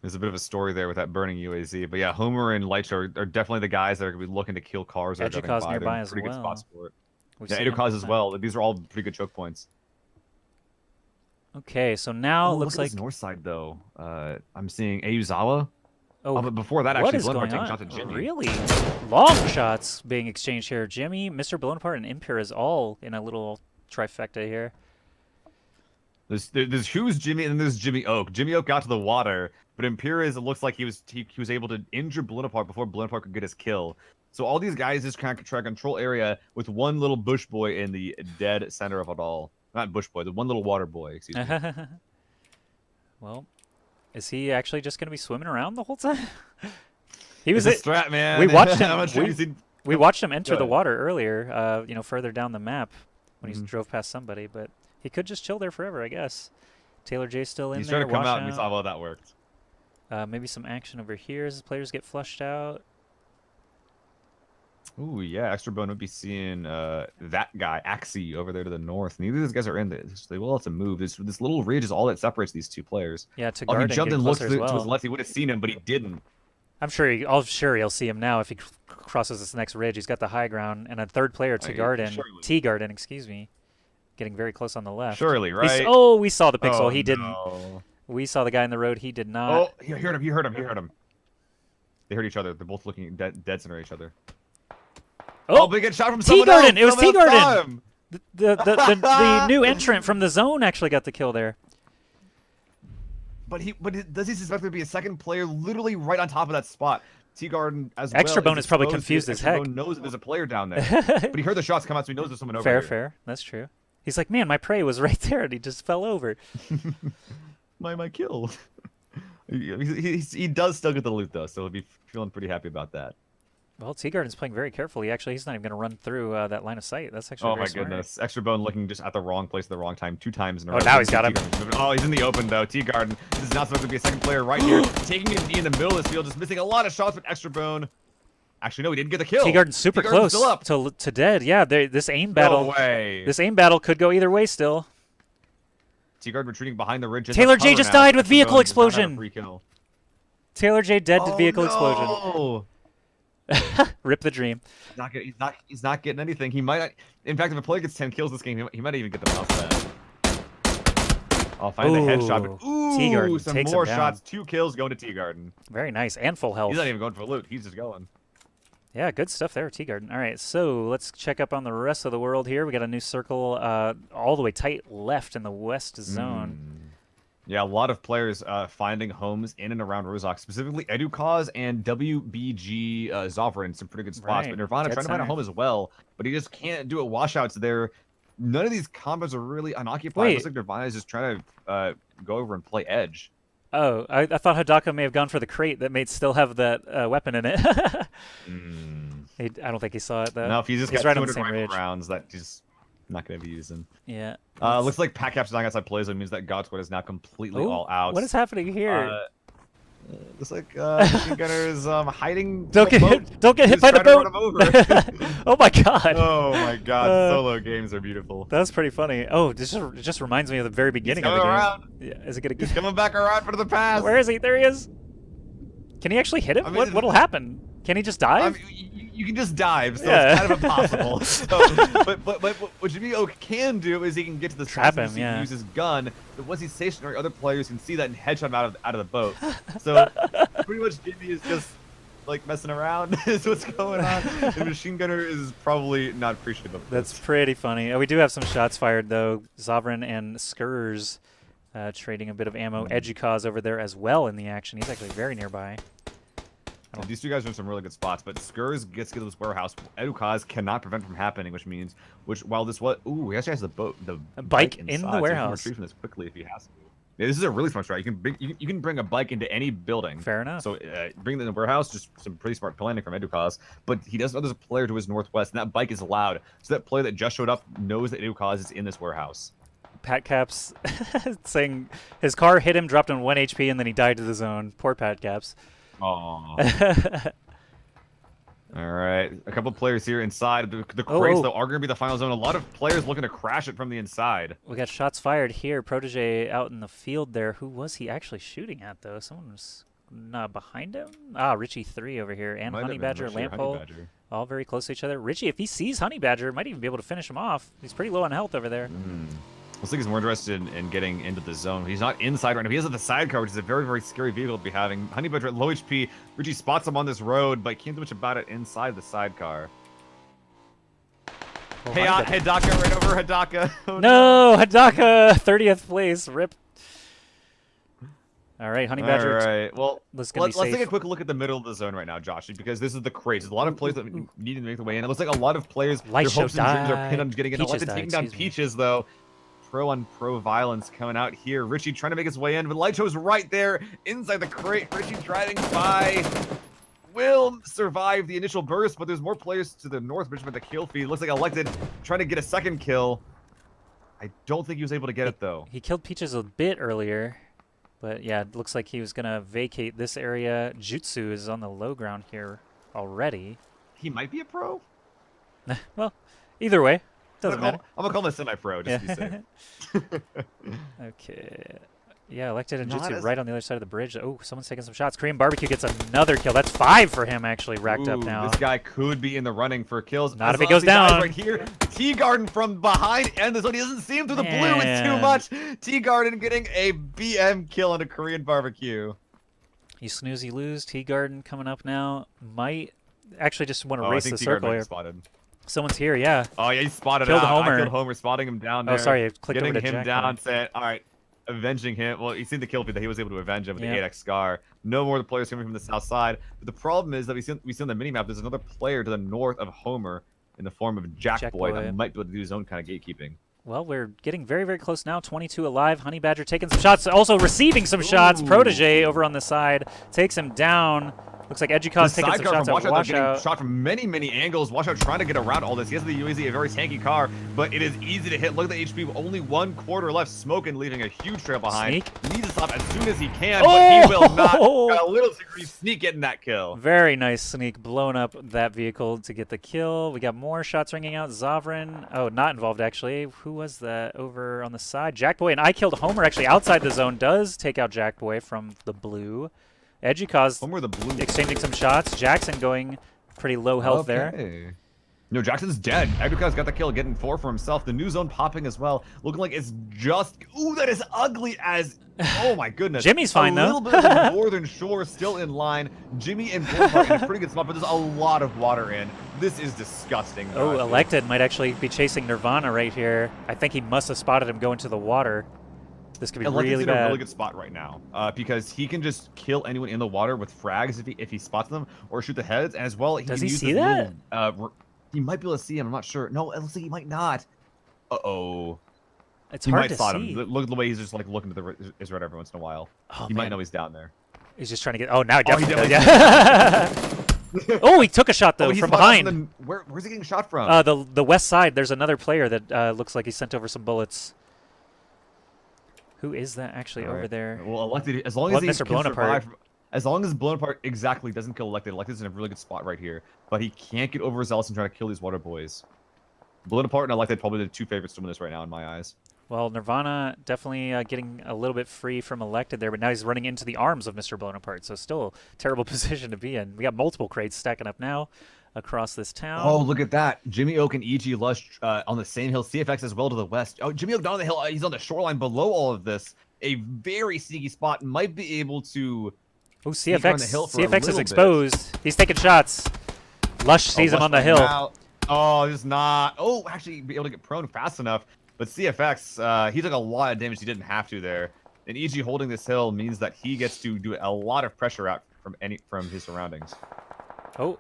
There's a bit of a story there with that burning UAZ, but yeah, Homer and Lightshow are definitely the guys that are gonna be looking to kill cars.
Educause nearby as
pretty
well.
Good spots for it. Yeah, Educause as well. These are all pretty good choke points.
Okay, so now it looks like
north side though. I'm seeing Ayuzawa.
Oh,
but before that,
what
actually,
is going on?
shot to Jimmy.
Really long shots being exchanged here. Jimmy, Mr. Bonaparte, and Impure is all in a little trifecta here.
There's who's Jimmy, and then there's Jimmy Oak. Jimmy Oak got to the water, but Impure it looks like he was able to injure Bonaparte before Bonaparte could get his kill. So all these guys just kind of try to control area with one little bush boy in the dead center of it all. Not bush boy, the one little water boy, excuse me.
Well, is he actually just going to be swimming around the whole time? He was
a strat, man.
We watched him. We watched him enter the water earlier. You know, further down the map when he drove past somebody, but he could just chill there forever, I guess. Taylor J still in there.
He's trying to come out, and we saw how that worked.
Maybe some action over here as the players get flushed out.
Ooh, yeah, Extra Bone would be seeing that guy, Axie, over there to the north. Neither of these guys are in this. They will have to move. This little ridge is all that separates these two players.
Yeah, to guard
if he jumped and looked to
well.
his left, he would have seen him, but he didn't.
I'm sure he'll see him now if he crosses this next ridge. He's got the high ground, and a third player, T-Garden, excuse me, getting very close on the left.
Surely, right?
Oh, we saw the pixel.
Oh,
he didn't.
No.
We saw the guy in the road. He did not.
Oh, he heard him. He heard him. They heard each other. They're both looking dead center at each other.
Oh,
big good shot from someone else.
T-Garden. It was T-Garden. The new entrant from the zone actually got the kill there.
But does he suspect there to be a second player literally right on top of that spot? T-Garden as well.
Extra Bone is probably confused as heck.
Extra Bone knows there's a player down there. But he heard the shots come out, so he knows there's someone over here.
Fair. That's true. He's like, man, my prey was right there, and he just fell over.
my kill. he does still get the loot, though, so he'll be feeling pretty happy about that.
Well, T-Garden's playing very carefully. Actually, he's not even going to run through that line of sight. That's actually very smart.
Goodness. Extra Bone looking just at the wrong place at the wrong time 2 times in a row.
Oh, now he's got him.
Oh, he's in the open, though. T-Garden. This is not supposed to be a second player right here. Taking it in the middle of this field, just missing a lot of shots with Extra Bone. Actually, no, he didn't get the kill.
T-Garden's super close to dead. Yeah, this aim battle.
No way.
This aim battle could go either way still.
T-Guard retreating behind the ridge.
Taylor J just died with vehicle explosion. Taylor J dead to vehicle explosion. Rip the dream.
He's not getting anything. He might not, in fact, if a player gets 10 kills this game, he might even get the mouse pad. I'll find the headshot. But, ooh, some more shots. 2 kills going to T-Garden.
Very nice. And full health.
He's not even going for loot. He's just going.
Yeah, good stuff there, T-Garden. All right, so let's check up on the rest of the world here. We got a new circle all the way tight left in the west zone.
Yeah, a lot of players finding homes in and around Rozok, specifically Educause and WBG Zovra in some pretty good spots. But Nirvana trying to find a home as well, but he just can't do it. Washouts there. None of these combos are really unoccupied. It looks like Nirvana is just trying to go over and play edge.
Oh, I thought Hidaka may have gone for the crate that may still have that weapon in it. I don't think he saw it, though.
No, if he's just got
right
200
on the same ridge.
rounds, that just Not gonna be using.
Yeah.
Looks like Pat Cap's dying outside play zone means that God Squad is now completely all out.
What is happening here?
Looks like Machine Gunner is hiding.
Don't get hit by the boat. Oh my god.
Oh my god. Solo games are beautiful.
That's pretty funny. Oh, this just reminds me of the very beginning of the game.
Around.
Yeah, is it gonna get?
He's coming back around for the pass.
Where is he? There he is. Can he actually hit him?
I mean,
What'll happen? Can he just dive?
You can just dive, so
Yeah.
it's kind of impossible. But what Jimmy Oak can do is he can get to the
trap
side
him,
so he
yeah.
can use his gun. But once he's stationary, other players can see that and headshot him out of the boat. So pretty much Jimmy is just like messing around is what's going on. The Machine Gunner is probably not appreciative of this.
That's pretty funny. We do have some shots fired though. Zovran and Skurs trading a bit of ammo. Edukaz over there as well in the action. He's actually very nearby.
And these two guys are in some really good spots, but Skurs gets to this warehouse. Edukaz cannot prevent from happening, which while this was, ooh, he actually has the
bike in
inside,
the
so
warehouse.
he can retrieve from this quickly if he has to. Yeah, this is a really smart strat. You can bring a bike into any building.
Fair enough.
So bring it in the warehouse, just some pretty smart planning from Edukaz. But he does know there's a player to his northwest, and that bike is loud. So that player that just showed up knows that Edukaz is in this warehouse.
Pat Caps saying his car hit him, dropped him 1 HP, and then he died to the zone. Poor Pat Caps.
Aww. All right, a couple players here inside. The crates, though, are going to be the final zone. A lot of players looking to crash it from the inside.
We got shots fired here. Protege out in the field there. Who was he actually shooting at, though? Someone was behind him? Ah, Richie 3 over here. And Honey Badger, Lamphole, all very close to each other. Richie, if he sees Honey Badger, might even be able to finish him off. He's pretty low on health over there.
Looks like he's more interested in getting into the zone. He's not inside right now. He has the sidecar, which is a very, very scary vehicle to be having. Honey Badger at low HP. Richie spots him on this road, but can't do much about it inside the sidecar.
Oh,
hey, Hidaka right over Hidaka. Oh,
no, Hidaka, 30th place. Rip. All right, Honey Badger.
All right, well, let's
take
a quick look at the middle of the zone right now, Josh, because this is the craze. There's a lot of players that need to make their way in. It looks like a lot of players, their hopes and dreams are pinned on getting in. Elected taking down Peaches, though. Pro violence coming out here. Richie trying to make his way in, but Light Show's right there inside the crate. Richie driving by. Will survive the initial burst, but there's more players to the north. Richmond, the kill feed. Looks like Elected trying to get a second kill. I don't think he was able to get it, though.
He killed Peaches a bit earlier, but yeah, it looks like he was going to vacate this area. Jutsu is on the low ground here already.
He might be a pro?
Well, either way. Doesn't matter.
I'm gonna call him a semi-pro just to be safe.
Okay. Yeah, Elected and Jutsu right on the other side of the bridge. Oh, someone's taking some shots. Korean Barbecue gets another kill. That's 5 for him, actually, racked up now.
This guy could be in the running for kills.
Not if he goes down.
Right here. T-Garden from behind, and this one, he doesn't see him through the blue. It's too much. T-Garden getting a BM kill on a Korean Barbecue.
You snooze, you lose. T-Garden coming up now. Might actually just want to race the circle here.
Spotted.
Someone's here, yeah.
Oh, yeah, he spotted
Killed
out.
Homer.
I killed Homer, spotting him down there.
Oh, sorry, I clicked over to
Getting him
Jack
down, saying, all right, avenging him. Well, you seen the kill feed that he was able to avenge him with the 8x Scar. No more of the players coming from the south side. But the problem is that we see on the minimap, there's another player to the north of Homer in the form of Jack Boy that might be able to do his own kind of gatekeeping.
Well, we're getting very, very close now. 22 alive. Honey Badger taking some shots, also receiving some shots. Protege over on the side takes him down. Looks like Edukaz taking some shots at Washout.
Shot from many, many angles. Washout trying to get around all this. He has the UAZ, a very tanky car, but it is easy to hit. Look at the HP. Only 1/4 left. Smoking, leaving a huge trail behind.
Sneak.
Needs to stop as soon as he can, but he will not. Got a little degree sneak getting that kill.
Very nice sneak, blowing up that vehicle to get the kill. We got more shots ringing out. Zovran. Oh, not involved, actually. Who was that over on the side? Jackboy, and I killed Homer, actually, outside the zone. Does take out Jackboy from the blue. Edukaz exchanging some shots. Jackson going pretty low health there.
No, Jackson's dead. Edukaz got the kill, getting 4 for himself. The new zone popping as well. Looking like it's just... Ooh, that is ugly as... Oh, my goodness.
Jimmy's fine, though.
A little bit of the northern shore still in line. Jimmy and Bullpark in a pretty good spot, but there's a lot of water in. This is disgusting.
Oh, Elected might actually be chasing Nirvana right here. I think he must have spotted him go into the water. This could be really bad.
In a really good spot right now because he can just kill anyone in the water with frags if he spots them or shoot the heads. And as well,
does he see that?
He might be able to see him. I'm not sure. No, it looks like he might not. Uh-oh.
It's hard to see.
Him. Look at the way he's just like looking to his red every once in a while.
Oh,
he might know he's down there.
He's just trying to get... Oh, now he definitely does. Yeah. Oh, he took a shot
Oh,
though
he's
from
fought off
behind.
where's he getting shot from?
The west side. There's another player that looks like he sent over some bullets. Who is that actually
All
over
right.
there?
Well, Elected, as long as he
Mr.
can
Blown Apart.
survive, as long as Blown Apart exactly doesn't kill Elected, Elected's in a really good spot right here. But he can't get overzealous and try to kill these water boys. Blown Apart and Elected probably the two favorites to win this right now in my eyes.
Well, Nirvana definitely getting a little bit free from Elected there, but now he's running into the arms of Mr. Blown Apart, so still a terrible position to be in. We got multiple crates stacking up now across this town.
Oh, look at that. Jimmy Oak and EG Lush on the same hill. CFX as well to the west. Oh, Jimmy Oak not on the hill. He's on the shoreline below all of this. A very sneaky spot. Might be able to...
Oh,
sneak on the hill for a
CFX is
little
exposed. He's taking shots. Lush sees him
Lush
on the
right
hill.
now. Oh, he's not. Oh, actually be able to get prone fast enough. But CFX, he took a lot of damage he didn't have to there. And EG holding this hill means that he gets to do a lot of pressure out from his surroundings.
Oh,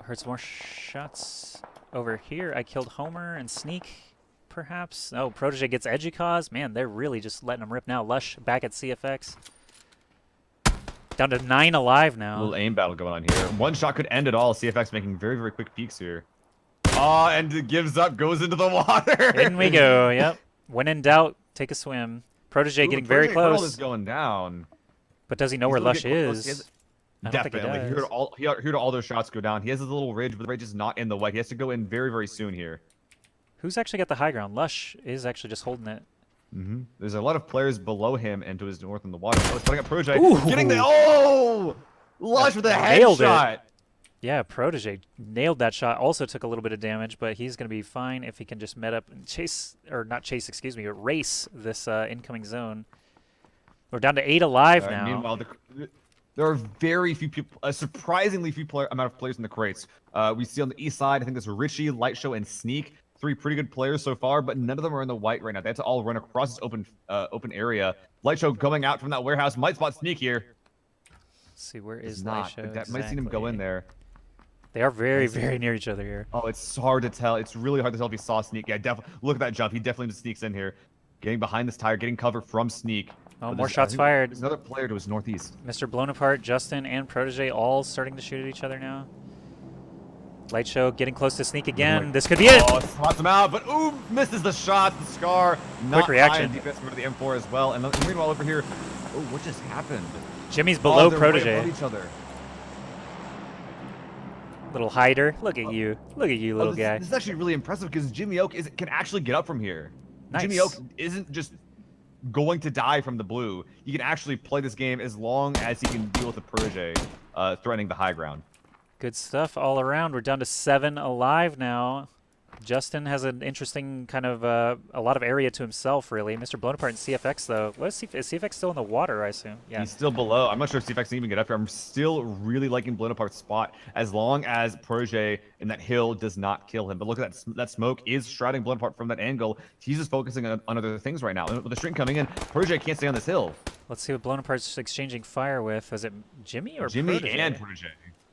heard some more shots over here. I killed Homer and Sneak, perhaps. Oh, Protege gets Edgy-Cause. Man, they're really just letting him rip now. Lush back at CFX. Down to 9 alive now.
A little aim battle going on here. One shot could end it all. CFX making very, very quick peeks here. Oh, and it gives up, goes into the water.
In we go. Yep. When in doubt, take a swim. Protege getting very close.
Is going down.
But does he know where Lush is? I don't
Definitely.
think
He heard all those shots go down. He has his little ridge, but the ridge is not in the way. He has to go in very, very soon here.
Who's actually got the high ground? Lush is actually just holding it.
There's a lot of players below him and to his north in the water. Oh, he's putting up Protege.
Ooh.
Getting the... Oh! Lush with a
Nailed it.
headshot.
Yeah, Protege nailed that shot. Also took a little bit of damage, but he's going to be fine if he can just met up and chase, or not chase, excuse me, race this incoming zone. We're down to 8 alive now.
Meanwhile, there are very few people, a surprisingly few amount of players in the crates. We see on the east side, I think there's Richie, Light Show, and Sneak. 3 pretty good players so far, but none of them are in the white right now. They have to all run across this open area. Light Show going out from that warehouse might spot Sneak here.
Let's see, where is
not.
Light Show?
That might see him go in there.
They are very, very near each other here.
Oh, it's hard to tell. It's really hard to tell if he saw Sneak. Yeah, definitely. Look at that jump. He definitely just sneaks in here. Getting behind this tire, getting cover from Sneak.
Oh, more shots fired.
There's another player to his northeast.
Mr. Blown Apart, Justin, and Protege all starting to shoot at each other now. Light Show getting close to Sneak again. This could be it.
Oh, slots him out, but ooh, misses the shot. The Scar. Not
Quick reaction.
high in defense for the M4 as well. And meanwhile over here, oh, what just happened?
Jimmy's below
they're
Protege.
way above each other.
Little hider. Look at you. Look at you, little guy.
This is actually really impressive because Jimmy Oak can actually get up from here.
Nice.
Jimmy Oak isn't just going to die from the blue. He can actually play this game as long as he can deal with the Protege threatening the high ground.
Good stuff all around. We're down to 7 alive now. Justin has an interesting kind of a lot of area to himself, really. Mr. Blown Apart and CFX, though. What is CFX still in the water, I assume? Yeah.
He's still below. I'm not sure if CFX can even get up here. I'm still really liking Blown Apart's spot as long as Protege in that hill does not kill him. But look at that. That smoke is shrouding Blown Apart from that angle. He's just focusing on other things right now. And with the shrink coming in, Protege can't stay on this hill.
Let's see what Blown Apart's exchanging fire with. Is it Jimmy or
Jimmy
Protege?
and Protege.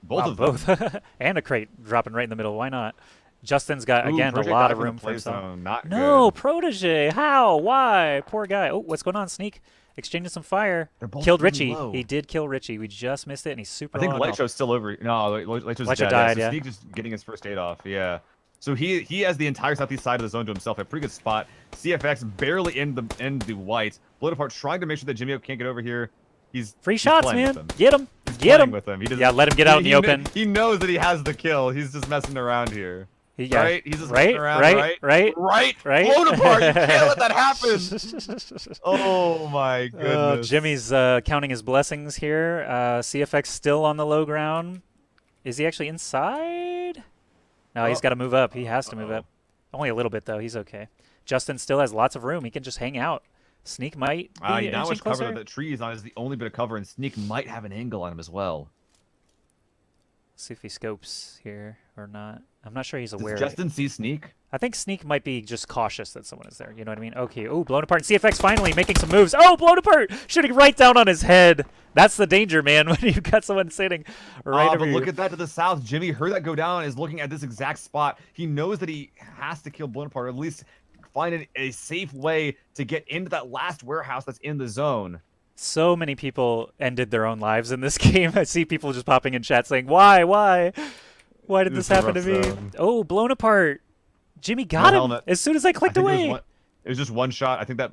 Both
Wow,
of them.
both. And a crate dropping right in the middle. Why not? Justin's got,
Ooh,
again, a
Protege
lot
died
of
from the
room for
play
himself.
zone. Not
No,
good.
Protege. How? Why? Poor guy. Oh, what's going on, Sneak? Exchanging some fire.
They're both
Killed
really
Richie.
low.
He did kill Richie. We just missed it, and he's super
I think
low on
Light
health.
Show's still over. No, Light Show's
Light Show
dead.
died,
So
yeah.
Sneak just getting his first aid off. Yeah. So he has the entire southeast side of the zone to himself. A pretty good spot. CFX barely in the white. Blown Apart trying to make sure that Jimmy Oak can't get over here. He's
Free shots,
playing
man.
with him.
Get him.
He's
Get
playing
him.
with him. He doesn't,
Yeah, let him get out in the open.
He knows that he has the kill. He's just messing around here.
Yeah.
Right? He's just
right,
messing around.
right,
Right. Blown Apart. You can't let that happen. Oh my goodness.
Jimmy's counting his blessings here. CFX still on the low ground. Is he actually inside? No, he's got to move up. He has to move up. Only a little bit, though. He's okay. Justin still has lots of room. He can just hang out. Sneak might be
Not
inching
much cover.
closer.
The tree is on is the only bit of cover, and Sneak might have an angle on him as well.
See if he scopes here or not. I'm not sure he's
Does
aware.
Justin see Sneak?
I think Sneak might be just cautious that someone is there. You know what I mean? Okay. Oh, Blown Apart. CFX finally making some moves. Oh, Blown Apart! Shooting right down on his head. That's the danger, man, when you've got someone sitting right over
But
you.
look at that to the south. Jimmy heard that go down and is looking at this exact spot. He knows that he has to kill Blown Apart, or at least find a safe way to get into that last warehouse that's in the zone.
So many people ended their own lives in this game. I see people just popping in chat saying, "Why? Why did this
This is a
happen
rough
to me?"
zone.
Oh, blown apart. Jimmy
No
got him
helmet.
as soon as I
I
clicked
think there's
away.
one. It was just one shot. I think that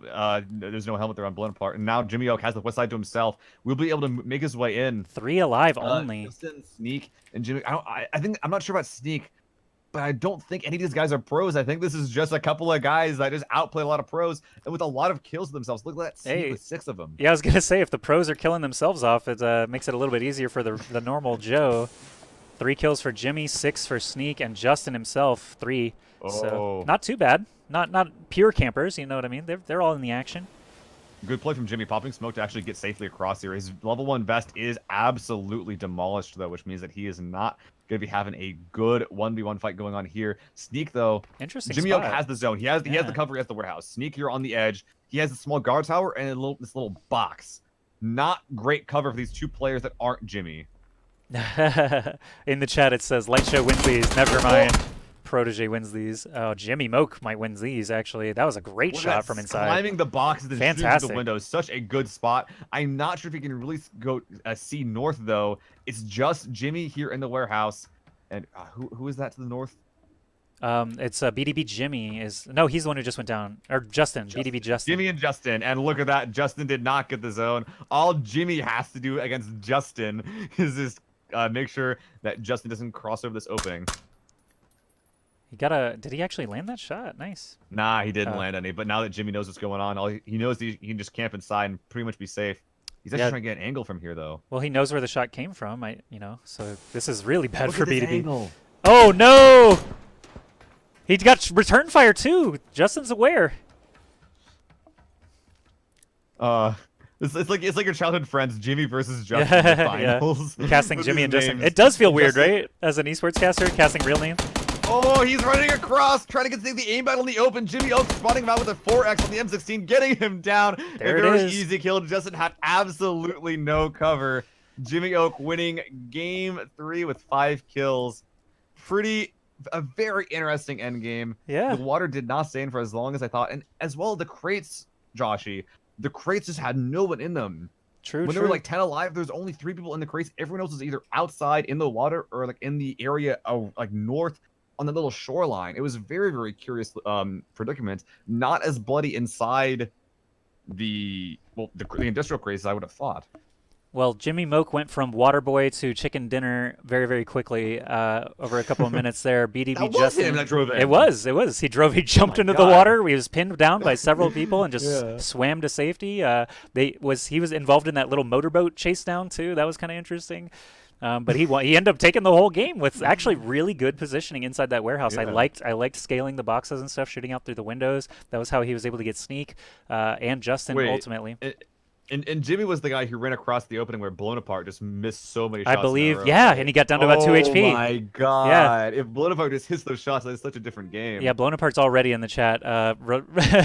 there's no helmet there on blown apart, and now Jimmy Oak has the west side to himself. We'll be able to make his way in.
3 alive only.
Justin, Sneak, and Jimmy. I think I'm not sure about Sneak, but I don't think any of these guys are pros. I think this is just a couple of guys that just outplay a lot of pros and with a lot of kills themselves. Look at that Sneak
Hey.
with 6 of them.
Yeah, I was gonna say if the pros are killing themselves off, it makes it a little bit easier for the normal Joe. 3 kills for Jimmy, 6 for Sneak, and Justin himself 3. So
Oh.
not too bad. Not pure campers, you know what I mean? They're all in the action.
Good play from Jimmy, popping smoke to actually get safely across here. His level 1 vest is absolutely demolished, though, which means that he is not going to be having a good 1v1 fight going on here. Sneak, though,
Interesting
Jimmy
spot.
Oak has the zone. He has the cover, he has the warehouse. Sneak here on the edge. He has a small guard tower and this little box. Not great cover for these 2 players that aren't Jimmy.
In the chat it says Light Show wins these. Never mind. Protege wins these. Oh, Jimmy Moke might win these, actually. That was a great shot from inside.
Climbing the boxes and shooting through
Fantastic.
the window. Such a good spot. I'm not sure if he can really go see north, though. It's just Jimmy here in the warehouse. And who is that to the north?
It's BDB Jimmy is no, he's the one who just went down. Or Justin. BDB Justin.
Jimmy and Justin. And look at that. Justin did not get the zone. All Jimmy has to do against Justin is just make sure that Justin doesn't cross over this opening.
He got a. Did he actually land that shot? Nice.
Nah, he didn't land any. But now that Jimmy knows what's going on, he knows he can just camp inside and pretty much be safe. He's actually trying to get an angle from here, though.
Well, he knows where the shot came from. So this is really bad
Look
for
at this
BDB.
angle.
Oh no! He got return fire too. Justin's aware.
It's like your childhood friends, Jimmy versus Justin in the finals.
Yeah. Casting
With
Jimmy
his
and Justin.
names.
It does feel weird,
Justin-
right? As an esports caster, casting real names.
Oh, he's running across, trying to get the aim battle in the open. Jimmy Oak spotting him out with a 4x on the M16, getting him down.
There
a
it
very
is.
easy kill. Justin had absolutely no cover. Jimmy Oak winning game 3 with 5 kills. A very interesting end game.
Yeah.
The water did not stay in for as long as I thought. And as well, the crates, Joshy, the crates just had no one in them.
True,
When there were like 10 alive, there's only 3 people in the crates. Everyone else was either outside in the water or like in the area of like north on the little shoreline. It was a very, very curious predicament. Not as bloody inside the industrial crates as I would have thought.
Well, Jimmy Moke went from Waterboy to Chicken Dinner very, very quickly over a couple of minutes there. BDB
That was
Justin.
him that drove in.
It was. He jumped into the
God.
water. He was pinned down by several people and just swam to safety. He was involved in that little motorboat chase down too. That was kind of interesting. But he ended up taking the whole game with actually really good positioning inside that warehouse.
Yeah.
I liked scaling the boxes and stuff, shooting out through the windows. That was how he was able to get Sneak and Justin ultimately.
And Jimmy was the guy who ran across the opening where Blown Apart just missed so many shots.
I believe,
in a row.
yeah, and he got down to about 2 HP.
Oh my god! If Blown Apart just hits those shots, that's such a different game.
Yeah, Blown Apart's already in the chat,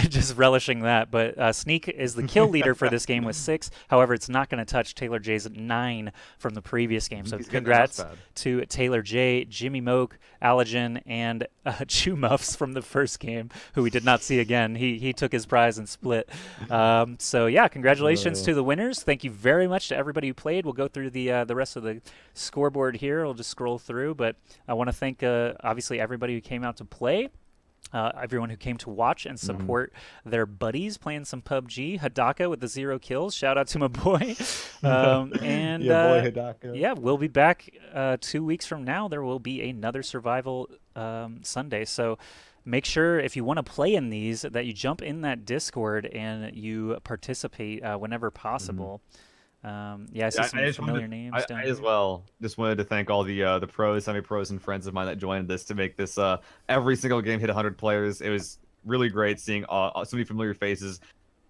just relishing that. But Sneak is the kill leader for this game with 6. However, it's not going to touch Taylor J's 9 from the previous game. So
He's getting
congrats
the mouse pad.
to Taylor J, Jimmy Moke, Allergen, and Chew Muffs from the first game, who we did not see again. He took his prize and split. So yeah, congratulations to the winners. Thank you very much to everybody who played. We'll go through the rest of the scoreboard here. We'll just scroll through, but I want to thank obviously everybody who came out to play. Everyone who came to watch and support their buddies playing some PUBG. Hadaka with the 0 kills. Shout out to my boy. And
yeah, boy Hidaka.
yeah, we'll be back 2 weeks from now. There will be another survival Sunday. So make sure if you want to play in these that you jump in that Discord and you participate whenever possible. Yeah, I see some familiar names down
I
here.
as well just wanted to thank all the pros, semi-pros, and friends of mine that joined this to make this every single game hit 100 players. It was really great seeing so many familiar faces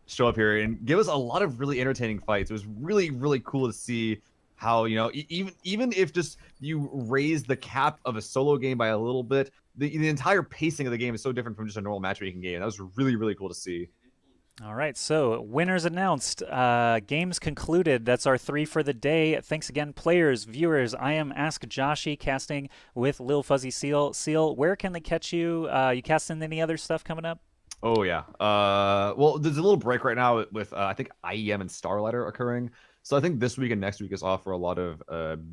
show up here and give us a lot of really entertaining fights. It was really, really cool to see how, even if just you raise the cap of a solo game by a little bit, the entire pacing of the game is so different from just a normal matchmaking game. That was really, really cool to see.
All right, so winners announced. Games concluded. That's our 3 for the day. Thanks again, players, viewers. I am Ask Joshy, casting with Lil Fuzzy Seal. Seal, where can they catch you? You casting any other stuff coming up?
Oh yeah. Well, there's a little break right now with I think IEM and Starlight are occurring. So I think this week and next week is off for a lot of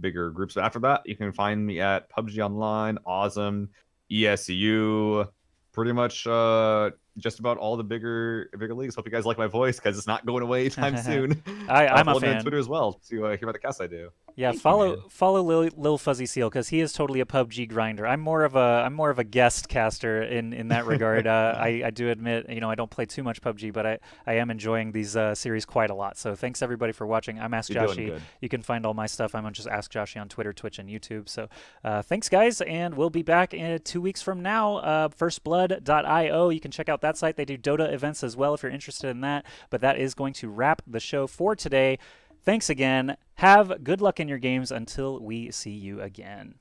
bigger groups. But after that, you can find me at PUBG Online, Awesome, ESU, pretty much just about all the bigger leagues. Hope you guys like my voice because it's not going away anytime soon.
I'm a
Follow me on
fan.
Twitter as well to hear about the casts I do.
Yeah,
Thank you, man.
follow Lil Fuzzy Seal because he is totally a PUBG grinder. I'm more of a guest caster in that regard. I do admit, I don't play too much PUBG, but I am enjoying these series quite a lot. So thanks everybody for watching. I'm Ask
You're doing
Joshy.
good.
You can find all my stuff. I'm on just Ask Joshy on Twitter, Twitch, and YouTube. So thanks guys, and we'll be back in 2 weeks from now. FirstBlood.io. You can check out that site. They do Dota events as well if you're interested in that. But that is going to wrap the show for today. Thanks again. Have good luck in your games until we see you again.